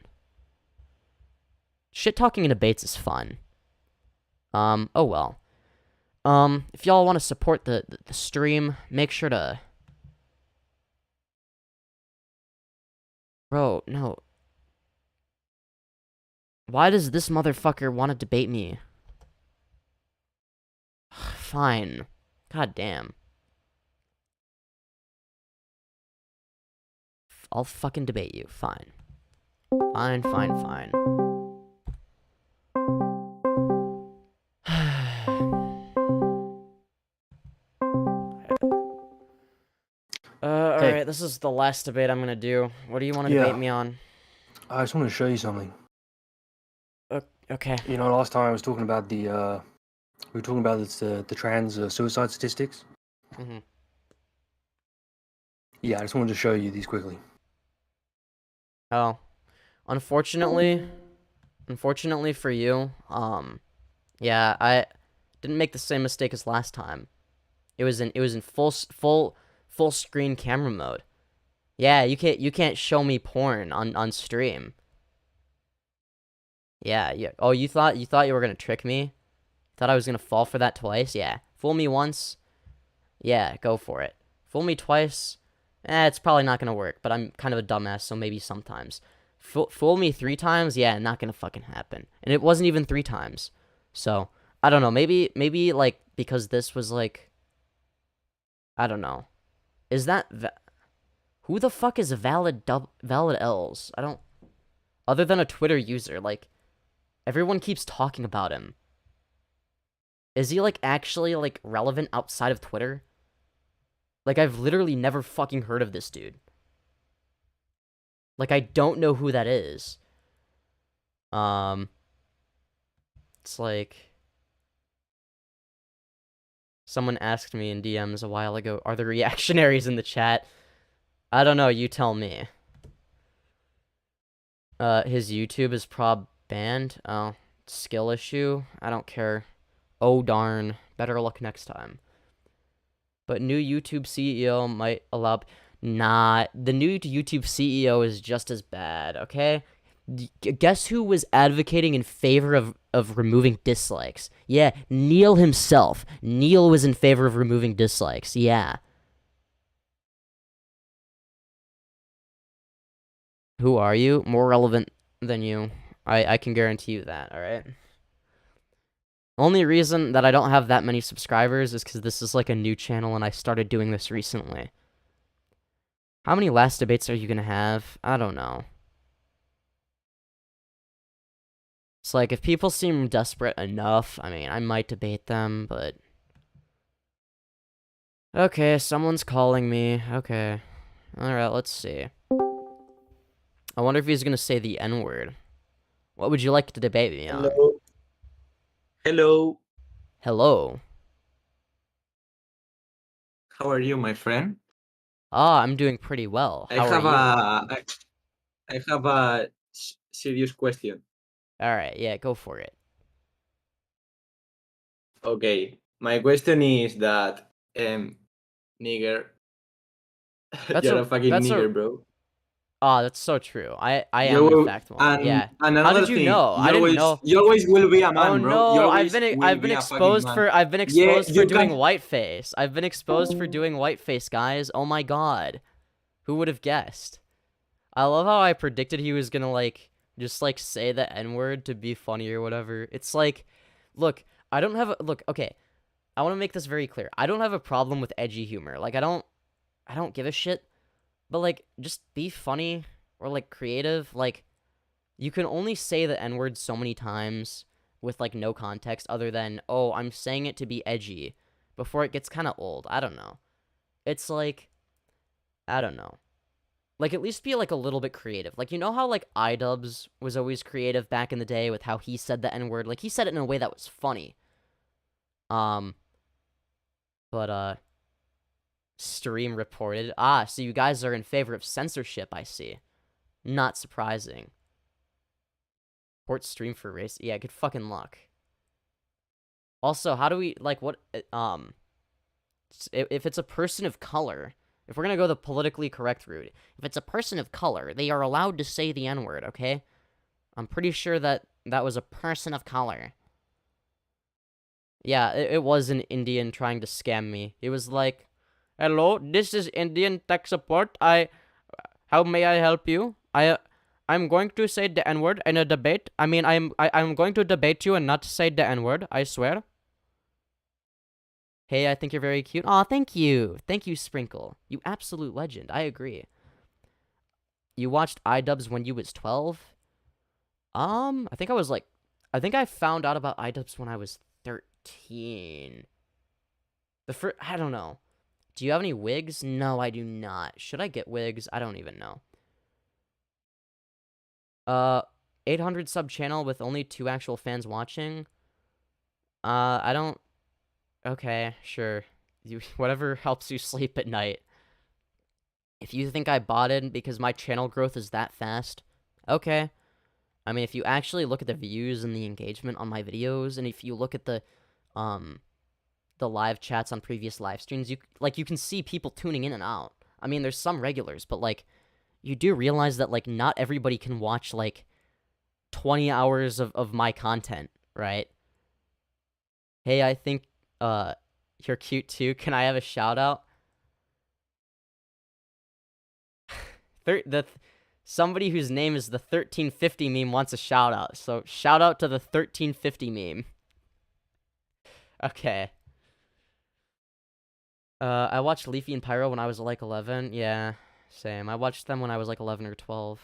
Shit talking in debates is fun. Oh well. If y'all want to support the stream, make sure to... Bro, no. Why does this motherfucker want to debate me? Fine. God damn. I'll fucking debate you. Fine. Fine, fine, fine. Alright, this is the last debate I'm gonna do. What do you want to debate me on? I just want to show you something. Okay. You know, last time I was talking about the, we were talking about the trans suicide statistics. Mm-hmm. Yeah, I just wanted to show you these quickly. Oh. Unfortunately for you, yeah, I didn't make the same mistake as last time. It was in full screen camera mode. Yeah, you can't show me porn on stream. Yeah. Oh, you thought you were gonna trick me? Thought I was gonna fall for that twice? Yeah. Fool me once? Yeah, go for it. Fool me twice? It's probably not gonna work, but I'm kind of a dumbass, so maybe sometimes. Fool me 3 times? Yeah, not gonna fucking happen. And it wasn't even 3 times. So, I don't know, maybe, like, because this was, like, I don't know. Is that, who the fuck is Valid L's? I don't, other than a Twitter user, like, everyone keeps talking about him. Is he, like, actually, like, relevant outside of Twitter? Like, I've literally never fucking heard of this dude. Like, I don't know who that is. It's like... Someone asked me in DMs a while ago, are there reactionaries in the chat? I don't know, you tell me. His YouTube is prob banned. Oh, skill issue? I don't care. Oh darn. Better luck next time. But new YouTube CEO might allow... Nah, the new YouTube CEO is just as bad, okay? Guess who was advocating in favor of removing dislikes? Yeah, Neil himself. Neil was in favor of removing dislikes, yeah. Who are you? More relevant than you. I can guarantee you that, alright? Only reason that I don't have that many subscribers is because this is like a new channel and I started doing this recently. How many last debates are you gonna have? I don't know. It's like, if people seem desperate enough, I mean, I might debate them, but... Okay, someone's calling me. Okay. Alright, let's see. I wonder if he's gonna say the N-word. What would you like to debate me on? Hello. Hello. Hello. How are you, my friend? Ah, I'm doing pretty well. How are you? I have a serious question. Alright, yeah, go for it. Okay, my question is that, nigger, you're a fucking nigger, bro. Ah, that's so true. I am in fact one. Yeah. And How did you know? I didn't know. You always will be a man, Oh bro. no, I've been exposed for doing whiteface. I've been exposed for doing whiteface, guys. Oh my god. Who would have guessed? I love how I predicted he was gonna like just like say the N-word to be funny or whatever. It's like, look, I don't have a look, okay. I want to make this very clear. I don't have a problem with edgy humor. Like I don't give a shit. But like just be funny or like creative. Like you can only say the N-word so many times with like no context other than, oh, I'm saying it to be edgy before it gets kind of old. I don't know. It's like, I don't know. Like, at least be, like, a little bit creative. Like, you know how, like, iDubbbz was always creative back in the day with how he said the N-word? Like, he said it in a way that was funny. Stream reported. Ah, so you guys are in favor of censorship, I see. Not surprising. Port stream for race. Yeah, good fucking luck. Also, how do we, like, what, if it's a person of color... If we're gonna go the politically correct route, if it's a person of color, they are allowed to say the N-word, okay? I'm pretty sure that was a person of color. Yeah, it was an Indian trying to scam me. It was like, hello, this is Indian tech support. How may I help you? I'm going to say the N-word in a debate. I mean, I'm going to debate you and not say the N-word, I swear. Hey, I think you're very cute. Aw, thank you. Thank you, Sprinkle. You absolute legend. I agree. You watched iDubbbz when you was 12? I think I found out about iDubbbz when I was 13. I don't know. Do you have any wigs? No, I do not. Should I get wigs? I don't even know. 800 sub channel with only 2 actual fans watching. I don't. Okay, sure. Whatever helps you sleep at night. If you think I bought it because my channel growth is that fast, okay. I mean, if you actually look at the views and the engagement on my videos, and if you look at the live chats on previous live streams, you can see people tuning in and out. I mean, there's some regulars, but like, you do realize that like not everybody can watch like 20 hours of my content, right? Hey, I think you're cute too. Can I have a shout out? Somebody whose name is the 1350 meme wants a shout out. So shout out to the 1350 meme. Okay. I watched Leafy and Pyro when I was like 11. Yeah, same. I watched them when I was like 11 or 12.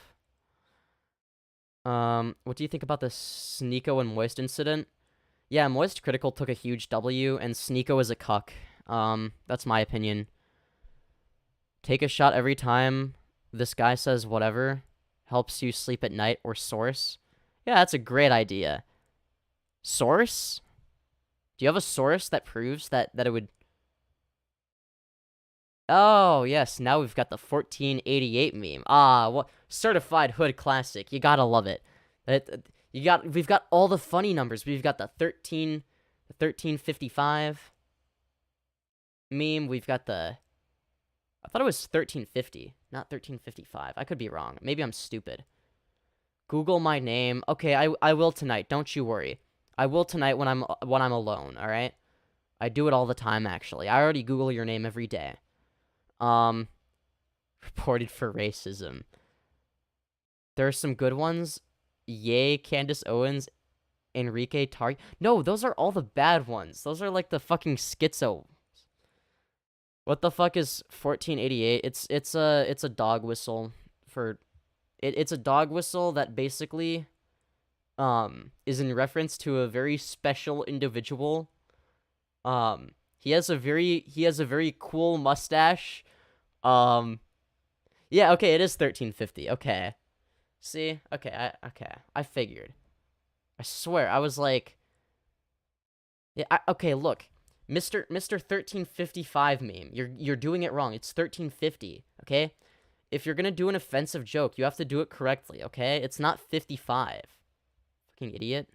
What do you think about the Sneeko and Moist incident? Yeah, Moist Critical took a huge W, and Sneeko is a cuck. That's my opinion. Take a shot every time this guy says whatever helps you sleep at night, or source. Yeah, that's a great idea. Source? Do you have a source that proves that it would... Oh, yes, now we've got the 1488 meme. Ah, what certified hood classic. You gotta love it. We've got all the funny numbers. We've got the 1355 meme. We've got the... I thought it was 1350, not 1355. I could be wrong. Maybe I'm stupid. Google my name. Okay, I will tonight. Don't you worry. I will tonight when I'm alone, all right? I do it all the time, actually. I already Google your name every day. Reported for racism. There are some good ones. Yay, Candace Owens, Enrique Targ. No, those are all the bad ones. Those are like the fucking schizo. What the fuck is 1488? It's a dog whistle for it's a dog whistle that basically is in reference to a very special individual. He has a very cool mustache. Yeah, okay, it is 1350. Okay. See? Okay, I figured. I swear, I was like... Yeah, okay, look. Mr. 1355 meme, you're doing it wrong. It's 1350, okay? If you're gonna do an offensive joke, you have to do it correctly, okay? It's not 55. Fucking idiot.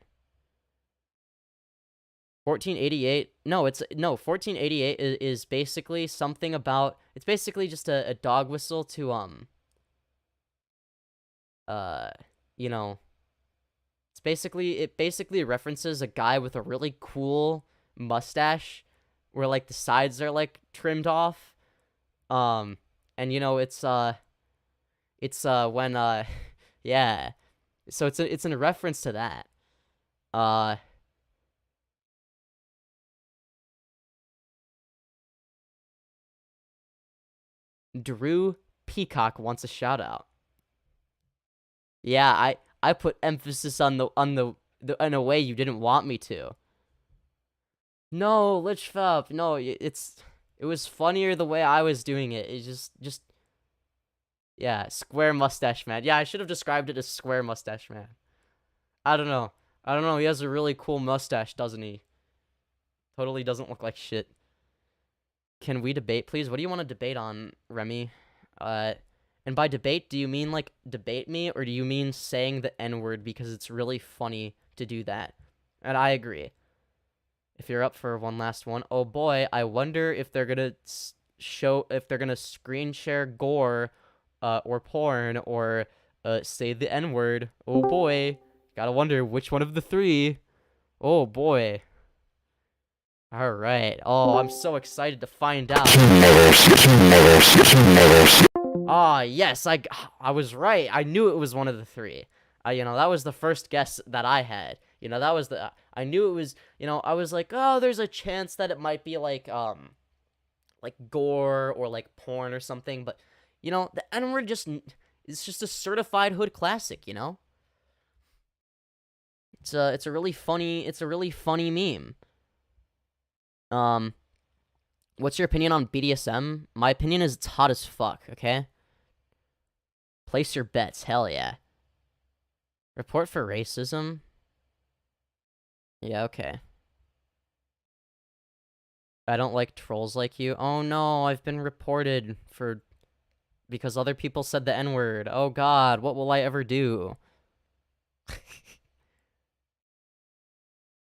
1488... No, 1488 is basically something about... It's basically just a dog whistle to, you know... It basically references a guy with a really cool mustache where, like, the sides are, like, trimmed off. And, you know, it's when, yeah. So it's in reference to that. Drew Peacock wants a shout out. Yeah, I put emphasis on the in a way you didn't want me to. No, Lich Fap, no, it was funnier the way I was doing it. It's just yeah, square mustache man. Yeah, I should have described it as square mustache man. I don't know. He has a really cool mustache, doesn't he? Totally doesn't look like shit. Can we debate, please? What do you want to debate on, Remy? And by debate, do you mean, like, debate me, or do you mean saying the N-word because it's really funny to do that? And I agree. If you're up for one last one. Oh boy, I wonder if they're gonna screen share gore, or porn, or, say the N-word. Oh boy. Gotta wonder which one of the three. Oh boy. Alright. Oh, I'm so excited to find out. Ah, yes, I was right. I knew it was one of the three. You know, that was the first guess that I had. You know, that was I knew it was, you know, I was like, oh, there's a chance that it might be like gore or like porn or something, but, you know, the N-word just, It's just a certified hood classic, you know? It's a really funny meme. What's your opinion on BDSM? My opinion is it's hot as fuck, okay? Place your bets, hell yeah. Report for racism? Yeah, okay. I don't like trolls like you. Oh no, I've been reported because other people said the N-word. Oh god, what will I ever do?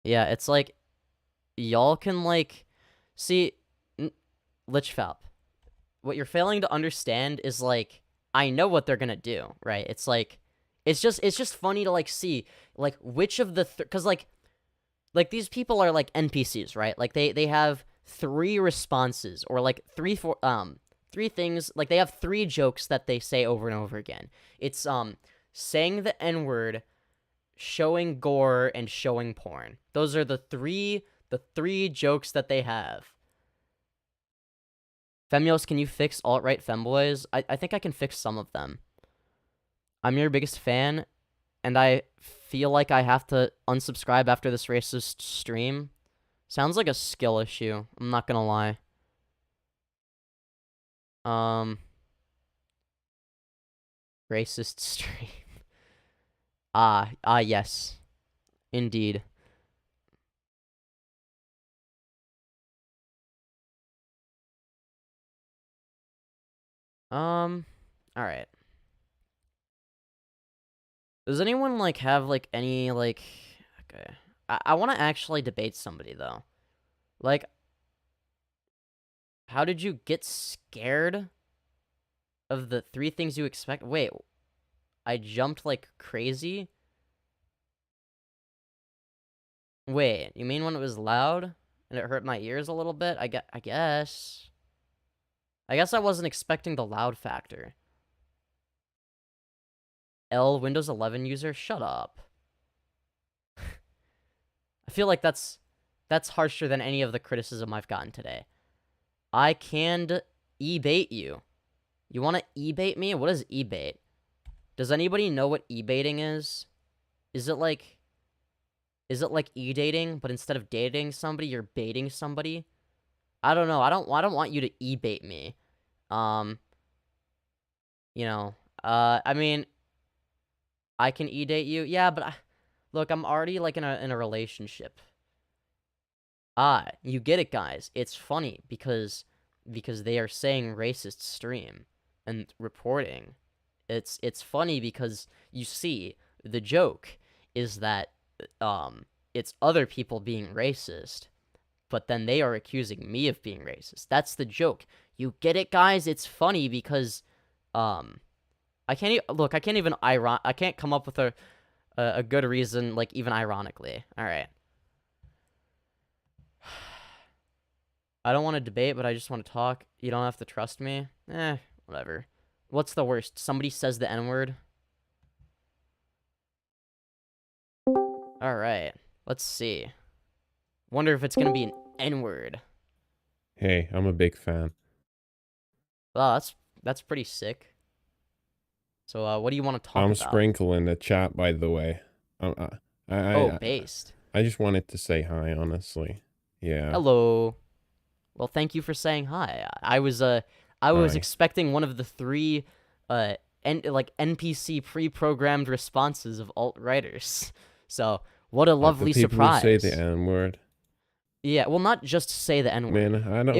Yeah, it's like, y'all can like, see, Lichfalp, what you're failing to understand is like, I know what they're gonna do, right? It's like, it's just funny to like see, like, which of the, cause like these people are like NPCs, right? Like they have 3 responses, or like 3 things, like they have 3 jokes that they say over and over again. It's, saying the N-word, showing gore, and showing porn. Those are the three jokes that they have. Femyoz, can you fix alt-right femboys? I think I can fix some of them. I'm your biggest fan, and I feel like I have to unsubscribe after this racist stream. Sounds like a skill issue, I'm not gonna lie. Racist stream. Yes. Indeed. Alright. Does anyone, like, have, like, any, like... Okay. I want to actually debate somebody, though. Like, how did you get scared of the 3 things you expect? Wait, I jumped like crazy? Wait, you mean when it was loud and it hurt my ears a little bit? I guess. I guess I wasn't expecting the loud factor. Windows 11 user, shut up. I feel like that's harsher than any of the criticism I've gotten today. I can e-bait you. You want to e-bait me? What is e-bait? Does anybody know what e-baiting is? Is it like e-dating, but instead of dating somebody, you're baiting somebody? I don't know. I don't want you to e-bait me. You know, I mean, I can e-date you. Yeah, but look, I'm already like in a relationship. You get it, guys. It's funny because they are saying racist stream and reporting. It's funny because you see the joke is that it's other people being racist, but then they are accusing me of being racist. That's the joke. You get it, guys? It's funny because I can't come up with a good reason, like, even ironically. All right. I don't want to debate, but I just want to talk. You don't have to trust me. Whatever. What's the worst? Somebody says the N-word? Alright. Let's see. Wonder if it's gonna be an N-word. Hey, I'm a big fan. Oh, That's pretty sick. So, what do you want to talk about? I'm sprinkling the chat, by the way. Based. I just wanted to say hi, honestly. Yeah. Hello. Well, thank you for saying hi. I was expecting one of the 3 NPC pre-programmed responses of alt-writers. So, what a lovely surprise. People who say the N-word. Yeah, well, not just say the N-word. Man, I don't...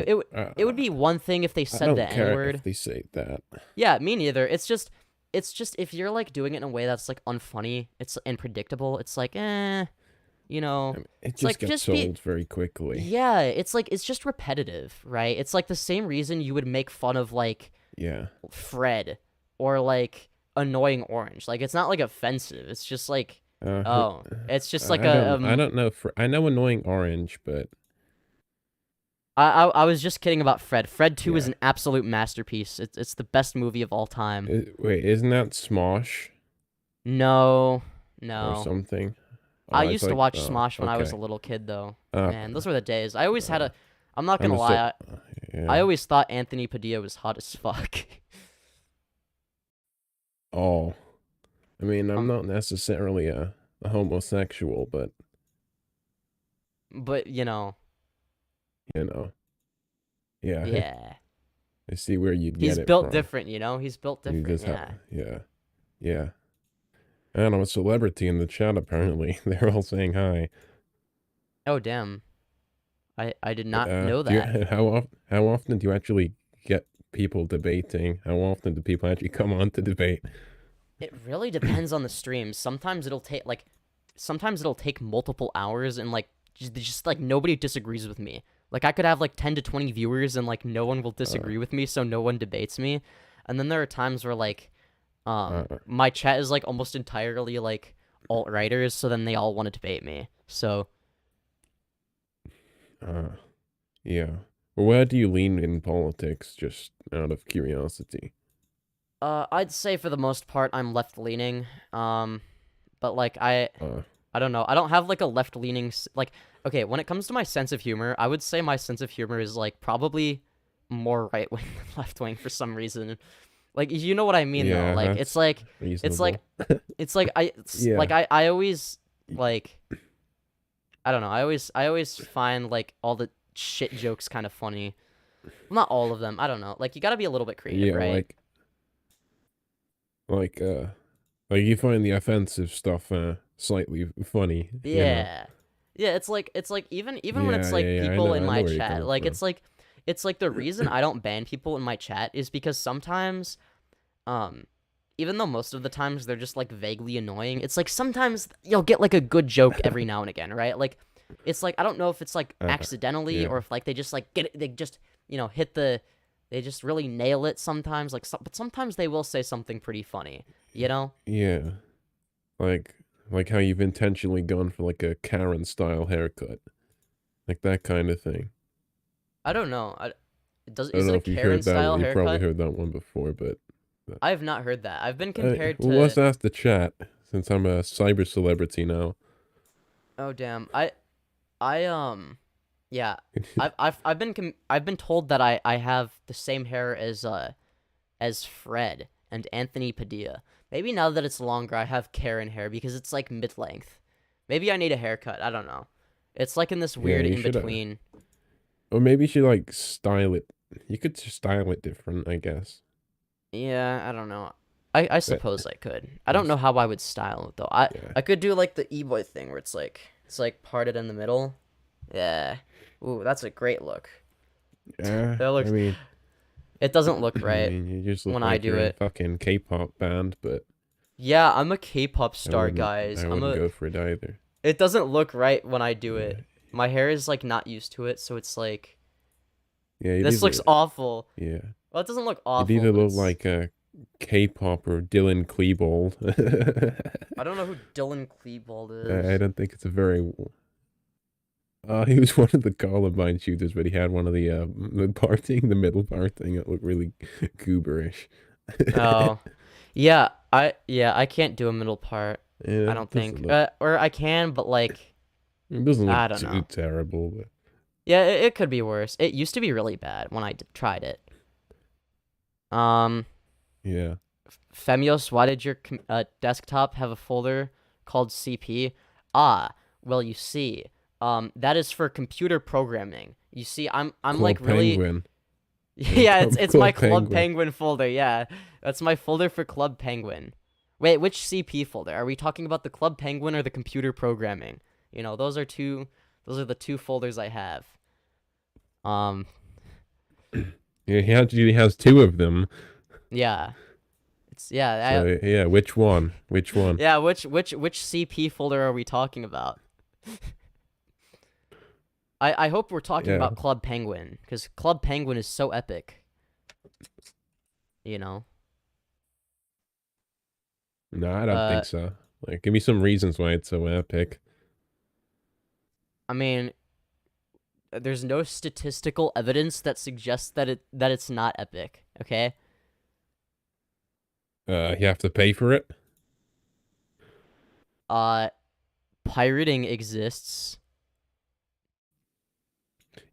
It would be one thing if they said the N-word. I don't care if they say that. Yeah, me neither. It's just if you're, like, doing it in a way that's, like, unfunny, it's unpredictable, it's like, you know... I mean, it just gets old very quickly. Yeah, it's just repetitive, right? It's like the same reason you would make fun of, like... Yeah. Fred, or, like, Annoying Orange. Like, it's not, like, offensive. It's just, like... it's just like I don't know. I know Annoying Orange, but I was just kidding about Fred. Fred 2 is an absolute masterpiece. It's the best movie of all time. Wait, isn't that Smosh? No. Or something. I used to watch Smosh when I was a little kid, though. Man, those were the days. I always had I'm not gonna lie. I always thought Anthony Padilla was hot as fuck. all. I mean, I'm not necessarily a homosexual, but you know. Yeah. Yeah. I see where you'd get He's it built from. different, you know? He's built different, Yeah. And I'm a celebrity in the chat, apparently. They're all saying hi. Oh, damn. I did not know that. How often do you actually get people debating? How often do people actually come on to debate? It really depends on the stream. Sometimes it'll take, multiple hours and, like, just like, nobody disagrees with me. Like, I could have, like, 10 to 20 viewers and, like, no one will disagree with me, so no one debates me. And then there are times where, like, my chat is, like, almost entirely, like, alt-righters, so then they all want to debate me. So... yeah. Well, where do you lean in politics, just out of curiosity? I'd say for the most part I'm left-leaning. But, like, I don't know. I don't have, like, a left-leaning... Like, okay, when it comes to my sense of humor, I would say my sense of humor is, like, probably more right-wing than left-wing for some reason. Like, you know what I mean, though? Like, it's like... Reasonable. I always, like... I don't know. I always find, like, all the shit jokes kind of funny. Well, not all of them. I don't know. Like, you gotta be a little bit creative, right? Like you find the offensive stuff slightly funny. Yeah. Yeah, it's like even when it's like people in my chat, like it's like the reason I don't ban people in my chat is because sometimes even though most of the times they're just like vaguely annoying, it's like sometimes you'll get like a good joke every now and again, right? Like it's like I don't know if it's like accidentally or if like they just like get it, they just, you know, they just really nail it sometimes, like but sometimes they will say something pretty funny, you know? Yeah. Like how you've intentionally gone for like a Karen style haircut. Like that kind of thing. I don't know. I don't know if you heard that. You probably heard that one before, but I have not heard that. I've been compared to... Well, let's ask the chat, since I'm a cyber celebrity now. Oh damn! Yeah. I've been told that I have the same hair as Fred and Anthony Padilla. Maybe now that it's longer, I have Karen hair because it's like mid-length. Maybe I need a haircut. I don't know. It's like in this weird in between. Or maybe you should like style it. You could style it different, I guess. Yeah, I don't know. I suppose I could. I don't know how I would style it though. I could do like the e-boy thing where it's like parted in the middle. Yeah. Ooh, that's a great look. Yeah. That looks, it doesn't look right you just look when like I do you're it. A fucking K-pop band, but yeah, I'm a K-pop star, guys. I wouldn't go for it either. It doesn't look right when I do it. My hair is like not used to it, so it's like this looks awful. Yeah. Well, it doesn't look awful. It either look like a K-pop or Dylan Klebold. I don't know who Dylan Klebold is. I don't think it's a very... he was one of the Columbine shooters, but he had one of the middle parting. It looked really gooberish. Oh, yeah, I can't do a middle part. Yeah, I don't think, or I can, but like, it doesn't I look don't too know. terrible. But... Yeah, it could be worse. It used to be really bad when I tried it. Yeah. Femyoz, why did your desktop have a folder called CP? Well, you see. That is for computer programming. You see, I'm Club like really... Penguin. Yeah, it's my Club Penguin. Penguin folder, yeah. That's my folder for Club Penguin. Wait, which CP folder? Are we talking about the Club Penguin or the computer programming? You know, those are the two folders I have. Yeah, he actually has two of them. Yeah. Yeah, which one? Which one? Yeah, which CP folder are we talking about? I hope we're talking about Club Penguin, because Club Penguin is so epic. You know? No, I don't think so. Like, give me some reasons why it's so epic. I mean, there's no statistical evidence that suggests that it's not epic, okay? You have to pay for it? Pirating exists.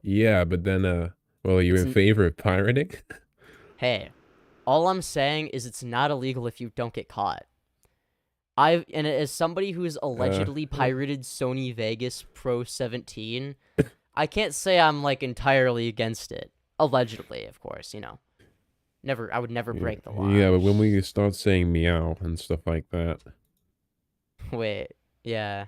Yeah, but then, well, are you in favor of pirating? Hey, All I'm saying is it's not illegal if you don't get caught. And as somebody who's allegedly pirated Sony Vegas Pro 17, I can't say I'm like entirely against it. Allegedly, of course, you know. I would never break the law. Yeah, but when we start saying meow and stuff like that. Wait, yeah.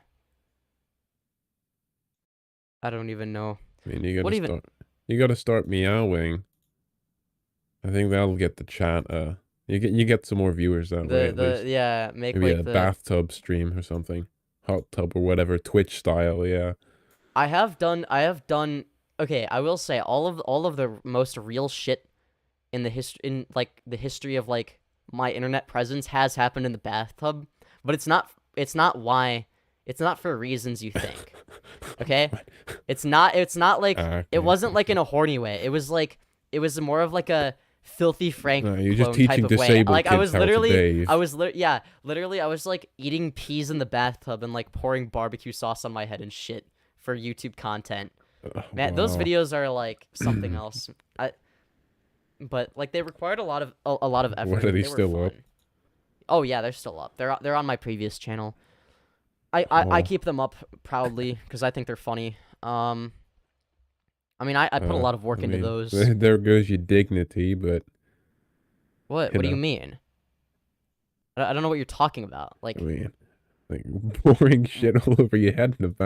I don't even know. I mean, you gotta start meowing. I think that'll get the chat. You get some more viewers that way. At least. Yeah, make maybe like a bathtub stream or something, hot tub or whatever, Twitch style. Yeah. I have done. Okay, I will say all of the most real shit in the history of like my internet presence has happened in the bathtub, but it's not for reasons you think. Okay? It's not like it wasn't like in a horny way. It was more of like a filthy Frank you're just clone type teaching of way. disabled Like kids I was how to bathe. literally I was like eating peas in the bathtub and like pouring barbecue sauce on my head and shit for YouTube content. Man, those videos are like something else. But like they required a lot of effort. What, are they still were up? fun. Oh yeah, they're still up. They're on my previous channel. I keep them up proudly because I think they're funny. I mean, I put a lot of work into those. There goes your dignity, but what do you mean? I don't know what you're talking about. Like, I mean, like pouring shit all over your head in the back.